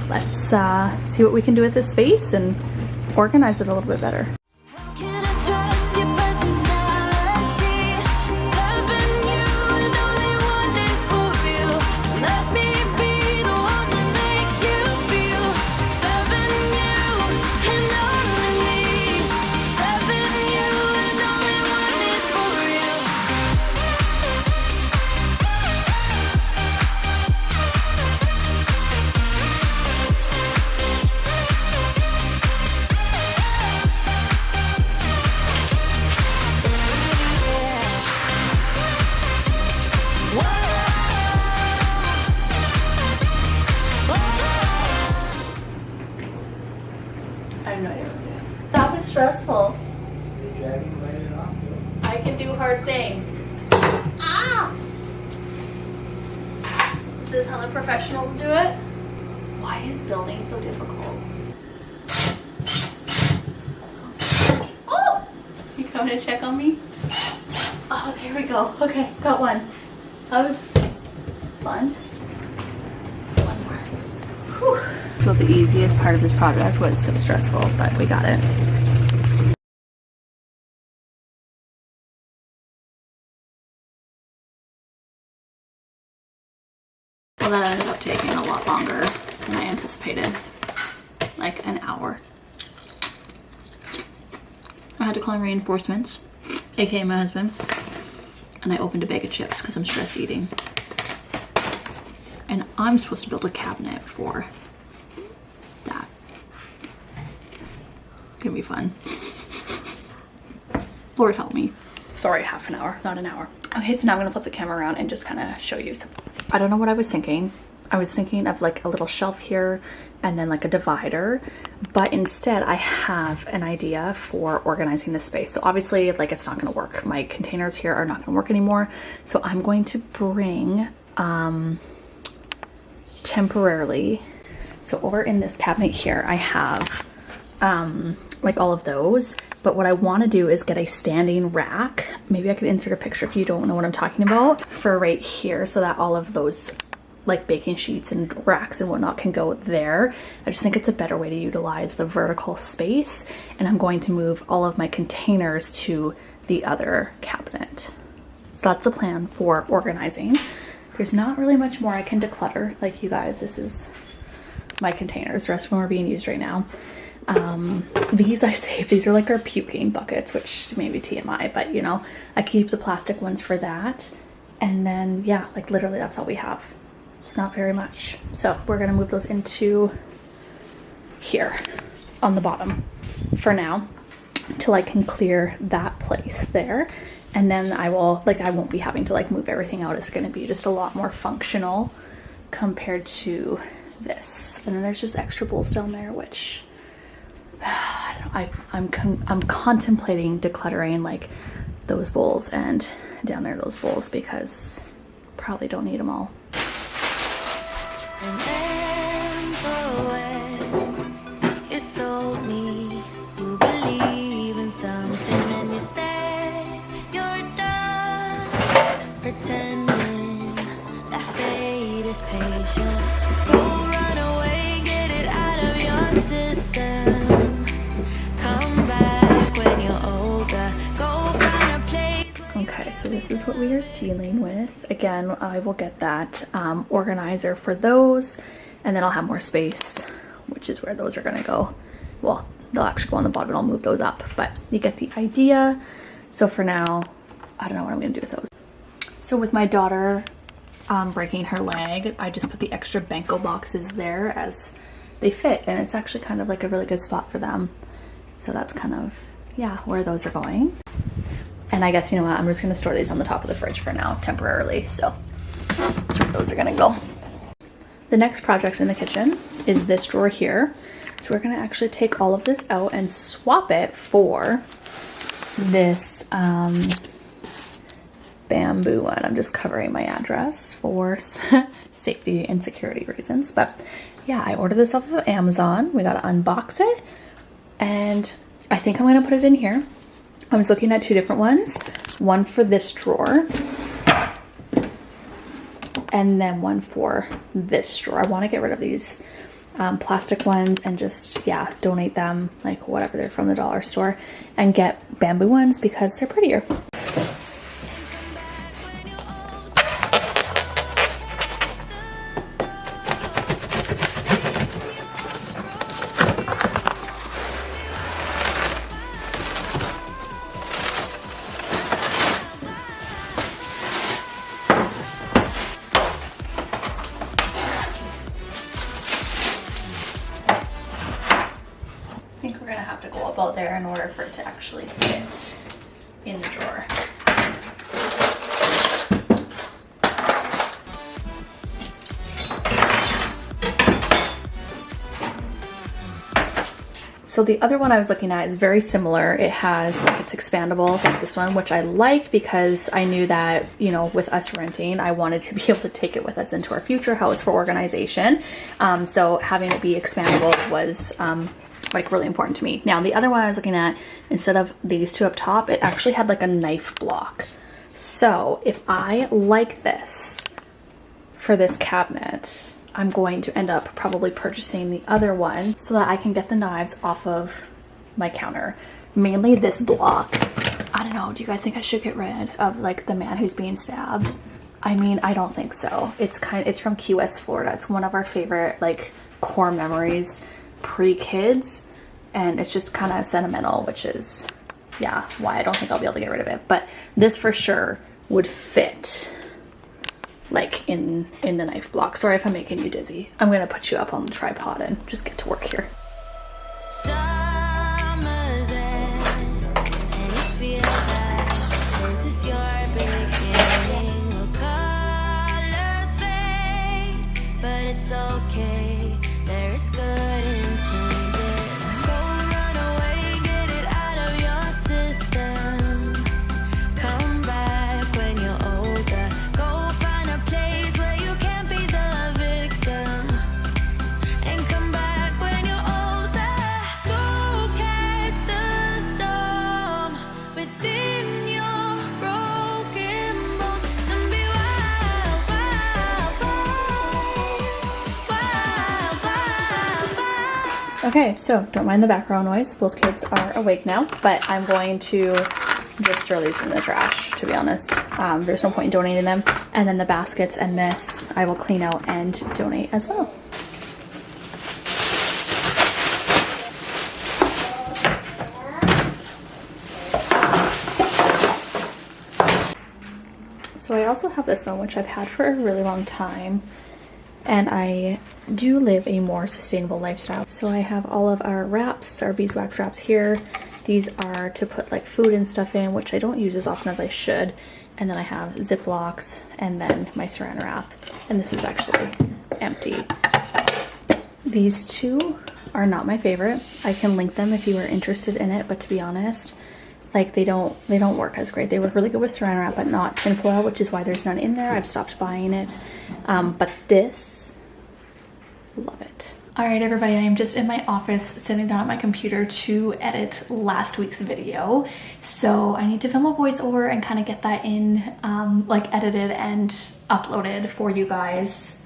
let's see what we can do with this space and organize it a little bit better. Can I trust your personality? Serving you and only one is for real. Let me be the one that makes you feel. Serving you and only me. Serving you and only one is for real. I have no idea what to do. That was stressful. I can do hard things. Ah! Is this how the professionals do it? Why is building so difficult? Oh! You coming to check on me? Oh, there we go. Okay, got one. That was fun. One more. Whew. So the easiest part of this project was so stressful, but we got it. Well, that ended up taking a lot longer than I anticipated. Like an hour. I had to call in reinforcements, aka my husband, and I opened a bag of chips because I'm stress eating. And I'm supposed to build a cabinet for that. Gonna be fun. Lord help me. Sorry, half an hour, not an hour. Okay, so now I'm gonna flip the camera around and just kind of show you some. I don't know what I was thinking. I was thinking of like a little shelf here and then like a divider, but instead I have an idea for organizing the space. So obviously like it's not gonna work. My containers here are not gonna work anymore. So I'm going to bring temporarily, so over in this cabinet here I have like all of those, but what I want to do is get a standing rack. Maybe I could insert a picture if you don't know what I'm talking about, for right here, so that all of those like baking sheets and racks and whatnot can go there. I just think it's a better way to utilize the vertical space, and I'm going to move all of my containers to the other cabinet. So that's the plan for organizing. There's not really much more I can declutter. Like, you guys, this is my containers. The rest of them are being used right now. These I saved. These are like our puking buckets, which may be TMI, but you know, I keep the plastic ones for that. And then, yeah, like literally that's all we have. It's not very much. So we're gonna move those into here on the bottom for now, till I can clear that place there. And then I will, like, I won't be having to like move everything out. It's gonna be just a lot more functional compared to this. And then there's just extra bowls down there, which I don't know, I'm contemplating decluttering like those bowls and down there those bowls, because probably don't need them all. Remember when you told me you believe in something and you said you're done pretending that fate is patient. Go run away, get it out of your system. Come back when you're older. Go find a place. Okay, so this is what we are dealing with. Again, I will get that organizer for those, and then I'll have more space, which is where those are gonna go. Well, they'll actually go on the bottom and I'll move those up, but you get the idea. So for now, I don't know what I'm gonna do with those. So with my daughter breaking her leg, I just put the extra Banco boxes there as they fit, and it's actually kind of like a really good spot for them. So that's kind of, yeah, where those are going. And I guess, you know what, I'm just gonna store these on the top of the fridge for now, temporarily. So that's where those are gonna go. The next project in the kitchen is this drawer here. So we're gonna actually take all of this out and swap it for this bamboo one. I'm just covering my address for safety and security reasons. But yeah, I ordered this off of Amazon. We gotta unbox it. And I think I'm gonna put it in here. I was looking at two different ones. One for this drawer. And then one for this drawer. I wanna get rid of these plastic ones and just, yeah, donate them, like whatever, they're from the dollar store, and get bamboo ones because they're prettier. I think we're gonna have to go about there in order for it to actually fit in the drawer. So the other one I was looking at is very similar. It has, like, it's expandable like this one, which I like because I knew that, you know, with us renting, I wanted to be able to take it with us into our future house for organization. So having it be expandable was like really important to me. Now the other one I was looking at, instead of these two up top, it actually had like a knife block. So if I like this for this cabinet, I'm going to end up probably purchasing the other one so that I can get the knives off of my counter. Mainly this block. I don't know, do you guys think I should get rid of like the man who's being stabbed? I mean, I don't think so. It's from Key West, Florida. It's one of our favorite like core memories pre-kids, and it's just kind of sentimental, which is, yeah, why I don't think I'll be able to get rid of it. But this for sure would fit like in the knife block. Sorry if I'm making you dizzy. I'm gonna put you up on the tripod and just get to work here. Summer's end, and you feel that this is your beginning. Well, colors fade, but it's okay. There is good in changes. Go run away, get it out of your system. Come back when you're older. Go find a place where you can't be the victim. And come back when you're older. Go catch the storm within your broken bones. And be wild, wild, wild, wild, wild, wild. Okay, so don't mind the background noise. Both kids are awake now, but I'm going to just throw these in the trash, to be honest. There's no point in donating them. And then the baskets and this I will clean out and donate as well. So I also have this one, which I've had for a really long time. And I do live a more sustainable lifestyle. So I have all of our wraps, our beeswax wraps here. These are to put like food and stuff in, which I don't use as often as I should. And then I have Ziplocs and then my saran wrap. And this is actually empty. These two are not my favorite. I can link them if you are interested in it, but to be honest, like they don't work as great. They work really good with saran wrap, but not tinfoil, which is why there's none in there. I've stopped buying it. But this, love it. All right, everybody, I am just in my office sitting down at my computer to edit last week's video. So I need to film a voiceover and kind of get that in, like edited and uploaded for you guys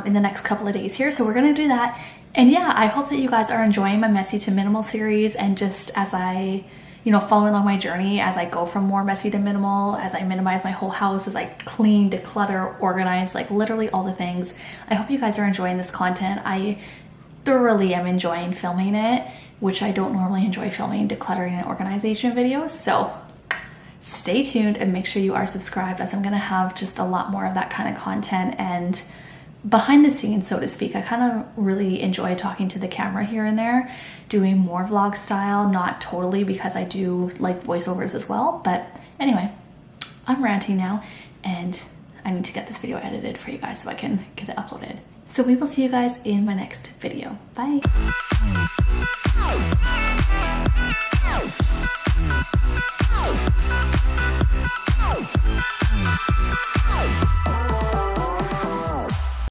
in the next couple of days here. So we're gonna do that. And yeah, I hope that you guys are enjoying my Messy to Minimal series, and just as I, you know, follow along my journey as I go from more messy to minimal, as I minimize my whole house, as I clean, declutter, organize, like literally all the things. I hope you guys are enjoying this content. I thoroughly am enjoying filming it, which I don't normally enjoy filming decluttering and organization videos. So stay tuned and make sure you are subscribed, as I'm gonna have just a lot more of that kind of content and behind the scenes, so to speak. I kind of really enjoy talking to the camera here and there, doing more vlog style, not totally, because I do like voiceovers as well. But anyway, I'm ranting now and I need to get this video edited for you guys so I can get it uploaded So we will see you guys in my next video. Bye. Oh.